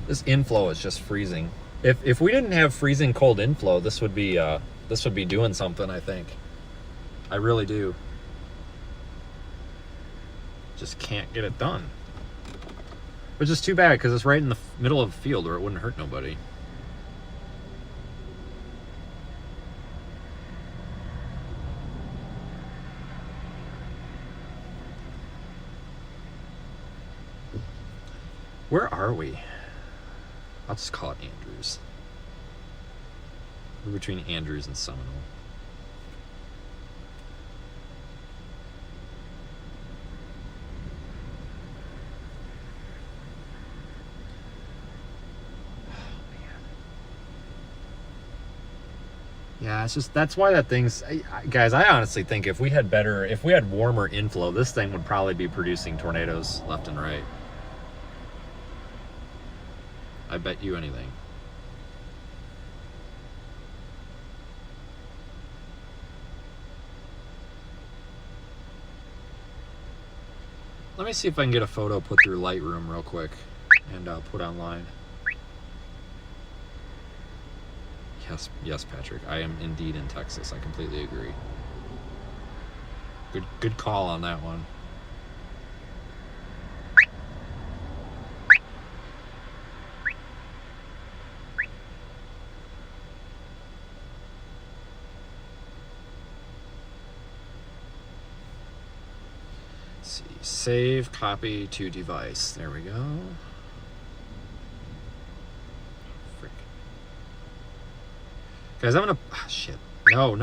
Speaker 1: This inflow is just freezing. If we didn't have freezing cold inflow, this would be doing something, I think. I really do. Just can't get it done. Which is too bad, because it's right in the middle of the field where it wouldn't hurt nobody. Where are we? I'll just call it Andrews. We're between Andrews and Seminole. Yeah, it's just, that's why that thing's, guys, I honestly think if we had warmer inflow, this thing would probably be producing tornadoes left and right. I bet you anything. Let me see if I can get a photo put through Lightroom real quick and put online. Yes, Patrick. I am indeed in Texas. I completely agree. Good call on that one. Let's see. Save, copy to device. There we go. Guys, I'm gonna, shit. No.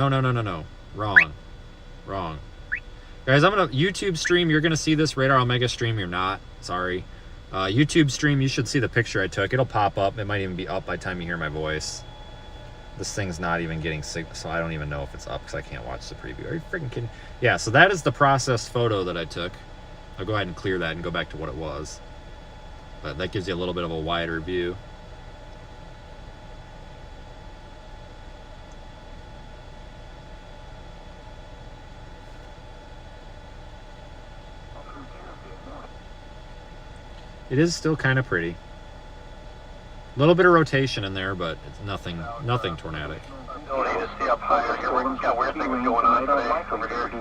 Speaker 1: Wrong. Guys, I'm gonna, YouTube stream, you're gonna see this. Radar Omega stream, you're not. Sorry. YouTube stream, you should see the picture I took. It'll pop up. It might even be up by the time you hear my voice. This thing's not even getting sick, so I don't even know if it's up because I can't watch the preview. Are you freaking kidding? Yeah, so that is the processed photo that I took. I'll go ahead and clear that and go back to what it was. But that gives you a little bit of a wider view. It is still kind of pretty. A little bit of rotation in there, but it's nothing tornadic.
Speaker 7: Ability to see up higher here. We got weird things going on today over here.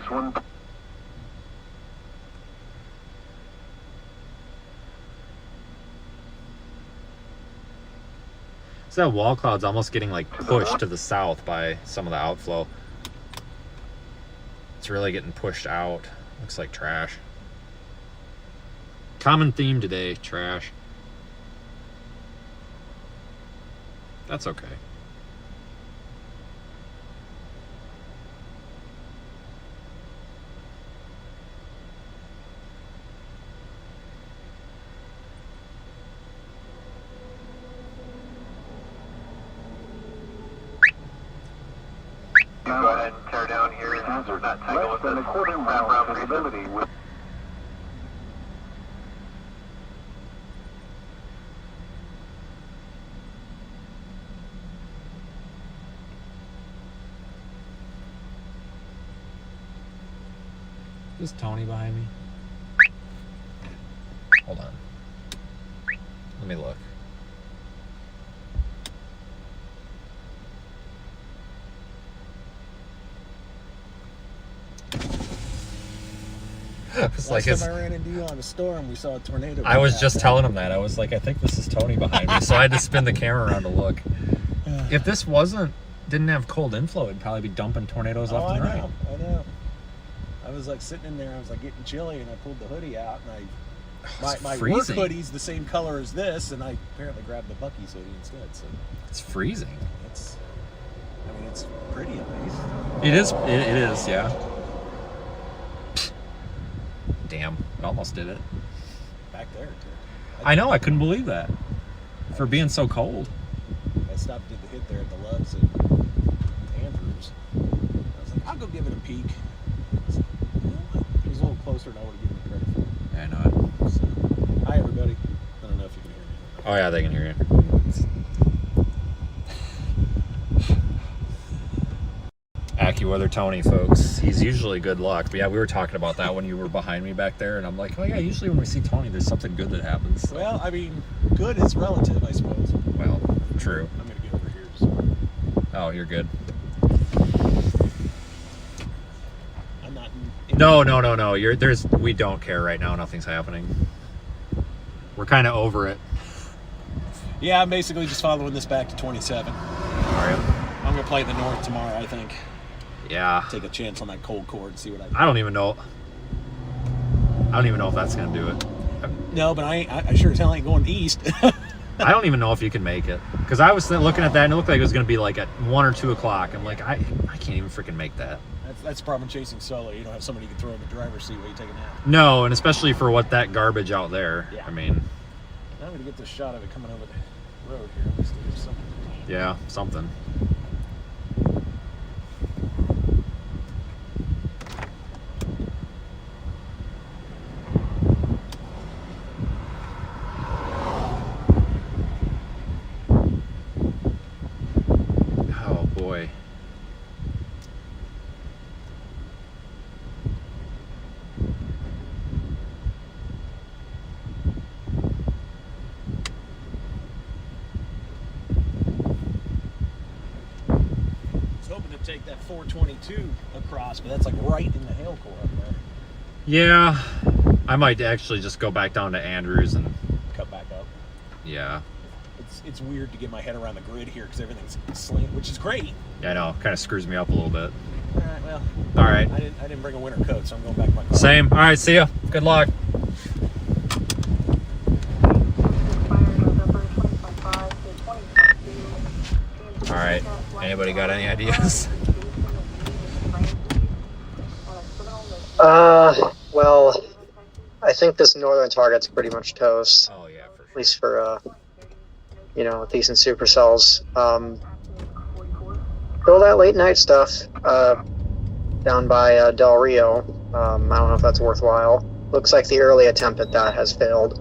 Speaker 1: So that wall cloud's almost getting like pushed to the south by some of the outflow. It's really getting pushed out. Looks like trash. Common theme today, trash. That's okay.
Speaker 7: Go ahead and tear down here and not tangle with this wrap visibility with
Speaker 1: Is Tony behind me? Hold on. Let me look. It's
Speaker 12: Last time I ran into you on a storm, we saw a tornado.
Speaker 1: I was just telling him that. I was like, I think this is Tony behind me. So I had to spin the camera around to look. If this didn't have cold inflow, it'd probably be dumping tornadoes left and right.
Speaker 12: I know. I was like sitting in there, I was like getting chilly, and I pulled the hoodie out, and my work hoodie's the same color as this, and I apparently grabbed the Bucky's hoodie instead. So
Speaker 1: it's freezing.
Speaker 12: It's pretty at least.
Speaker 1: It is, yeah. Damn, it almost did it.
Speaker 12: Back there, too.
Speaker 1: I know, I couldn't believe that. For being so cold.
Speaker 12: I stopped at the hit there at the Loves and Andrews. I was like, I'll go give it a peek. It was a little closer than I would have given it credit for.
Speaker 1: Yeah, I know it.
Speaker 12: So, hi, everybody. I don't know if you can hear me.
Speaker 1: Oh, yeah, they can hear you. AccuWeather Tony, folks. He's usually good luck. But yeah, we were talking about that when you were behind me back there, and I'm like, oh yeah, usually when we see Tony, there's something good that happens. So.
Speaker 12: Well, I mean, good is relative, I suppose.
Speaker 1: Well, true.
Speaker 12: I'm going to get over here. So.
Speaker 1: Oh, you're good.
Speaker 12: I'm not...
Speaker 1: No. We don't care right now. Nothing's happening. We're kind of over it.
Speaker 12: Yeah, I'm basically just following this back to 27.
Speaker 1: All right.
Speaker 12: I'm going to play the north tomorrow, I think.
Speaker 1: Yeah.
Speaker 12: Take a chance on that cold cord and see what I
Speaker 1: don't even know. I don't even know if that's going to do it.
Speaker 12: No, but I sure as hell ain't going east.
Speaker 1: I don't even know if you can make it. Because I was looking at that and it looked like it was going to be like at 1 or 2 o'clock. I'm like, I can't even freaking make that.
Speaker 12: That's the problem chasing solo. You don't have somebody you can throw in the driver's seat while you take a nap.
Speaker 1: No, and especially for what that garbage out there.
Speaker 12: Yeah.
Speaker 1: I mean.
Speaker 12: Now I'm going to get this shot of it coming over the road here. Let's see if there's something.
Speaker 1: Yeah, something. Oh boy.
Speaker 12: Take that 422 across, but that's like right in the hail core up there.
Speaker 1: Yeah, I might actually just go back down to Andrews and
Speaker 12: cut back up.
Speaker 1: Yeah.
Speaker 12: It's weird to get my head around the grid here because everything's slant, which is great.
Speaker 1: Yeah, I know. Kind of screws me up a little bit.
Speaker 12: All right, well.
Speaker 1: All right.
Speaker 12: I didn't bring a winter coat, so I'm going back to my car.
Speaker 1: Same. All right, see ya. Good luck. All right. Anybody got any ideas?
Speaker 6: Well, I think this northern target's pretty much toast.
Speaker 1: Oh yeah, for sure.
Speaker 6: At least for decent supercells. Still that late night stuff down by Del Rio. I don't know if that's worthwhile. Looks like the early attempt at that has failed,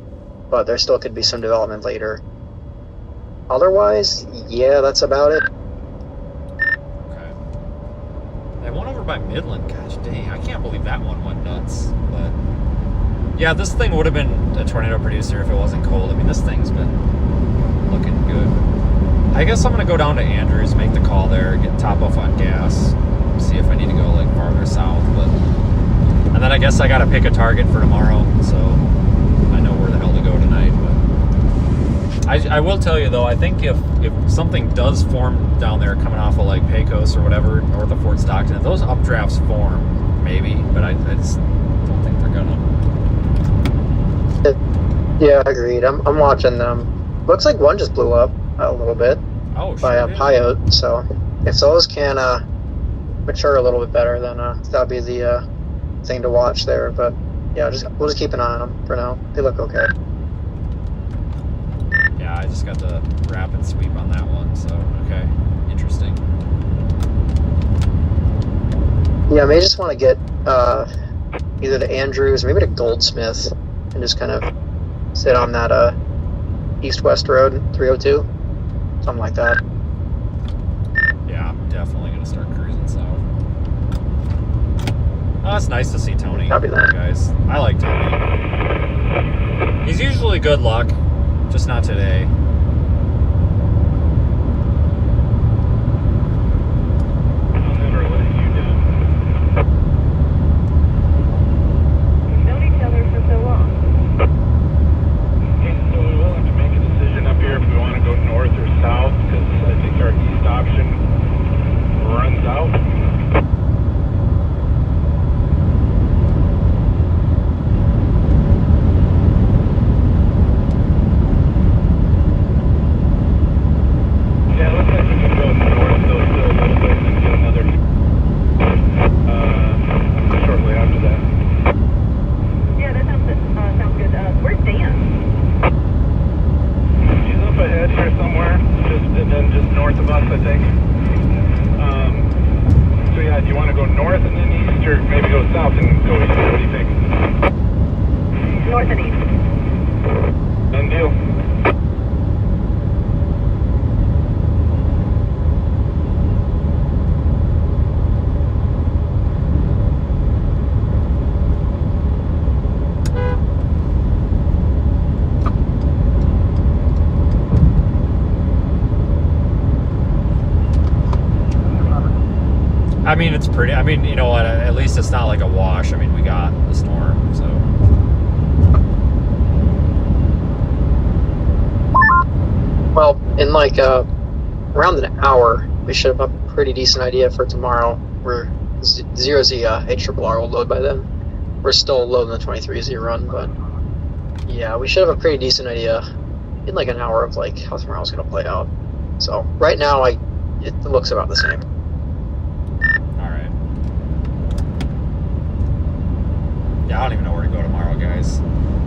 Speaker 6: but there still could be some development later. Otherwise, yeah, that's about it.
Speaker 1: Okay. That one over by Midland, gosh dang, I can't believe that one went nuts. But yeah, this thing would have been a tornado producer if it wasn't cold. I mean, this thing's been looking good. I guess I'm gonna go down to Andrews, make the call there, get top off on gas, see if I need to go like farther south. But and then I guess I gotta pick a target for tomorrow, so I know where the hell to go tonight. But I will tell you though, I think if something does form down there coming off of like Pecos or whatever, north of Fort Stockton, if those updrafts form, maybe, but I just don't think they're gonna.
Speaker 6: Yeah, agreed. I'm watching them. Looks like one just blew up a little bit by a Pyote, so if those can mature a little bit better, then that'll be the thing to watch there. But yeah, we'll just keep an eye on them for now. They look okay.
Speaker 1: Yeah, I just got the rapid sweep on that one, so okay, interesting.
Speaker 6: Yeah, I may just want to get either to Andrews or maybe to Goldsmith and just kind of sit on that east-west road, 302, something like that.
Speaker 1: Yeah, I'm definitely gonna start cruising south. Oh, it's nice to see Tony.
Speaker 6: Copy that,
Speaker 1: guys. I like Tony. He's usually good luck. Just not today.
Speaker 2: I'll never let you down.
Speaker 3: We've known each other for so long.
Speaker 2: So we'll have to make a decision up here if we want to go north or south, because I think our east option runs out.
Speaker 1: I mean, it's pretty. I mean, you know what? At least it's not like a wash. I mean, we got the storm, so.
Speaker 6: Well, in like around an hour, we should have a pretty decent idea for tomorrow. We're 0Z HRRR will load by then. We're still loading the 23Z run, but Yeah, we should have a pretty decent idea in like an hour of like how tomorrow's gonna play out. So right now, it looks about the same.
Speaker 1: All right. Yeah, I don't even know where to go tomorrow, guys.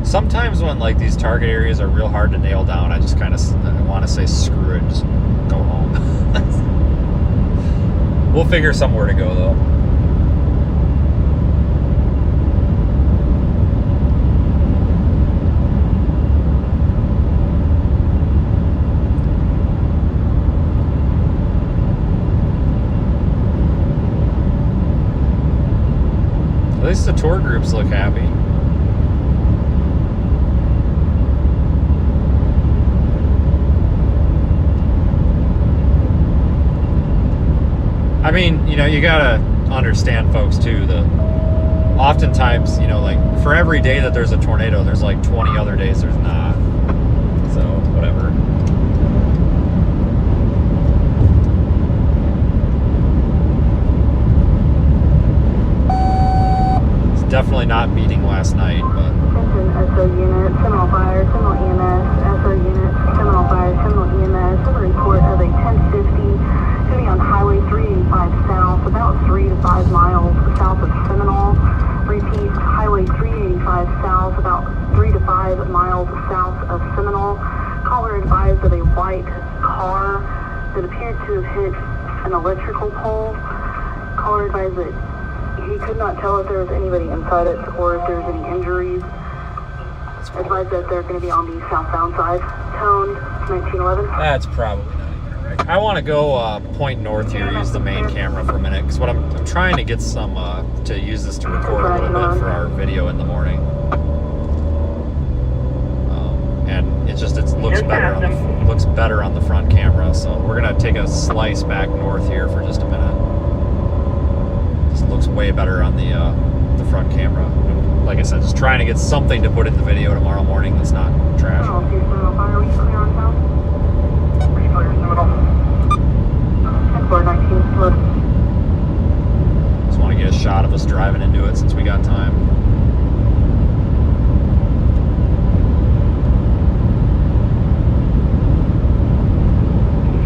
Speaker 1: Sometimes when like these target areas are real hard to nail down, I just kind of want to say screw it, just go home. We'll figure somewhere to go though. At least the tour groups look happy. I mean, you know, you gotta understand, folks, too, that oftentimes, you know, like for every day that there's a tornado, there's like 20 other days there's not. So, whatever. It's definitely not beating last night, but.
Speaker 4: SO unit, Seminole Fire, Seminole EMS, SO unit, Seminole Fire, Seminole EMS, have a report of a 1050 shooting on Highway 385 south, about 3 to 5 miles south of Seminole. Repeat, Highway 385 south, about 3 to 5 miles south of Seminole. Caller advised of a white car that appeared to have hit an electrical pole. Caller advised that he could not tell if there was anybody inside it or if there was any injuries. Advised that they're going to be on the southbound side. Toned 1911.
Speaker 1: That's probably not even right. I want to go point north here, use the main camera for a minute, because what I'm trying to get some to use this to record a little bit for our video in the morning. And it looks better on the front camera. So we're gonna take a slice back north here for just a minute. Just looks way better on the front camera. Like I said, just trying to get something to put in the video tomorrow morning that's not trash.
Speaker 4: Are you clear on town? Are you clear, Seminole? 10-4-19, look.
Speaker 1: Just want to get a shot of us driving into it since we got time.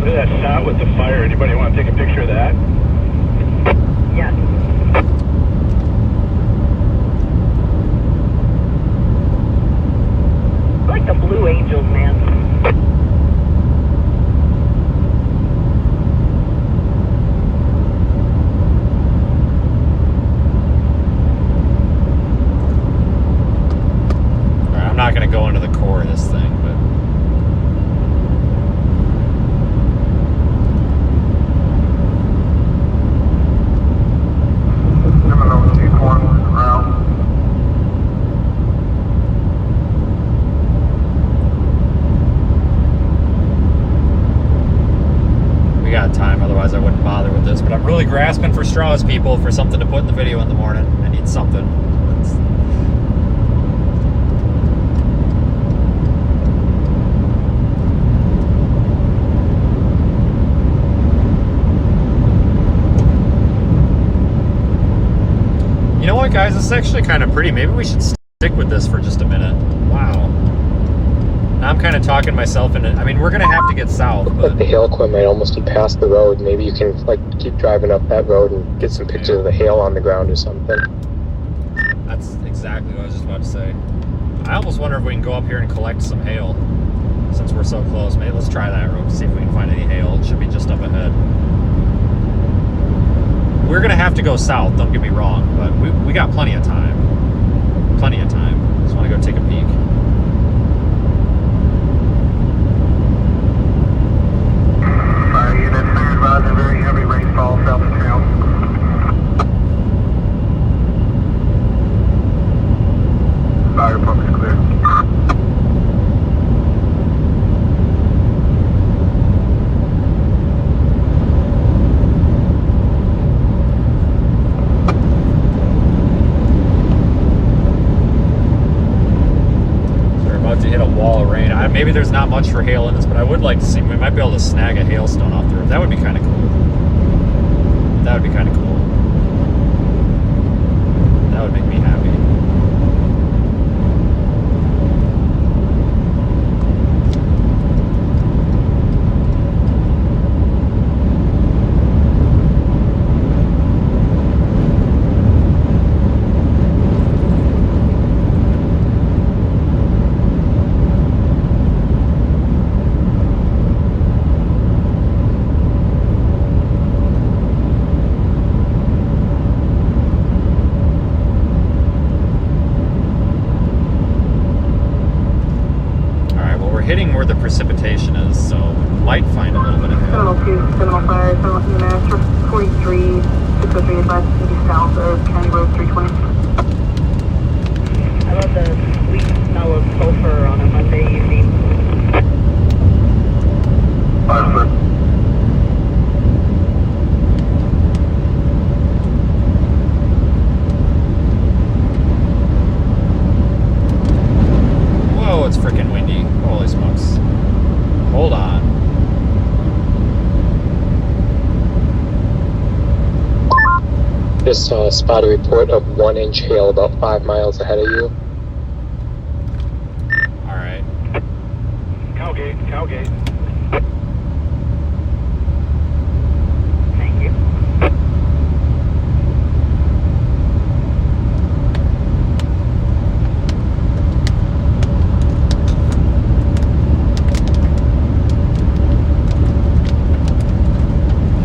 Speaker 2: Look at that shot with the fire. Anybody want to take a picture of that?
Speaker 3: Yes. I like the Blue Angels, man.
Speaker 1: All right, I'm not going to go into the core of this thing, but we got time, otherwise I wouldn't bother with this. But I'm really grasping for straws, people, for something to put in the video in the morning. I need something. You know what, guys? This is actually kind of pretty. Maybe we should stick with this for just a minute. Wow. Now I'm kind of talking myself into. I mean, we're gonna have to get south, but
Speaker 6: Like the hail coin might almost be past the road. Maybe you can like keep driving up that road and get some pictures of the hail on the ground or something.
Speaker 1: that's exactly what I was just about to say. I almost wonder if we can go up here and collect some hail, since we're so close. Maybe let's try that road, see if we can find any hail. It should be just up ahead. We're gonna have to go south, don't get me wrong, but we got plenty of time. Plenty of time. Just want to go take a peek.
Speaker 7: Fire units, clear advised a very heavy rainfall south of town. Fire department's clear.
Speaker 1: To hit a wall of rain. Maybe there's not much for hail in this, but I would like to see. We might be able to snag a hailstone off the road. That would be kind of cool. That would be kind of cool. That would make me happy. hitting where the precipitation is, so we might find a little bit of hail.
Speaker 4: Seminole 2, Seminole Fire, Seminole EMS, 43, 603 advice, south of County Road 320.
Speaker 3: I love the sweet smell of sulfur on a Monday evening.
Speaker 7: 5 foot.
Speaker 1: Whoa, it's freaking windy. Holy smokes. Hold on.
Speaker 6: Just spot a report of 1-inch hail about 5 miles ahead of you.
Speaker 1: Alright.
Speaker 2: Cowgate.
Speaker 3: Thank you.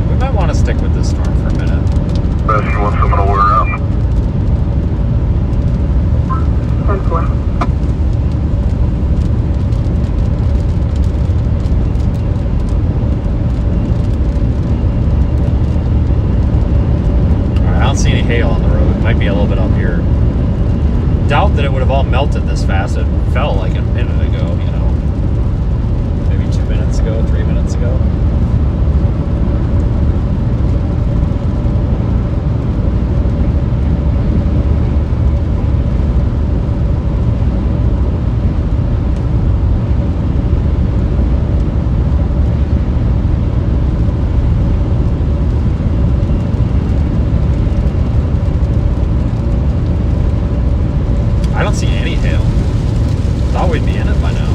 Speaker 1: We might want to stick with this storm for a minute.
Speaker 7: Best you want someone to wear out.
Speaker 4: 10-4.
Speaker 1: Alright, I don't see any hail on the road. It might be a little bit up here. Doubt that it would have all melted this fast. It fell like a minute ago, you know. Maybe 2 minutes ago, 3 minutes ago. I don't see any hail. Thought we'd be in it by now.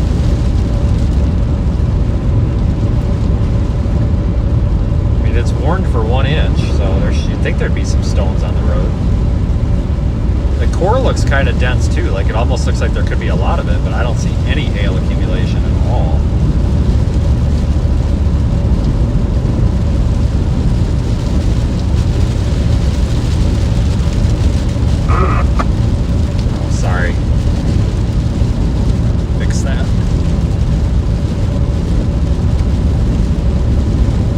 Speaker 1: I mean, it's warned for 1 inch, so you'd think there'd be some stones on the road. The core looks kind of dense too, like it almost looks like there could be a lot of it, but I don't see any hail accumulation at all. Oh, sorry. Fix that.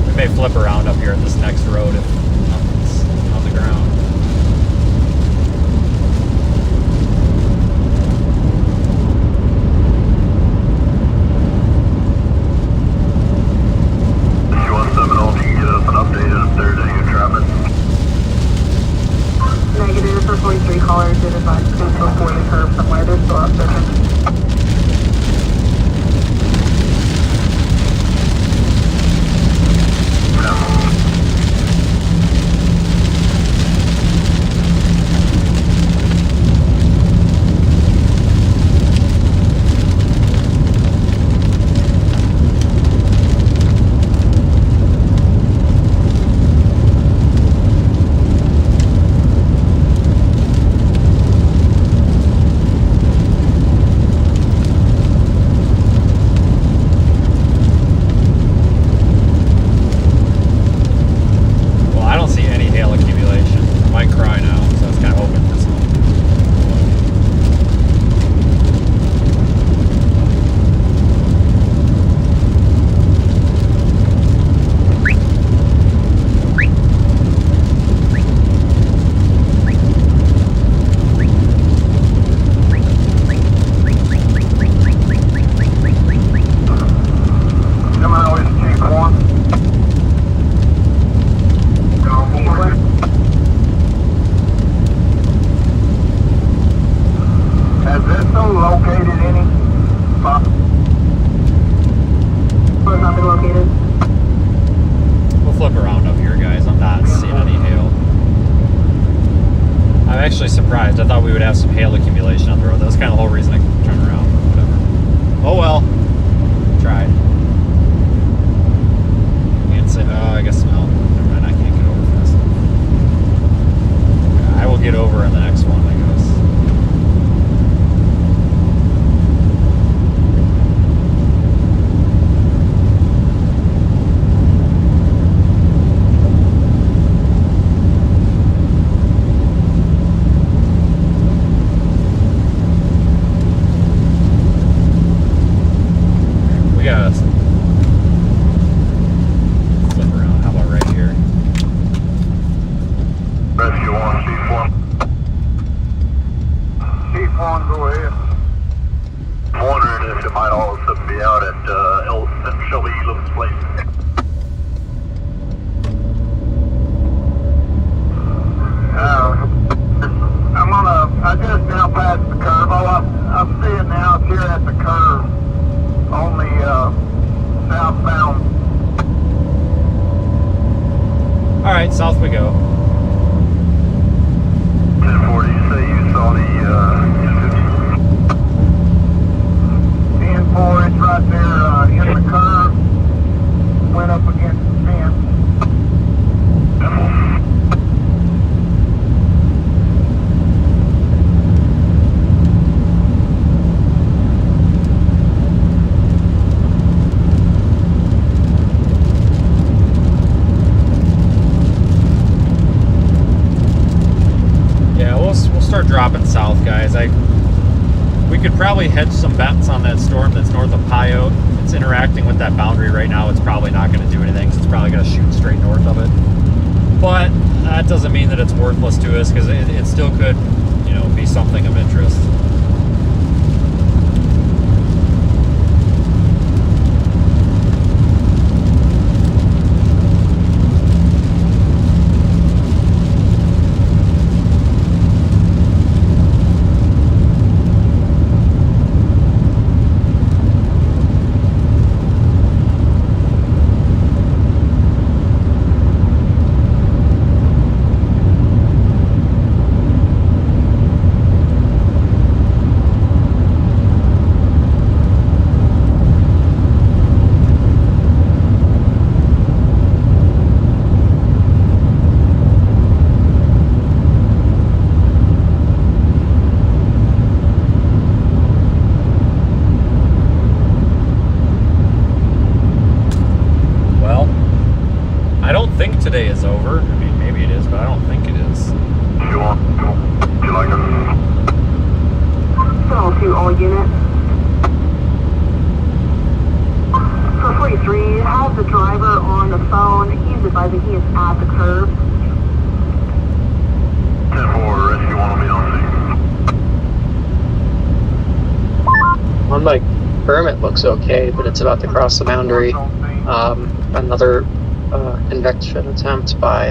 Speaker 1: We may flip around up here in this next road if nothing's on the ground.
Speaker 7: You want Seminole, can you get us an update if there's any traffic?
Speaker 4: Negative for 43 callers did advise to go for the curb somewhere. They're still out searching.
Speaker 1: Well, I don't see any hail accumulation. I might cry now, so I was kind of hoping for some.
Speaker 7: Seminole is G1. Has Vista located any?
Speaker 4: Was not been located.
Speaker 1: We'll flip around up here, guys. I'm not seeing any hail. I'm actually surprised. I thought we would have some hail accumulation on the road. That was kind of the whole reason I turned around. Whatever. Oh well. Tried. Can't say. Oh, I guess no. Never mind. I can't get over fast enough. I will get over in the next one, I guess. guys, we could probably hedge some bets on that storm that's north of Pyote. It's interacting with that boundary right now. It's probably not going to do anything, so it's probably going to shoot straight north of it. But that doesn't mean that it's worthless to us, because it still could, you know, be something of interest. Today is over. I mean, maybe it is, but I don't think it is.
Speaker 7: Sure. Do you like it?
Speaker 4: Channel 2, all units. For 43, have the driver on the phone. He's advising he is at the curb.
Speaker 7: 10-4, rescue 1 will be on scene.
Speaker 6: One by Kermit looks okay, but it's about to cross the boundary. Another convection attempt by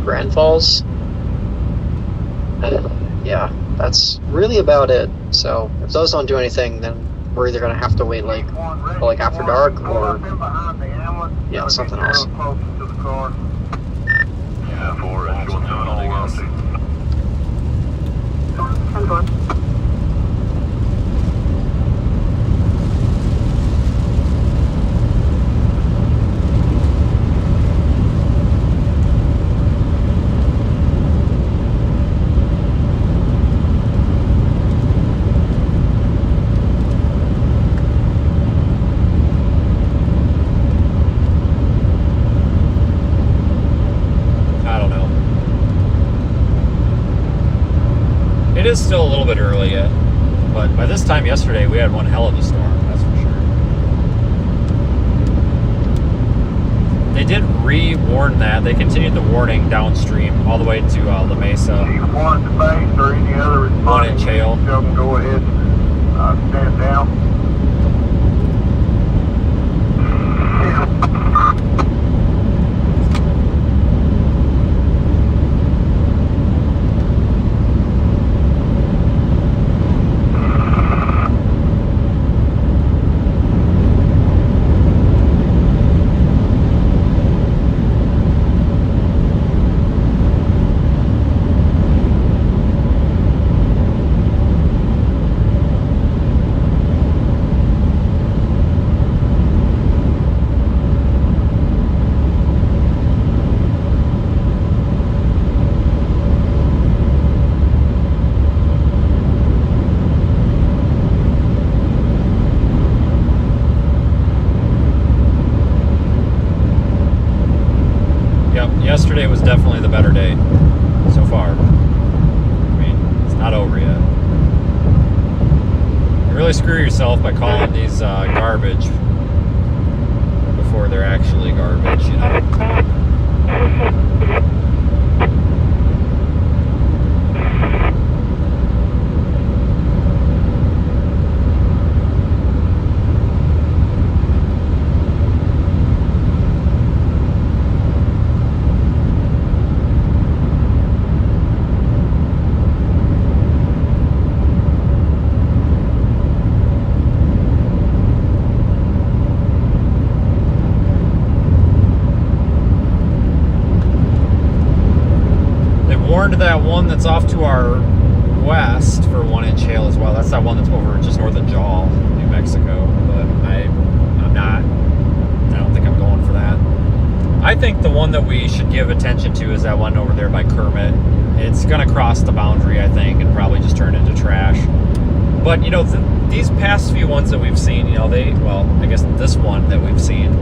Speaker 6: Grand Falls. Yeah, that's really about it. So if those don't do anything, then we're either going to have to wait like after dark, or yeah, something else.
Speaker 7: Yeah, 4, rescue 1 on scene.
Speaker 4: 10-4.
Speaker 1: It is still a little bit early yet, but by this time yesterday we had one hell of a storm, that's for sure. They did re-warn that. They continued the warning downstream all the way to La Mesa.
Speaker 7: 1 to base or any other responding
Speaker 1: 1 inch hail.
Speaker 7: Y'all can go ahead and stand down.
Speaker 1: Yesterday was definitely the better day so far. I mean, it's not over yet. You really screw yourself by calling these garbage before they're actually garbage, you know. That one that's off to our west for 1 inch hail as well. That's that one that's over just north of Jaw, New Mexico. But I don't think I'm going for that. I think the one that we should give attention to is that one over there by Kermit. It's going to cross the boundary, I think, and probably just turn into trash. But, you know, these past few ones that we've seen, you know, I guess this one that we've seen,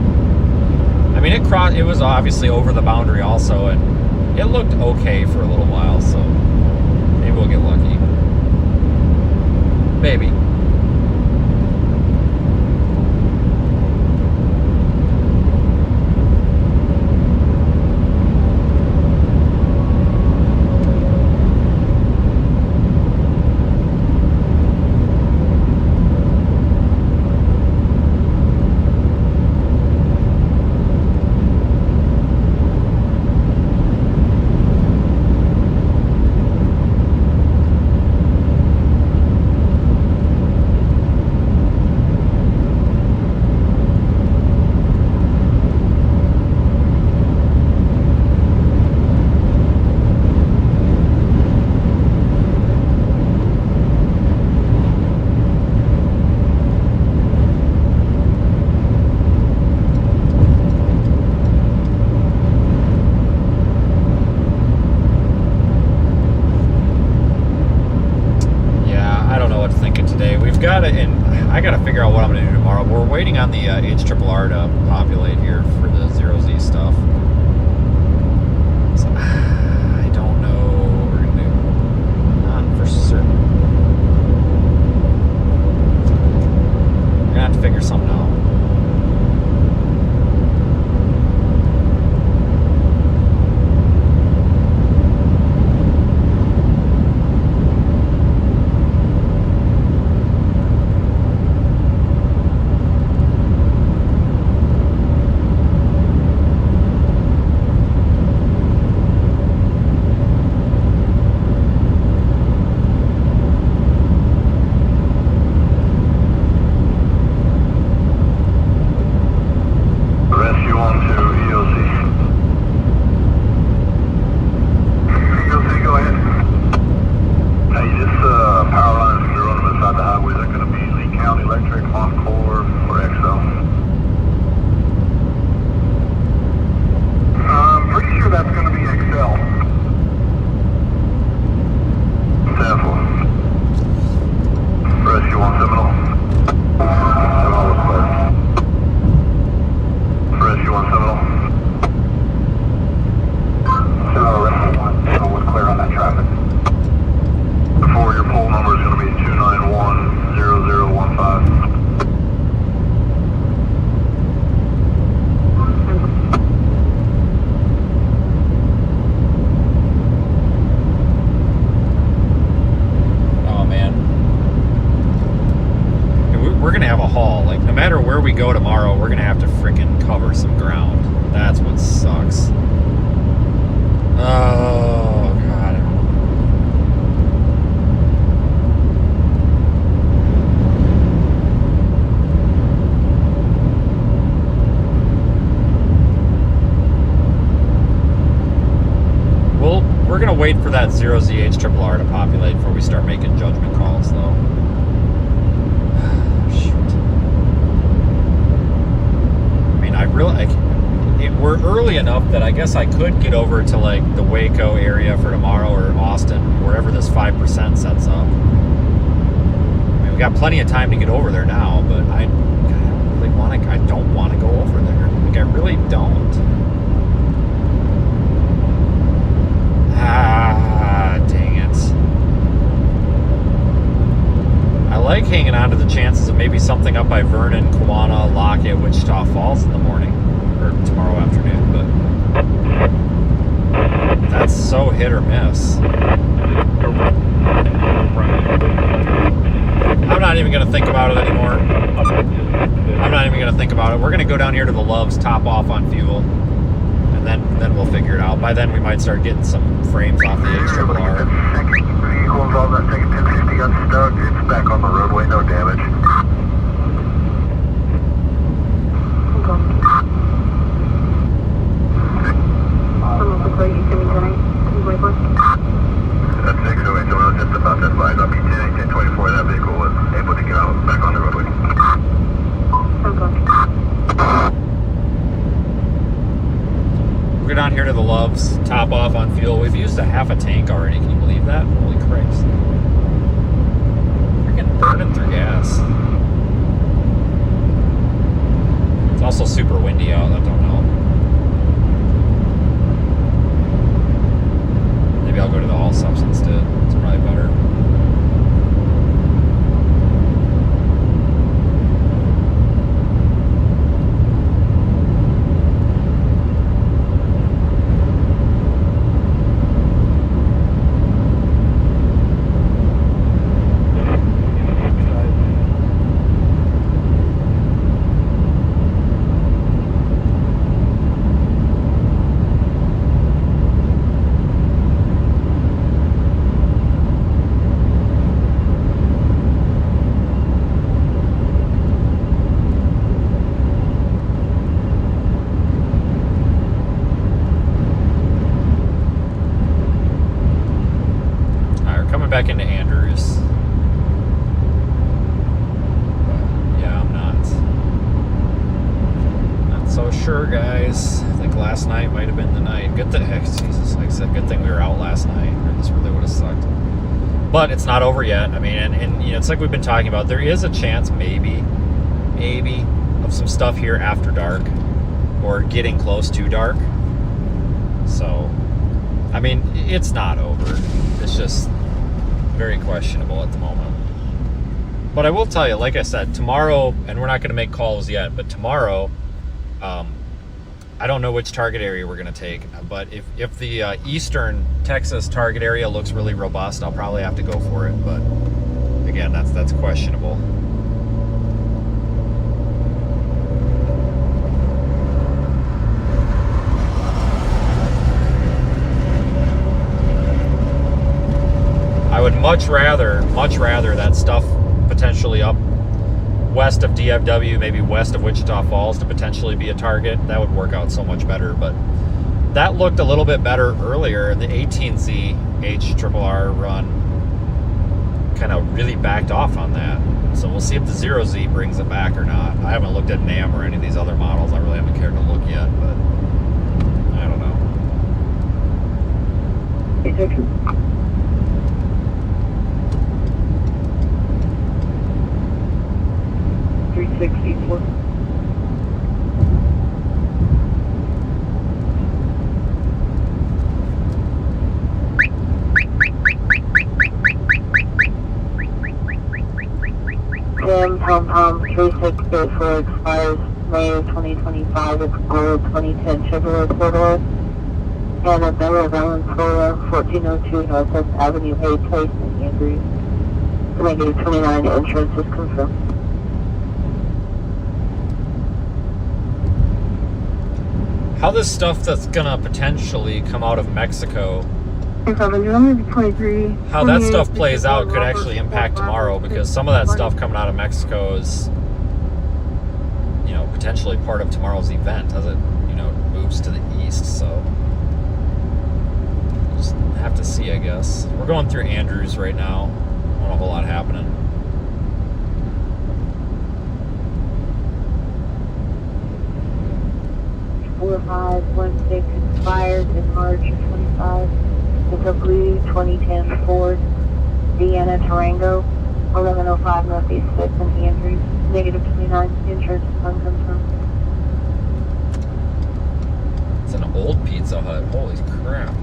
Speaker 1: I mean, it was obviously over the boundary also, and it looked okay for a little while, so maybe we'll get lucky. Maybe. I gotta figure out what I'm gonna do tomorrow. We're waiting on the HRRR to populate here for the 0Z stuff. So, I don't know what we're gonna do. Not for certain. We're gonna have to figure something out. Go tomorrow, we're gonna have to frickin' cover some ground. That's what sucks. Oh god. Well, we're gonna wait for that 0Z HRRR to populate before we start making judgment calls, though. We're early enough that I guess I could get over to like the Waco area for tomorrow, or Austin, wherever this 5% sets up. I mean, we got plenty of time to get over there now, but I don't really want to. I don't want to go over there. Like, I really don't. Dang it. I like hanging on to the chances of maybe something up by Vernon, Kewanna, Lockett, Wichita Falls in the morning. Or tomorrow afternoon, but that's so hit or miss. I'm not even going to think about it anymore. I'm not even going to think about it. We're going to go down here to the Loves, top off on fuel, and then we'll figure it out. By then we might start getting some frames off the HRRR.
Speaker 7: Vehicle involved in that second 1050 got stuck. It's back on the roadway, no damage. That's 608, so we're just about that line up. 1024, that vehicle was able to get out back on the roadway.
Speaker 1: We're down here to the Loves, top off on fuel. We've used a half a tank already. Can you believe that? Holy Christ. Freaking burning through gas. It's also super windy out. I don't know. Maybe I'll go to the all subs instead. It's probably better. sure, guys. I think last night might have been the night. Good thing, Jesus, like I said, good thing we were out last night, or this really would have sucked. But it's not over yet. I mean, and you know, it's like we've been talking about. There is a chance, maybe, of some stuff here after dark, or getting close to dark. So, I mean, it's not over. It's just very questionable at the moment. But I will tell you, like I said, tomorrow, and we're not going to make calls yet, but tomorrow, I don't know which target area we're going to take, but if the eastern Texas target area looks really robust, I'll probably have to go for it. But again, that's questionable. I would much rather that stuff potentially up west of DFW, maybe west of Wichita Falls, to potentially be a target. That would work out so much better. But that looked a little bit better earlier. The 18Z HRRR run kind of really backed off on that. So we'll see if the 0Z brings it back or not. I haven't looked at NAM or any of these other models. I really haven't cared to look yet, but I don't know.
Speaker 4: 364. Tom 3684 expires May of 2025. It's gold 2010 Chevrolet Corvette. And a Bella Island, Florida, 1402 Northwest Avenue A Place in Andrews. Negative 29 insurance is confirmed.
Speaker 1: How this stuff that's gonna potentially come out of Mexico, how that stuff plays out could actually impact tomorrow, because some of that stuff coming out of Mexico is, you know, potentially part of tomorrow's event as it, you know, moves to the east. So we'll just have to see, I guess. We're going through Andrews right now. Not a whole lot happening.
Speaker 4: Four 516 expires in March of 25. It's a blue 2010 Ford Sienna Tarango, 1105 Northeast 6th in Andrews. Negative 29 insurance unconfirmed.
Speaker 1: It's an old Pizza Hut. Holy crap.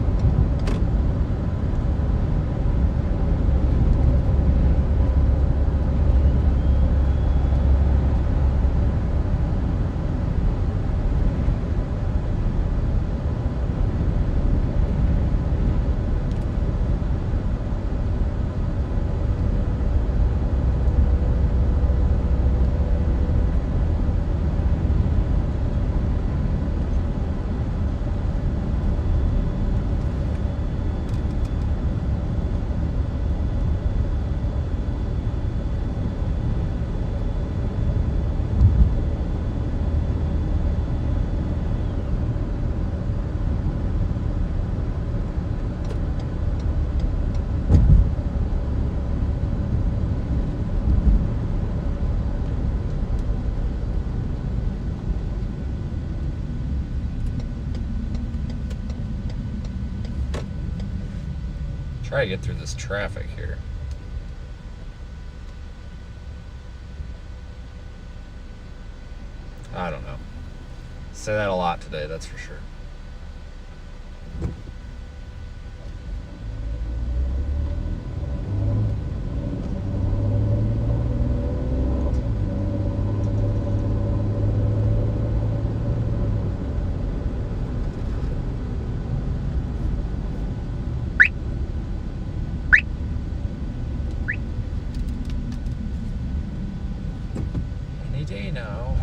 Speaker 1: Try to get through this traffic here. I don't know. Say that a lot today, that's for sure. Day now.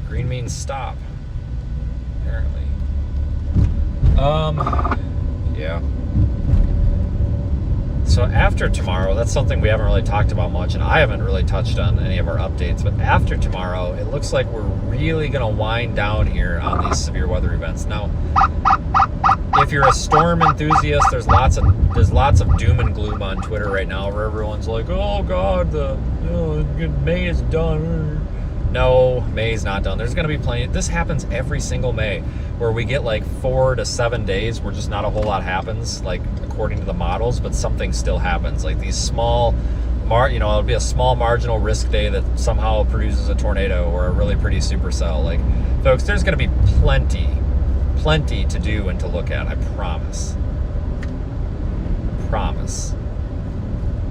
Speaker 1: Green means stop, apparently. Yeah. So after tomorrow, that's something we haven't really talked about much, and I haven't really touched on any of our updates, but after tomorrow, it looks like we're really gonna wind down here on these severe weather events. Now, if you're a storm enthusiast, there's lots of doom and gloom on Twitter right now, where everyone's like, "Oh God, May is done. No, May's not done. There's going to be plenty. This happens every single May, where we get like 4 to 7 days where just not a whole lot happens, like according to the models, but something still happens. Like these small, it'll be a small marginal risk day that somehow produces a tornado or a really pretty supercell. Like, folks, there's going to be plenty to do and to look at. I promise. Promise.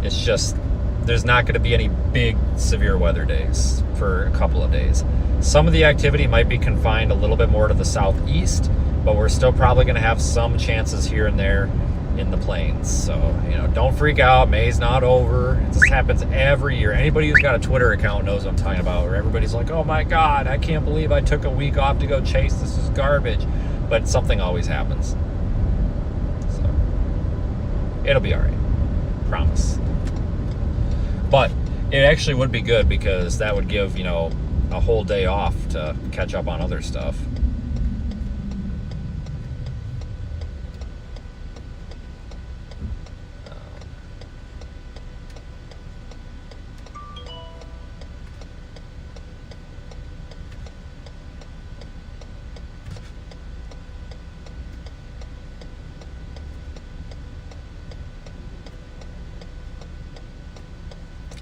Speaker 1: It's just, there's not going to be any big severe weather days for a couple of days. Some of the activity might be confined a little bit more to the southeast, but we're still probably going to have some chances here and there in the plains. So, don't freak out. May's not over. This happens every year. Anybody who's got a Twitter account knows what I'm talking about, where everybody's like, oh my God, I can't believe I took a week off to go chase. This is garbage. But something always happens. So, it'll be all right. Promise. But it actually would be good because that would give, a whole day off to catch up on other stuff.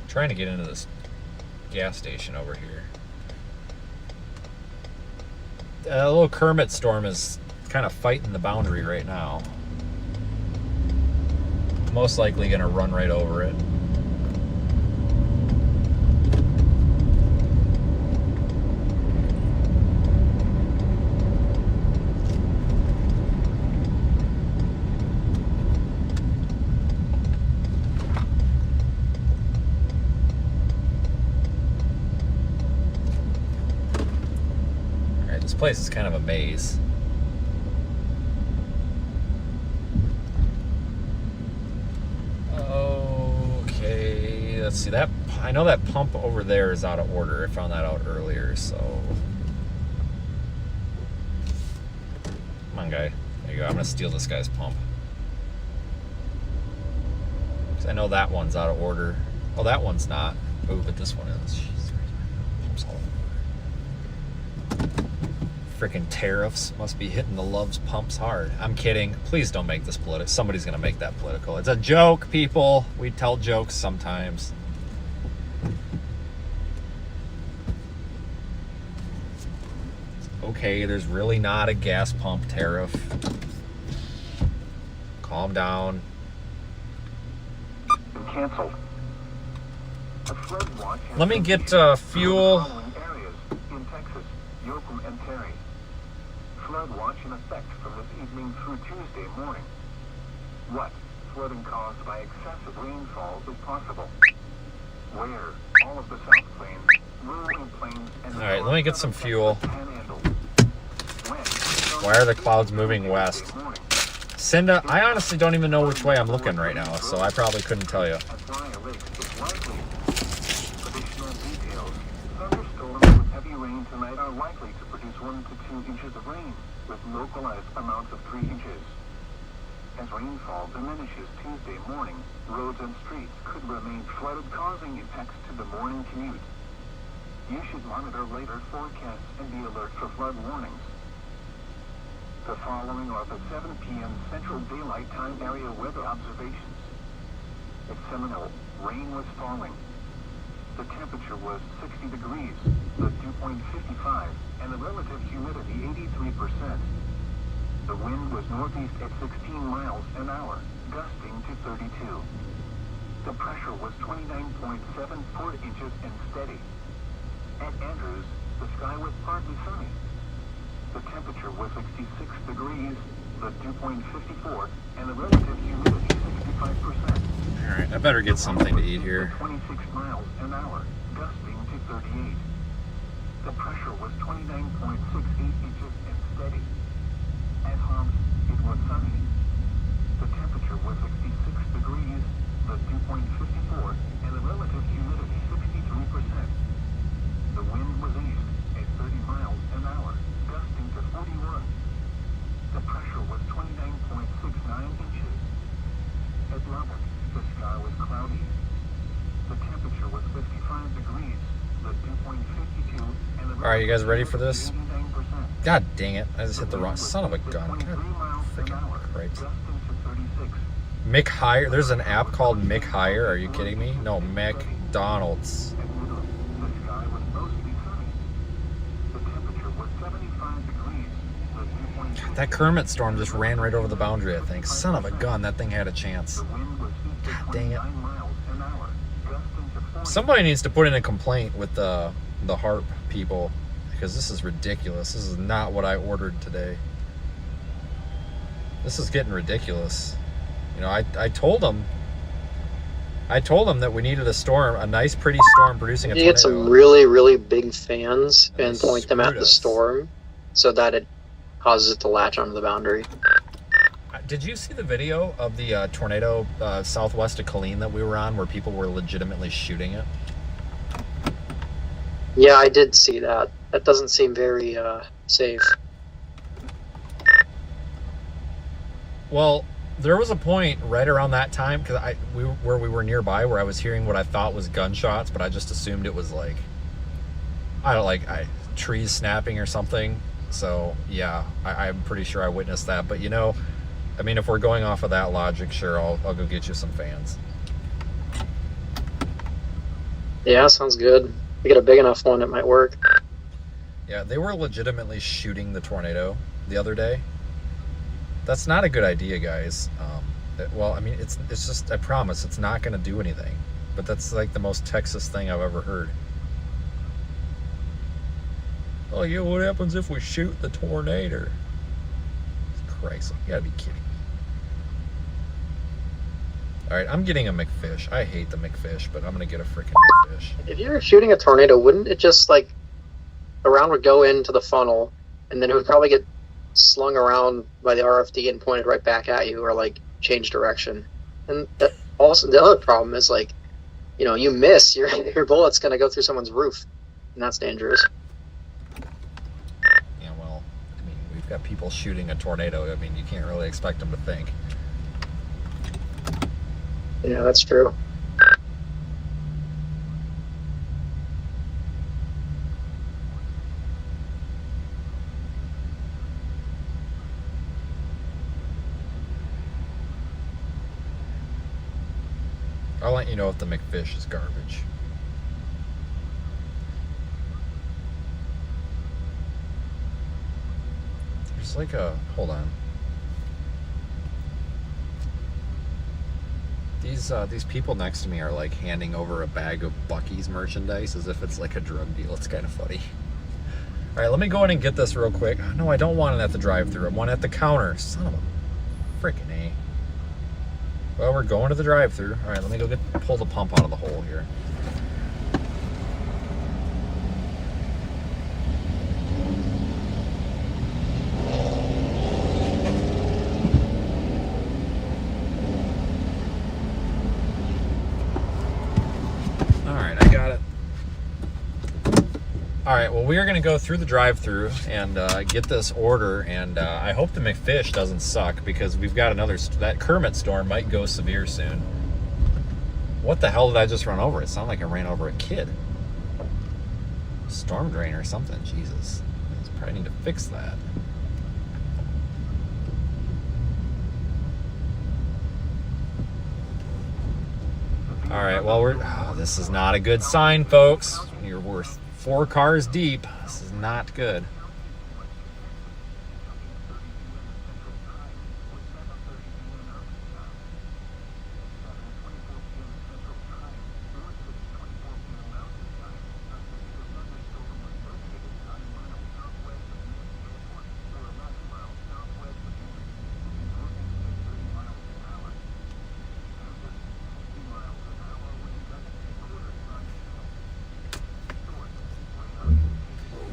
Speaker 1: Trying to get into this gas station over here. A little Kermit storm is kind of fighting the boundary right now. Most likely going to run right over it. This place is kind of a maze. Okay, let's see that. I know that pump over there is out of order. I found that out earlier, so. Come on, guy. There you go. I'm gonna steal this guy's pump. Because I know that one's out of order. Oh, that one's not. Oh, but this one is. Jeez, pumps all over. Freaking tariffs must be hitting the Love's pumps hard. I'm kidding. Please don't make this political. Somebody's gonna make that political. It's a joke, people. We tell jokes sometimes. Okay, there's really not a gas pump tariff. Calm down.
Speaker 7: Canceled.
Speaker 1: Let me get fuel.
Speaker 7: In Texas, Yoakum and Terry. Flood watch in effect from this evening through Tuesday morning. What flooding caused by excessive rainfall is possible? Where all of the South Plains, rolling plains, and
Speaker 1: all right, let me get some fuel. Why are the clouds moving west? Cinda, I honestly don't even know which way I'm looking right now, so I probably couldn't tell you.
Speaker 7: Additional details. Thunderstorms with heavy rain tonight are likely to produce 1 to 2 inches of rain, with localized amounts of 3 inches. As rainfall diminishes Tuesday morning, roads and streets could remain flooded, causing impacts to the morning commute. You should monitor later forecasts and be alert for flood warnings. The following are the 7 p.m. Central Daylight Time area weather observations. At Seminole, rain was falling. The temperature was 60 degrees, the dew point 55, and the relative humidity 83%. The wind was northeast at 16 miles an hour, gusting to 32. The pressure was 29.74 inches and steady. At Andrews, the sky was partly sunny. The temperature was 66 degrees, the dew point 54, and the relative humidity 65%.
Speaker 1: Alright, I better get something to eat here.
Speaker 7: 26 miles an hour, gusting to 38. The pressure was 29.68 inches and steady. At Homs, it was sunny. The temperature was 66 degrees, the dew point 54, and the relative humidity 63%. The wind was east at 30 miles an hour, gusting to 41. The pressure was 29.69 inches. At Lubbock, the sky was cloudy. The temperature was 55 degrees, the dew point 52,
Speaker 1: Alright, you guys ready for this? God dang it. I just hit the wrong son of a gun. God freaking Christ. Mick Hire. There's an app called Mick Hire. Are you kidding me? No, McDonald's. That Kermit storm just ran right over the boundary, I think. Son of a gun, that thing had a chance. God dang it. Somebody needs to put in a complaint with the HARP people, because this is ridiculous. This is not what I ordered today. This is getting ridiculous. You know, I told them that we needed a storm, a nice pretty storm producing a tornado.
Speaker 6: You get some really, really big fans and point them at the storm so that it causes it to latch onto the boundary.
Speaker 1: Did you see the video of the tornado southwest of Killeen that we were on, where people were legitimately shooting it?
Speaker 6: Yeah, I did see that. That doesn't seem very safe.
Speaker 1: Well, there was a point right around that time, because where we were nearby, where I was hearing what I thought was gunshots, but I just assumed it was like, I don't like trees snapping or something. So yeah, I'm pretty sure I witnessed that. But you know, I mean, if we're going off of that logic, sure, I'll go get you some fans.
Speaker 6: Yeah, sounds good. If you get a big enough one, it might work.
Speaker 1: Yeah, they were legitimately shooting the tornado the other day. That's not a good idea, guys. Well, I mean, it's just, I promise, it's not going to do anything. But that's like the most Texas thing I've ever heard. Oh yeah, what happens if we shoot the tornado? Christ, you gotta be kidding me. Alright, I'm getting a McFish. I hate the McFish, but I'm gonna get a freaking McFish.
Speaker 6: If you're shooting a tornado, wouldn't it just like, the round would go into the funnel, and then it would probably get slung around by the RFD and pointed right back at you, or like change direction. And that also, the other problem is like, you know, you miss, your bullet's gonna go through someone's roof, and that's dangerous.
Speaker 1: Yeah, well, I mean, we've got people shooting a tornado. I mean, you can't really expect them to think.
Speaker 6: Yeah, that's true.
Speaker 1: I'll let you know if the McFish is garbage. There's like a, hold on. These people next to me are like handing over a bag of Buc-ee's merchandise as if it's like a drug deal. It's kind of funny. All right, let me go in and get this real quick. No, I don't want it at the drive-thru. I want it at the counter. Son of a freaking A. Well, we're going to the drive-thru. All right, let me go pull the pump out of the hole here. Alright, well, we are going to go through the drive-thru and get this order, and I hope the McFish doesn't suck, because we've got another, that Kermit storm might go severe soon. What the hell did I just run over? It sounded like I ran over a kid. Storm drain or something, Jesus. I probably need to fix that. Alright, well, this is not a good sign, folks. You're worth 4 cars deep. This is not good.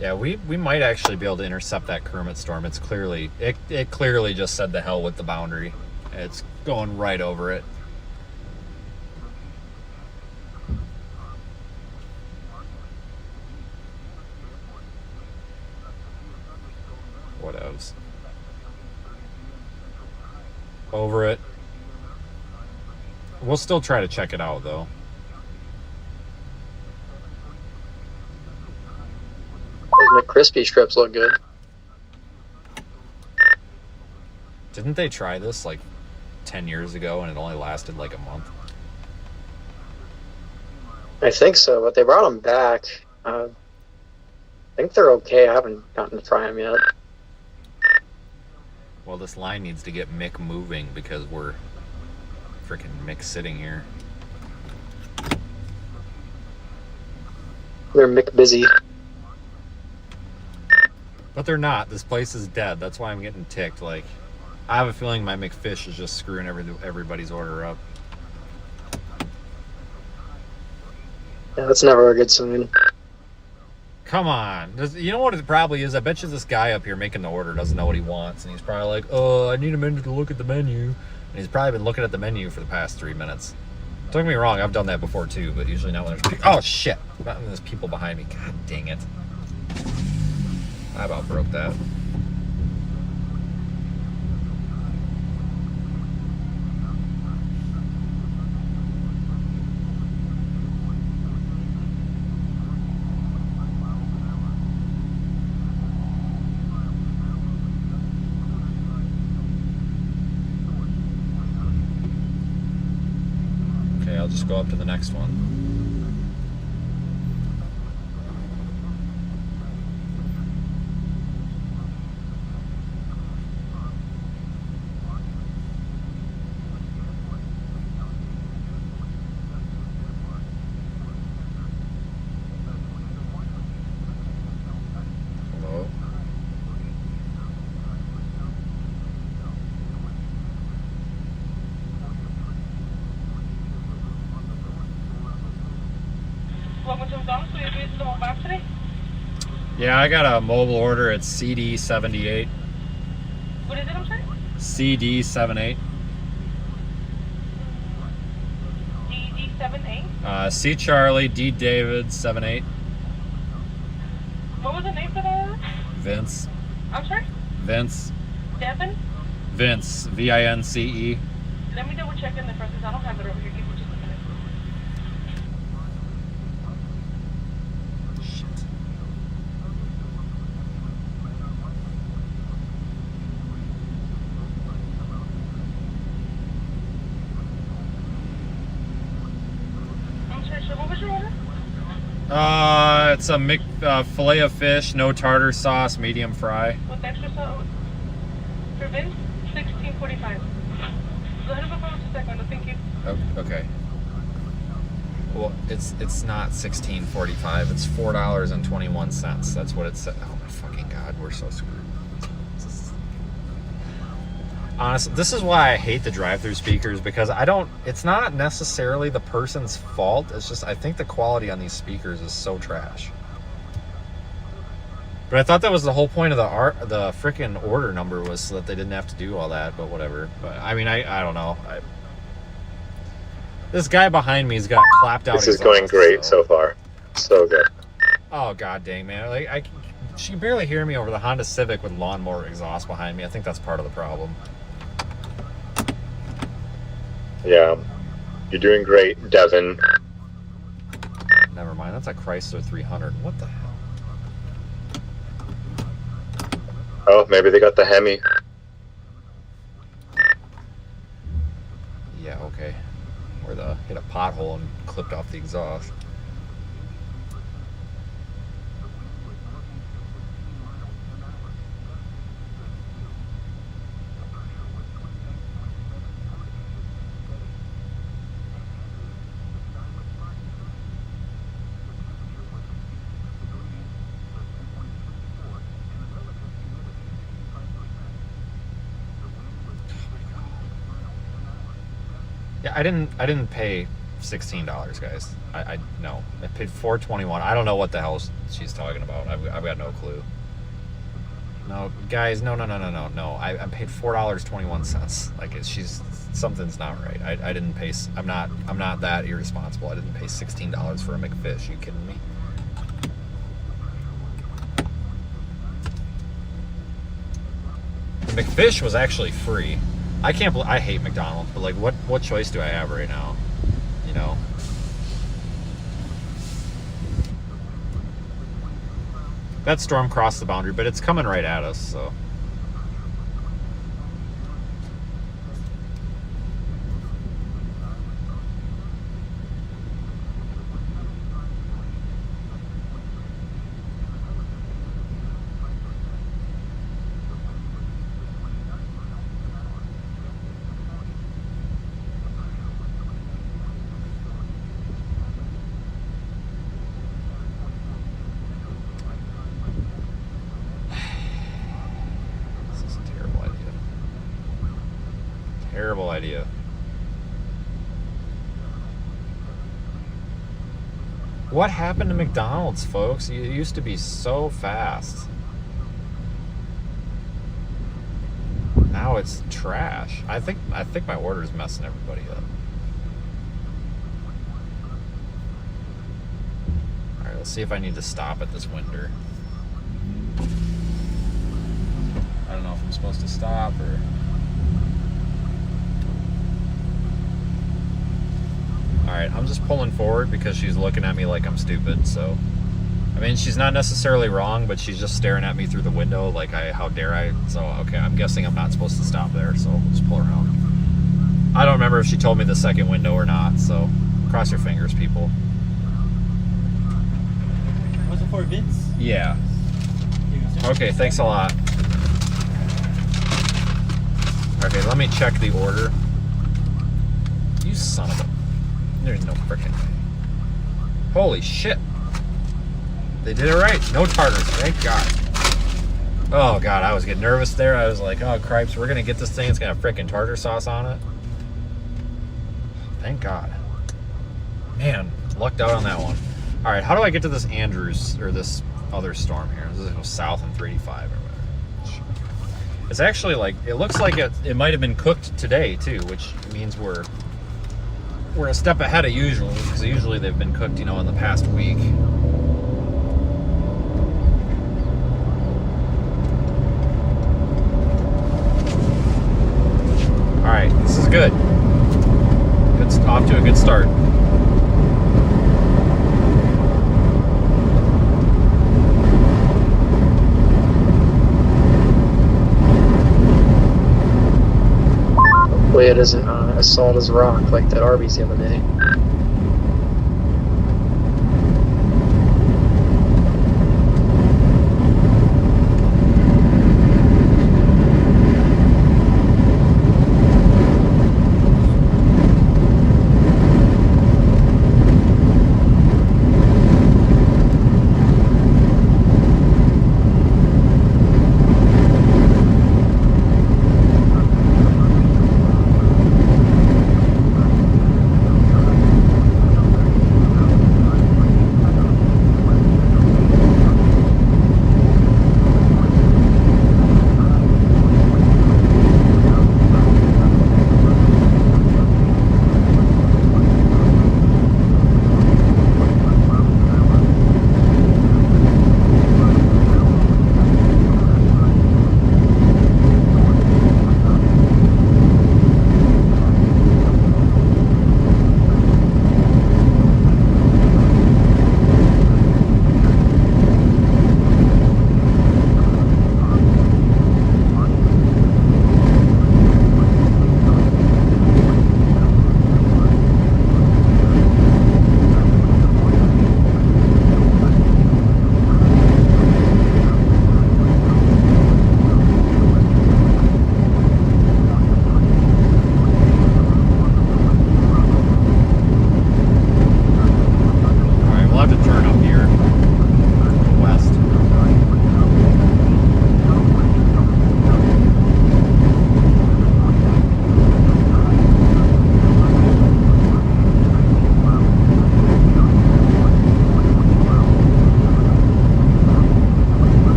Speaker 1: Yeah, we might actually be able to intercept that Kermit storm. It's clearly, it clearly just said the hell with the boundary. It's going right over it. What else? Over it. We'll still try to check it out, though.
Speaker 6: McCrispy strips look good.
Speaker 1: Didn't they try this like 10 years ago and it only lasted like a month?
Speaker 6: I think so, but they brought them back. I think they're okay. I haven't gotten to try them yet.
Speaker 1: Well, this line needs to get Mick moving because we're freaking Mick sitting here.
Speaker 6: They're Mick busy.
Speaker 1: But they're not. This place is dead. That's why I'm getting ticked. Like, I have a feeling my McFish is just screwing everybody's order up.
Speaker 6: Yeah, that's never a good sign.
Speaker 1: Come on. You know what it probably is? I bet you this guy up here making the order doesn't know what he wants. And he's probably like, oh, I need a minute to look at the menu. And he's probably been looking at the menu for the past 3 minutes. Don't get me wrong, I've done that before too, but usually not when there's people. Oh, shit. Not when there's people behind me. God dang it. I about broke that. I'll just go up to the next one. Hello? Yeah, I got a mobile order at CD78.
Speaker 3: What is it, I'm sorry?
Speaker 1: CD78.
Speaker 3: DD78?
Speaker 1: C Charlie, D David, 78.
Speaker 3: What was the name for that?
Speaker 1: Vince.
Speaker 3: I'm sorry?
Speaker 1: Vince.
Speaker 3: Devin?
Speaker 1: Vince, V-I-N-C-E.
Speaker 3: Let me double check in the front because I don't have it over here. Give me just a minute.
Speaker 1: It's a filet of fish, no tartar sauce, medium fry.
Speaker 3: With extra sauce? For Vince, $16.45. Go ahead and go for a second. Thank you.
Speaker 1: Oh, okay. Well, it's not $16.45. It's $4.21. That's what it said. Oh my fucking god, we're so screwed. Honestly, this is why I hate the drive-through speakers, because it's not necessarily the person's fault. It's just, I think the quality on these speakers is so trash. But I thought that was the whole point of the freaking order number, was so that they didn't have to do all that, but whatever. But I mean, I don't know. This guy behind me's got clapped out.
Speaker 9: This is going great so far. So good.
Speaker 1: Oh god dang, man. Like she can barely hear me over the Honda Civic with lawnmower exhaust behind me. I think that's part of the problem.
Speaker 9: Yeah, you're doing great, Devin.
Speaker 1: Never mind, that's a Chrysler 300. What the hell?
Speaker 9: Oh, maybe they got the Hemi.
Speaker 1: Yeah, okay. Or hit a pothole and clipped off the exhaust. Yeah, I didn't pay $16, guys. No. I paid $4.21. I don't know what the hell she's talking about. I've got no clue. No, guys, no. I paid $4.21. Like, something's not right. I didn't pay. I'm not that irresponsible. I didn't pay $16 for a McFish. You kidding me? The McFish was actually free. I can't believe, I hate McDonald's, but like, what choice do I have right now? You know? That storm crossed the boundary, but it's coming right at us, so. Terrible idea. What happened to McDonald's, folks? It used to be so fast. Now it's trash. I think my order is messing everybody up. All right, let's see if I need to stop at this window. I don't know if I'm supposed to stop or. Alright, I'm just pulling forward because she's looking at me like I'm stupid, so. I mean, she's not necessarily wrong, but she's just staring at me through the window like, how dare I? So, okay, I'm guessing I'm not supposed to stop there, so we'll just pull around. I don't remember if she told me the second window or not, so cross your fingers, people.
Speaker 13: Was it for Vince?
Speaker 1: Yeah. Okay, thanks a lot. Okay, let me check the order. You son of a... There's no frickin' way. Holy shit. They did it right. No tartars, thank God. Oh God, I was getting nervous there. I was like, oh cripes, we're gonna get this thing. It's gonna have frickin' tartar sauce on it. Thank God. Man, lucked out on that one. All right, how do I get to this Andrews, or this other storm here? This is south in 385 or whatever. It's actually like, it looks like it might have been cooked today too, which means we're a step ahead of usual, because usually they've been cooked, you know, in the past week. All right, this is good. It's off to a good start.
Speaker 6: Hopefully it isn't as solid as rock like that Arby's the other day.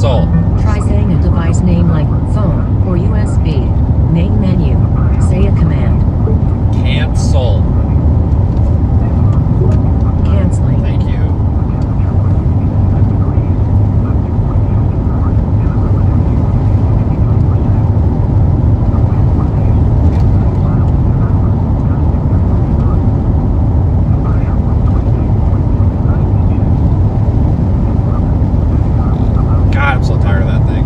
Speaker 1: Cancel.
Speaker 14: Try saying a device name like phone or USB. Main menu. Say a command.
Speaker 1: Cancel.
Speaker 14: Canceling.
Speaker 1: Thank you. God, I'm so tired of that thing.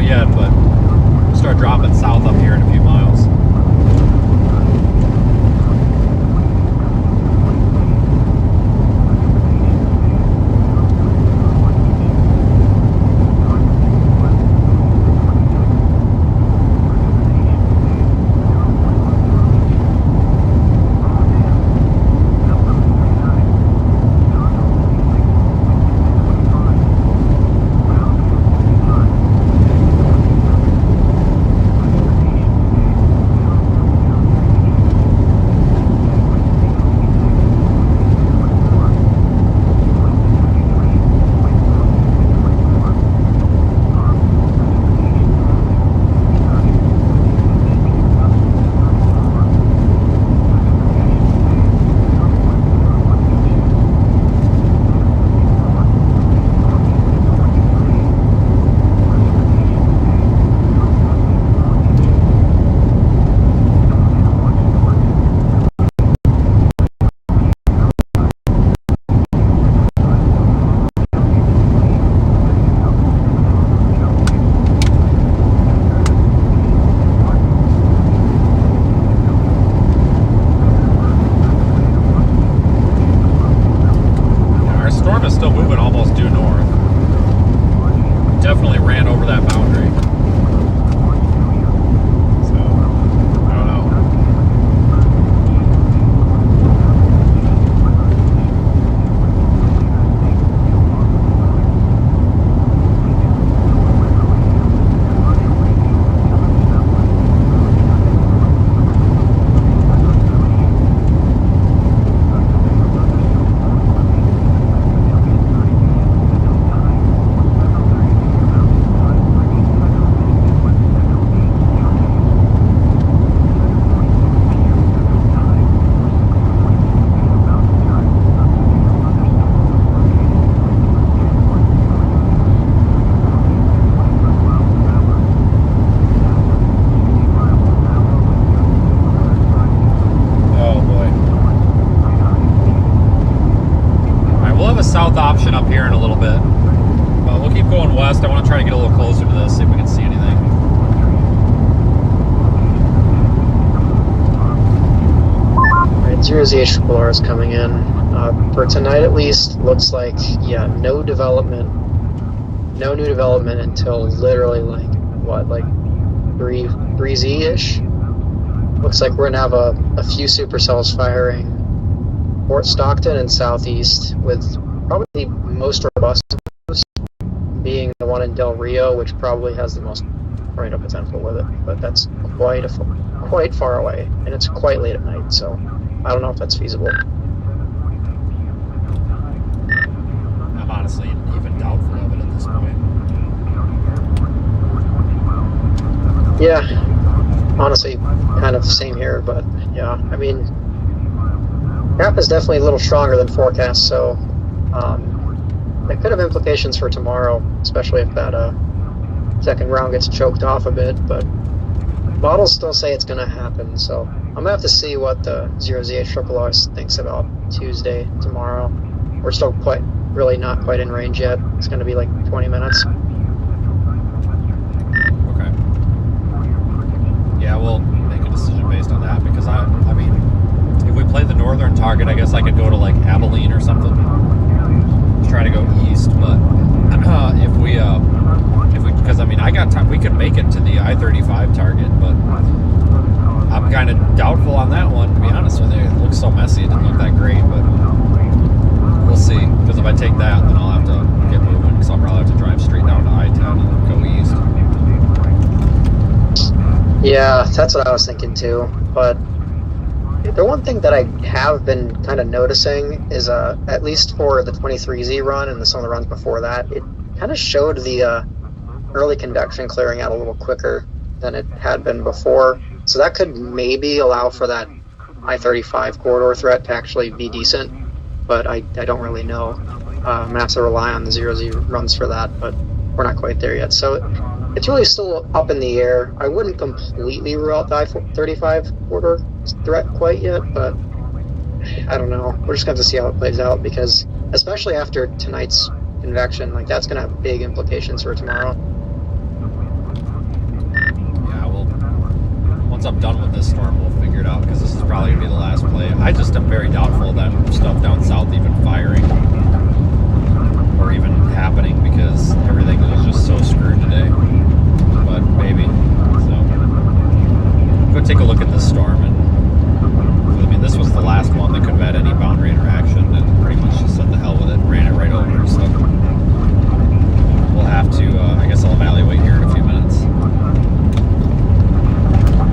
Speaker 1: Yet, but start dropping south up here in a few miles. south option up here in a little bit. But we'll keep going west. I want to try to get a little closer to this, see if we can see anything.
Speaker 6: Alright, 0ZH4 is coming in. For tonight at least, looks like, yeah, no development. No new development until literally like, what, like 3Z-ish? Looks like we're going to have a few supercells firing Fort Stockton and southeast, with probably most robust being the one in Del Rio, which probably has the most tornado potential with it. But that's quite far away, and it's quite late at night, so I don't know if that's feasible.
Speaker 1: I'm honestly even doubtful of it at this point.
Speaker 6: Yeah, honestly, kind of the same here, but yeah, I mean, Gap is definitely a little stronger than forecast, so that could have implications for tomorrow, especially if that second round gets choked off a bit, but models still say it's going to happen, so I'm going to have to see what the 0ZH thinks about Tuesday, tomorrow. We're still really not quite in range yet. It's going to be like 20 minutes.
Speaker 1: Okay. Yeah, we'll make a decision based on that, because I mean, if we play the northern target, I guess I could go to like Abilene or something. Try to go east, but because I mean, I got time. We could make it to the I-35 target, but I'm kind of doubtful on that one, to be honest with you. It looks so messy. It didn't look that great, but we'll see. Because if I take that, then I'll have to get moving. Because I'll probably have to drive straight down to I-10 and go east.
Speaker 6: Yeah, that's what I was thinking too. But the one thing that I have been kind of noticing is, at least for the 23Z run and some of the runs before that, it kind of showed the early conduction clearing out a little quicker than it had been before. So that could maybe allow for that I-35 corridor threat to actually be decent, but I don't really know. I'm going to have to rely on the 0Z runs for that, but we're not quite there yet. So it's really still up in the air. I wouldn't completely rule out the I-35 corridor threat quite yet, but I don't know. We're just going to have to see how it plays out, because especially after tonight's convection, like that's going to have big implications for tomorrow.
Speaker 1: Yeah, well, once I'm done with this storm, we'll figure it out, because this is probably going to be the last play. I just am very doubtful that stuff down south even firing or even happening, because everything was just so screwed today. But maybe. So go take a look at this storm, and I mean, this was the last one that could have had any boundary interaction, and pretty much just said the hell with it, ran it right over. So we'll have to, I guess I'll evaluate here in a few minutes.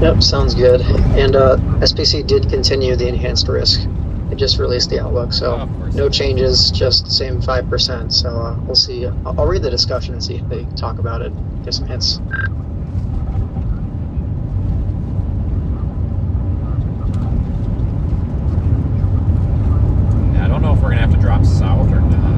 Speaker 6: Yep, sounds good. And SPC did continue the enhanced risk. It just released the outlook, so no changes, just the same 5%. So we'll see. I'll read the discussion and see if they talk about it, get some hints.
Speaker 1: Yeah, I don't know if we're going to have to drop south or not.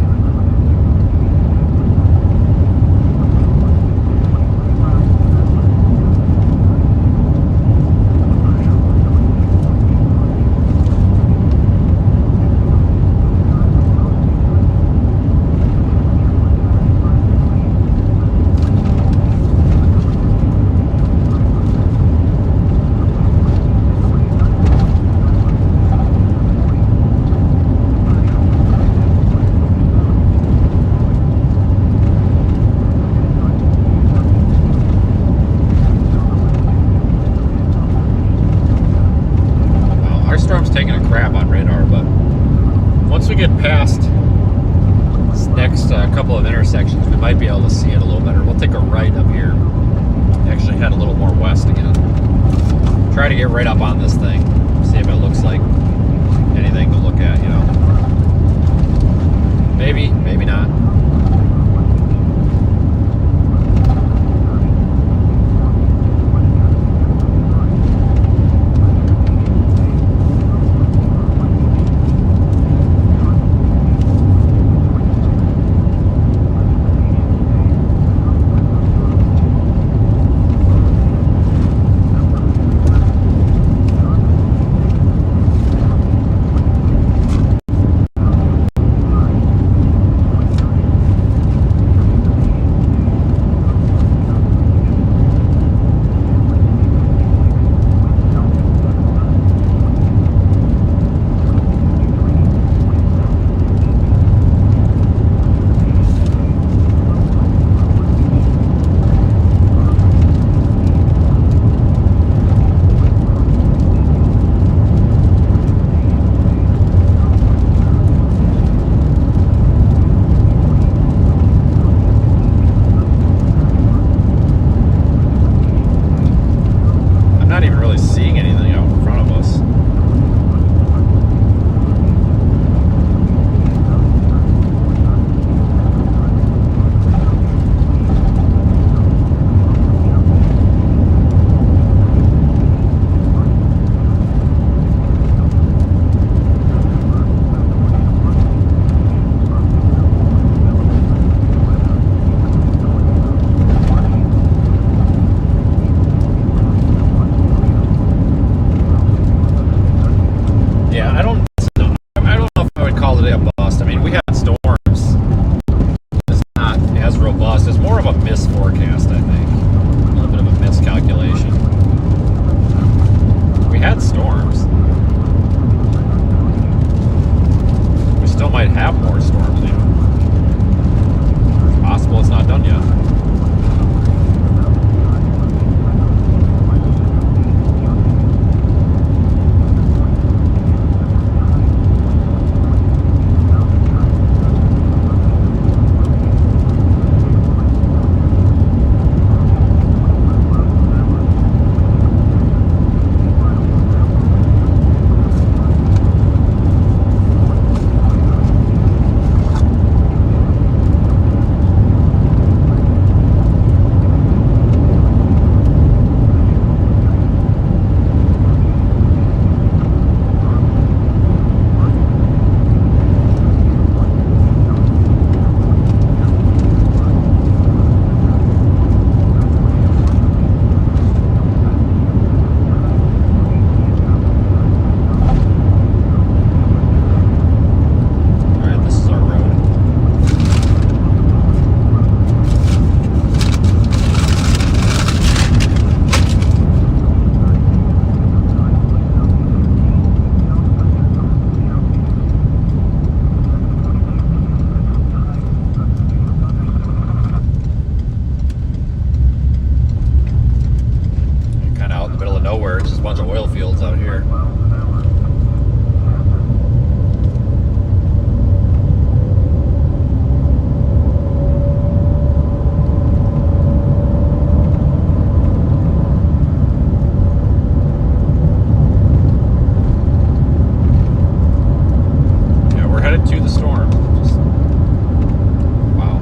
Speaker 1: Taking a crap on radar, but once we get past this next couple of intersections, we might be able to see it a little better. We'll take a right up here, actually head a little more west again. Try to get right up on this thing, see if it looks like anything to look at, you know. Maybe, maybe not. of oil fields out here. Yeah, we're headed to the storm. Wow.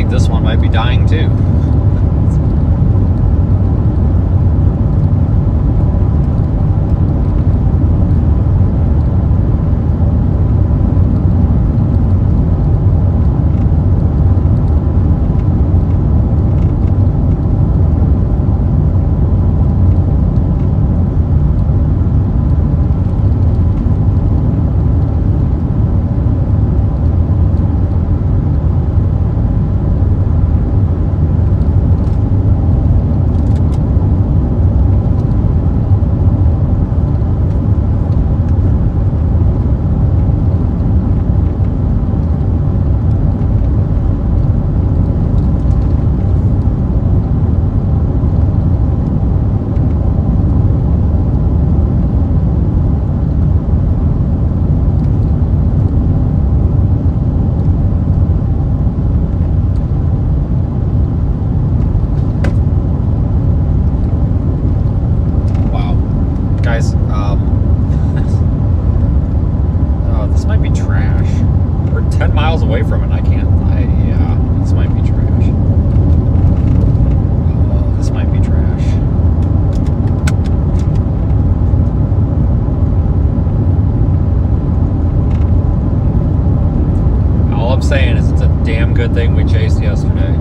Speaker 1: This one might be dying too. Good thing we chased yesterday.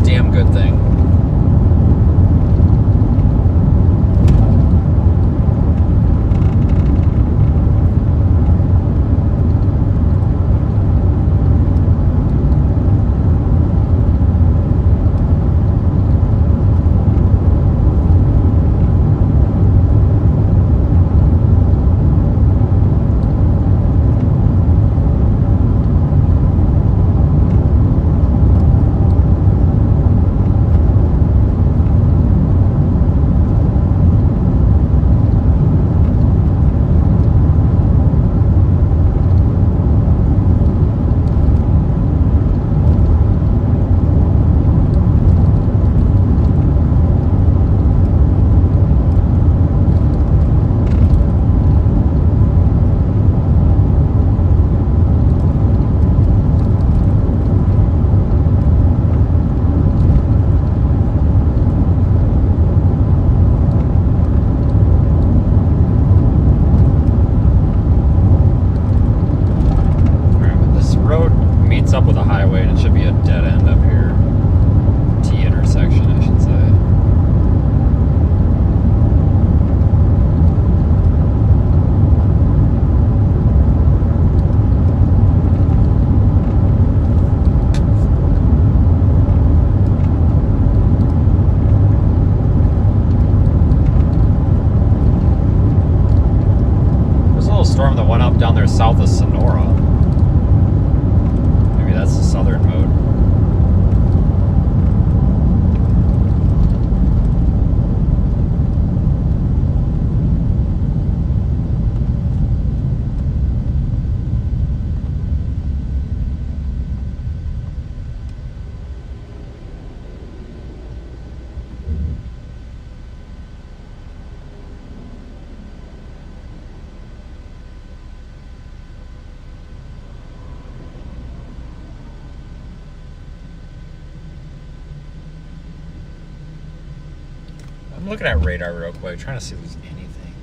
Speaker 1: Damn good thing. I'm looking at radar real quick, trying to see if there's anything.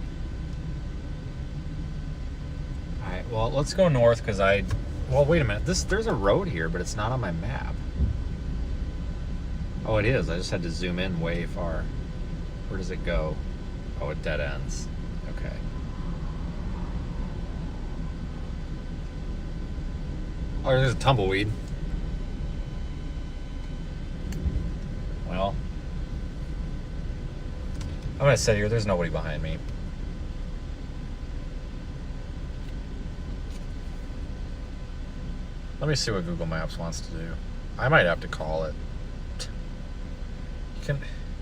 Speaker 1: Alright, well, let's go north because well, wait a minute. There's a road here, but it's not on my map. Oh, it is. I just had to zoom in way far. Where does it go? Oh, it dead ends. Okay. Oh, there's a tumbleweed. Well, I'm gonna sit here. There's nobody behind me. Let me see what Google Maps wants to do. I might have to call it.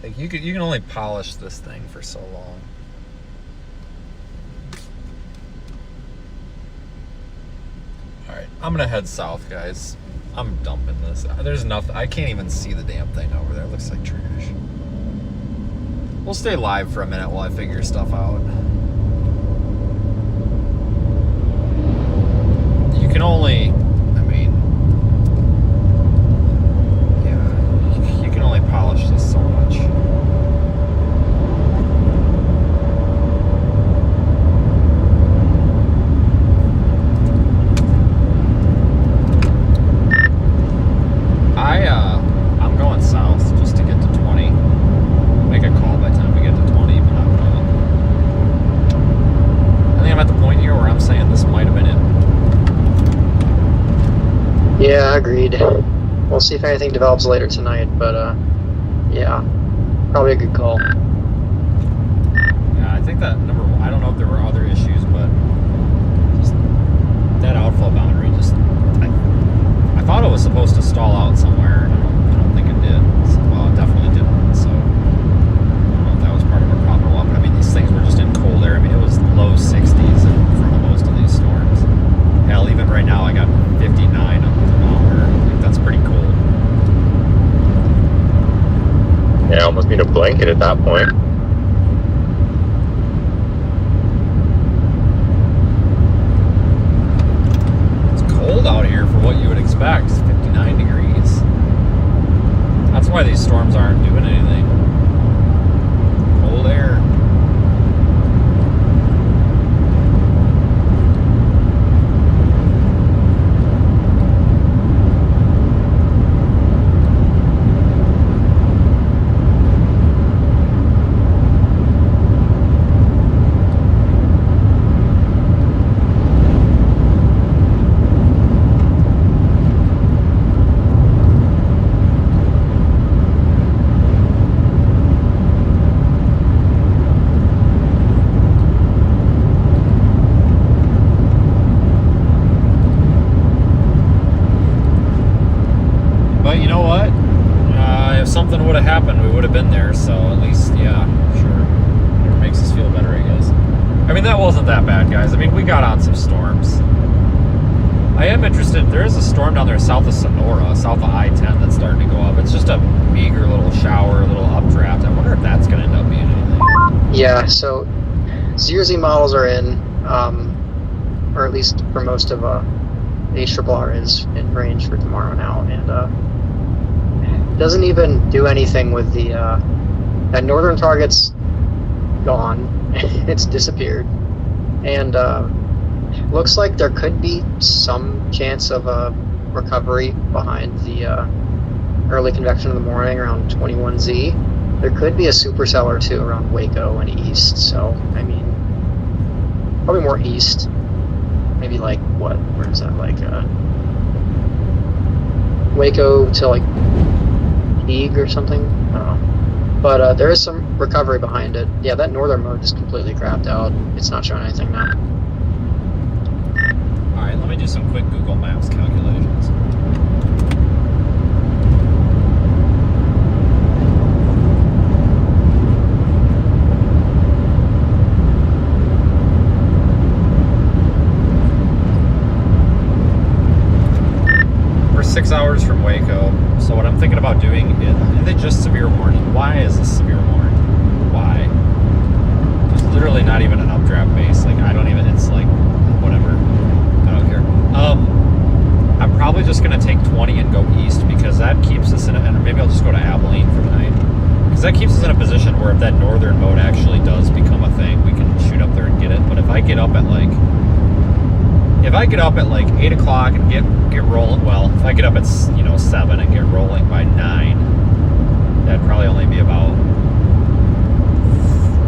Speaker 1: You can only polish this thing for so long. All right, I'm gonna head south, guys. I'm dumping this. There's nothing. I can't even see the damn thing over there. It looks like trash. We'll stay live for a minute while I figure stuff out. You can only, you can only polish this so much. I'm going south just to get to 20. Make a call by the time we get to 20, but I think I'm at the point here where I'm saying this might have been it.
Speaker 6: Yeah, agreed. We'll see if anything develops later tonight, but yeah, probably a good call.
Speaker 1: Yeah, I think that number one, I don't know if there were other issues, but just that outflow boundary I thought it was supposed to stall out somewhere, and I don't think it did. So, well, it definitely didn't, so I don't know if that was part of our problem or what, but I mean, these things were just in cold air. I mean, it was low 60s in front of most of these storms. Hell, even right now I got 59 up the thermometer. Like, that's pretty cold.
Speaker 9: Yeah, I almost need a blanket at that point.
Speaker 1: Cold out here for what you would expect. It's 59 degrees. That's why these storms aren't doing anything. Cold air. But you know what? If something would have happened, we would have been there. So at least, yeah, sure. It makes us feel better, I guess. I mean, that wasn't that bad, guys. I mean, we got on some storms. I am interested. There is a storm down there south of Sonora, south of I-10 that's starting to go up. It's just a meager little shower, a little updraft. I wonder if that's going to end up being anything.
Speaker 6: Yeah, so ZRZ models are in, or at least for most of HRRR is in range for tomorrow now, and doesn't even do anything with the that northern target's gone. It's disappeared, and looks like there could be some chance of a recovery behind the early convection of the morning around 21Z. There could be a supercell or two around Waco and east, so I mean probably more east, maybe like where is that, like Waco to like Eague or something, I don't know. But there is some recovery behind it. Yeah, that northern mode is completely crapped out. It's not showing anything now.
Speaker 1: Alright, let me do some quick Google Maps calculations. We're 6 hours from Waco, so what I'm thinking about doing is they just severe warning. Why is this severe warning? Why? There's literally not even an updraft base. Like, I don't even, it's like, whatever. I don't care. I'm probably just going to take 20 and go east because that keeps us in, and maybe I'll just go to Abilene for the night. Because that keeps us in a position where if that northern mode actually does become a thing, we can shoot up there and get it. But if I get up at like 8 o'clock and get rolling, well, if I get up at 7 and get rolling by 9, that'd probably only be about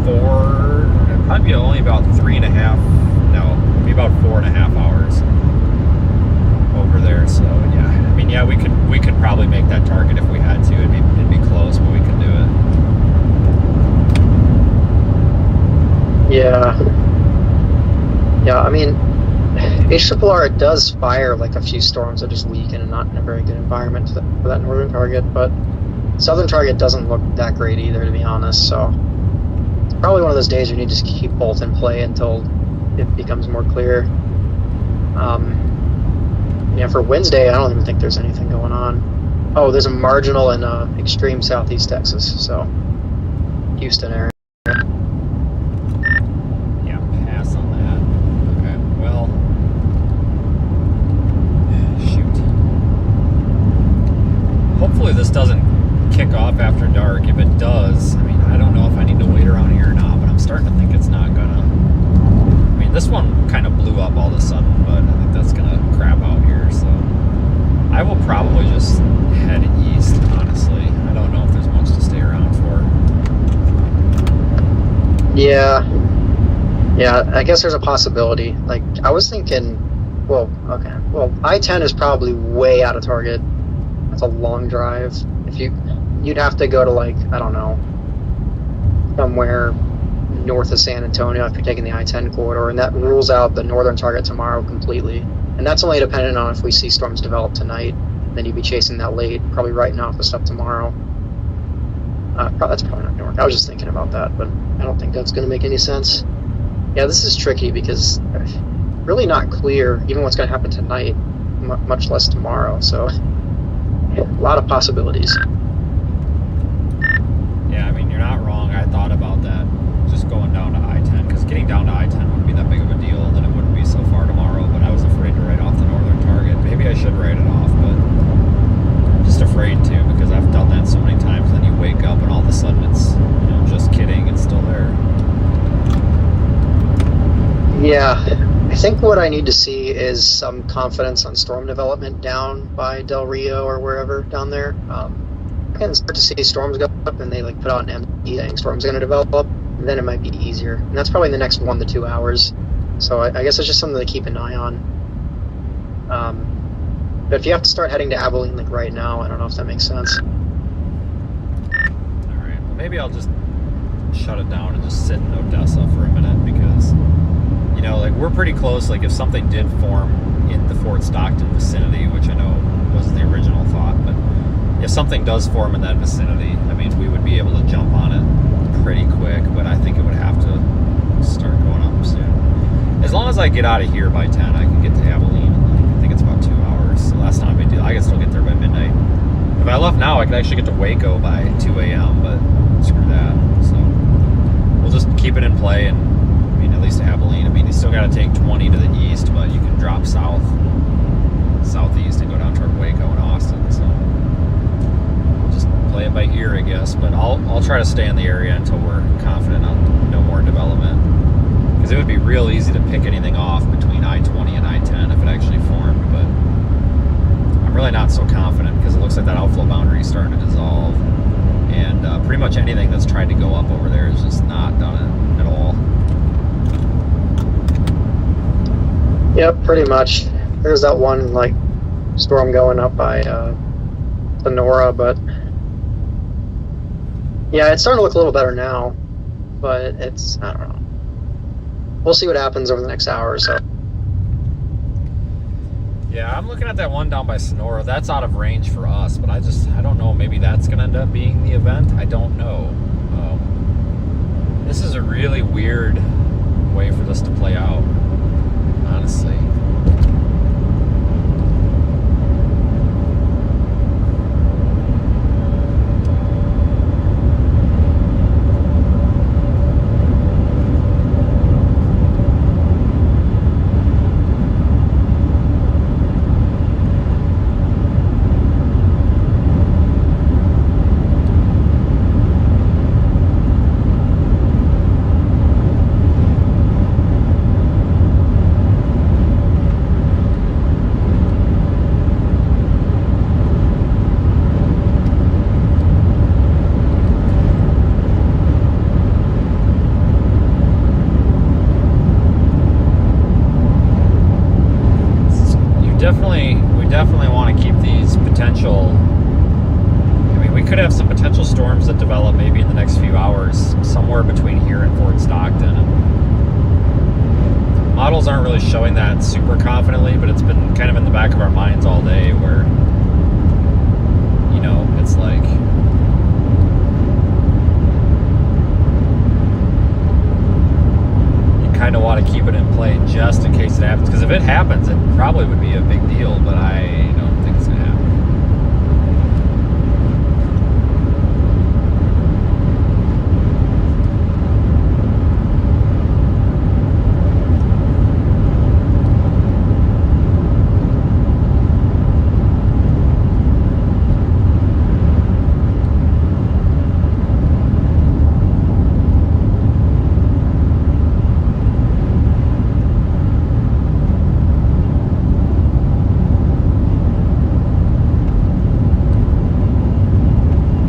Speaker 1: 4.5 hours over there. So yeah, I mean, yeah, we could probably make that target if we had to. It'd be close, but we could do it.
Speaker 6: Yeah. I mean, HRRR, it does fire like a few storms that just weaken and not in a very good environment for that northern target, but southern target doesn't look that great either, to be honest. So it's probably one of those days you need to just keep both in play until it becomes more clear. For Wednesday, I don't even think there's anything going on. Oh, there's a marginal in extreme southeast Texas, so Houston area.
Speaker 1: Yeah, pass on that. Okay, well, shoot. Hopefully this doesn't kick off after dark. If it does, I mean, I don't know if I need to wait around here or not, but I'm starting to think it's not gonna. I mean, this one kind of blew up all of a sudden, but I think that's gonna crap out here, so I will probably just head east, honestly. I don't know if there's much to stay around for.
Speaker 6: Yeah, I guess there's a possibility. Like, I was thinking, well, I-10 is probably way out of target. That's a long drive. You'd have to go to, like, I don't know, somewhere north of San Antonio if you're taking the I-10 corridor, and that rules out the northern target tomorrow completely. And that's only dependent on if we see storms develop tonight. Then you'd be chasing that late, probably writing off the stuff tomorrow. That's probably not going to work. I was just thinking about that, but I don't think that's going to make any sense. Yeah, this is tricky because really not clear even what's going to happen tonight, much less tomorrow. So yeah, a lot of possibilities.
Speaker 1: Yeah, I mean, you're not wrong. I thought about that, just going down to I-10, because getting down to I-10 wouldn't be that big of a deal, then it wouldn't be so far tomorrow, but I was afraid to write off the northern target. Maybe I should write it off, but I'm just afraid to, because I've done that so many times, then you wake up and all of a sudden it's, just kidding, it's still there.
Speaker 6: Yeah, I think what I need to see is some confidence on storm development down by Del Rio or wherever down there. I can start to see storms go up and they put out an MD saying storms going to develop, then it might be easier. And that's probably in the next 1 to 2 hours. So I guess it's just something to keep an eye on. But if you have to start heading to Abilene right now, I don't know if that makes sense.
Speaker 1: Alright, well maybe I'll just shut it down and just sit in Odessa for a minute, because we're pretty close. Like, if something did form in the Fort Stockton vicinity, which I know was the original thought, but if something does form in that vicinity, I mean, we would be able to jump on it pretty quick, but I think it would have to start going up soon. As long as I get out of here by 10, I can get to Abilene. I think it's about 2 hours, so that's not a big deal. I can still get there by midnight. If I left now, I could actually get to Waco by 2 a.m., but screw that. So we'll just keep it in play, and I mean, at least Abilene. I mean, you still got to take 20 to the east, but you can drop southeast and go down toward Waco and Austin. So we'll just play it by ear, I guess. But I'll try to stay in the area until we're confident on no more development, because it would be real easy to pick anything off between I-20 and I-10 if it actually formed. But I'm really not so confident, because it looks like that outflow boundary is starting to dissolve, and pretty much anything that's tried to go up over there is just not done it at all.
Speaker 6: Yep, pretty much. There's that one storm going up by Sonora, but yeah, it's starting to look a little better now, but it's, I don't know. We'll see what happens over the next hour or so.
Speaker 1: Yeah, I'm looking at that one down by Sonora. That's out of range for us, but I don't know. Maybe that's going to end up being the event. I don't know. This is a really weird way for this to play out, honestly. potential, I mean, we could have some potential storms that develop maybe in the next few hours, somewhere between here and Fort Stockton. And models aren't really showing that super confidently, but it's been kind of in the back of our minds all day where, you know, it's like, kind of want to keep it in play just in case it happens, because if it happens, it probably would be a big deal, but I don't think it's going to happen.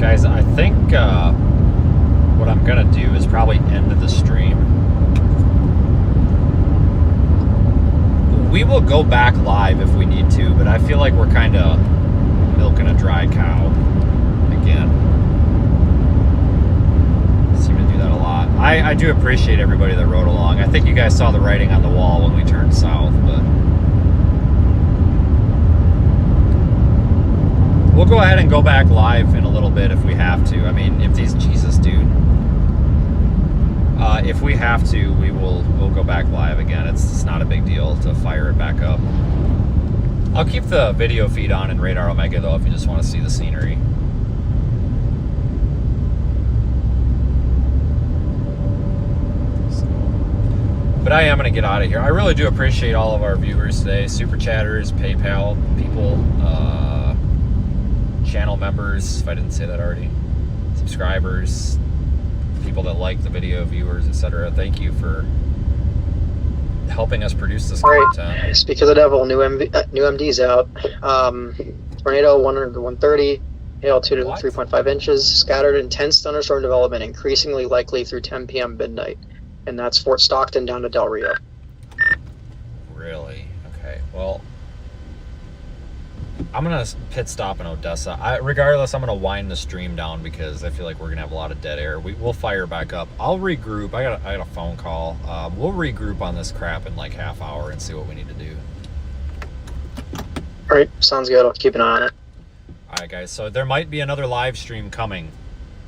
Speaker 1: Guys, I think what I'm gonna do is probably end the stream. We will go back live if we need to, but I feel like we're kind of milking a dry cow again. Seem to do that a lot. I do appreciate everybody that rode along. I think you guys saw the writing on the wall when we turned south, but we'll go ahead and go back live in a little bit if we have to. I mean, if these, Jesus, dude. If we have to, we'll go back live again. It's not a big deal to fire it back up. I'll keep the video feed on in Radar Omega though, if you just want to see the scenery. But I am going to get out of here. I really do appreciate all of our viewers today. Super chatters, PayPal people, channel members, if I didn't say that already, subscribers, people that like the video, viewers, etc. Thank you for helping us produce this content.
Speaker 6: Speak of the devil, new MD's out. Tornado 100 to 130, hail 2 to 3.5 inches, scattered intense thunderstorm development, increasingly likely through 10 p.m. midnight. And that's Fort Stockton down to Del Rio.
Speaker 1: Really? Okay. Well, I'm going to pit stop in Odessa. Regardless, I'm going to wind the stream down because I feel like we're going to have a lot of dead air. We'll fire back up. I'll regroup. I got a phone call. We'll regroup on this crap in like half hour and see what we need to do.
Speaker 6: All right. Sounds good. I'll keep an eye on it.
Speaker 1: All right, guys. So there might be another live stream coming.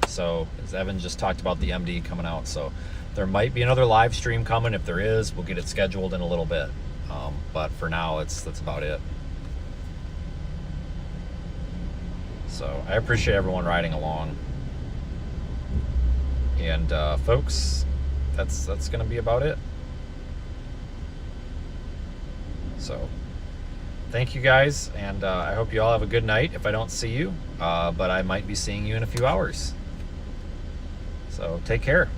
Speaker 1: So as Evan just talked about the MD coming out. So there might be another live stream coming. If there is, we'll get it scheduled in a little bit. But for now, that's about it. So I appreciate everyone riding along. And folks, that's going to be about it. So thank you guys, and I hope you all have a good night if I don't see you. But I might be seeing you in a few hours. So take care.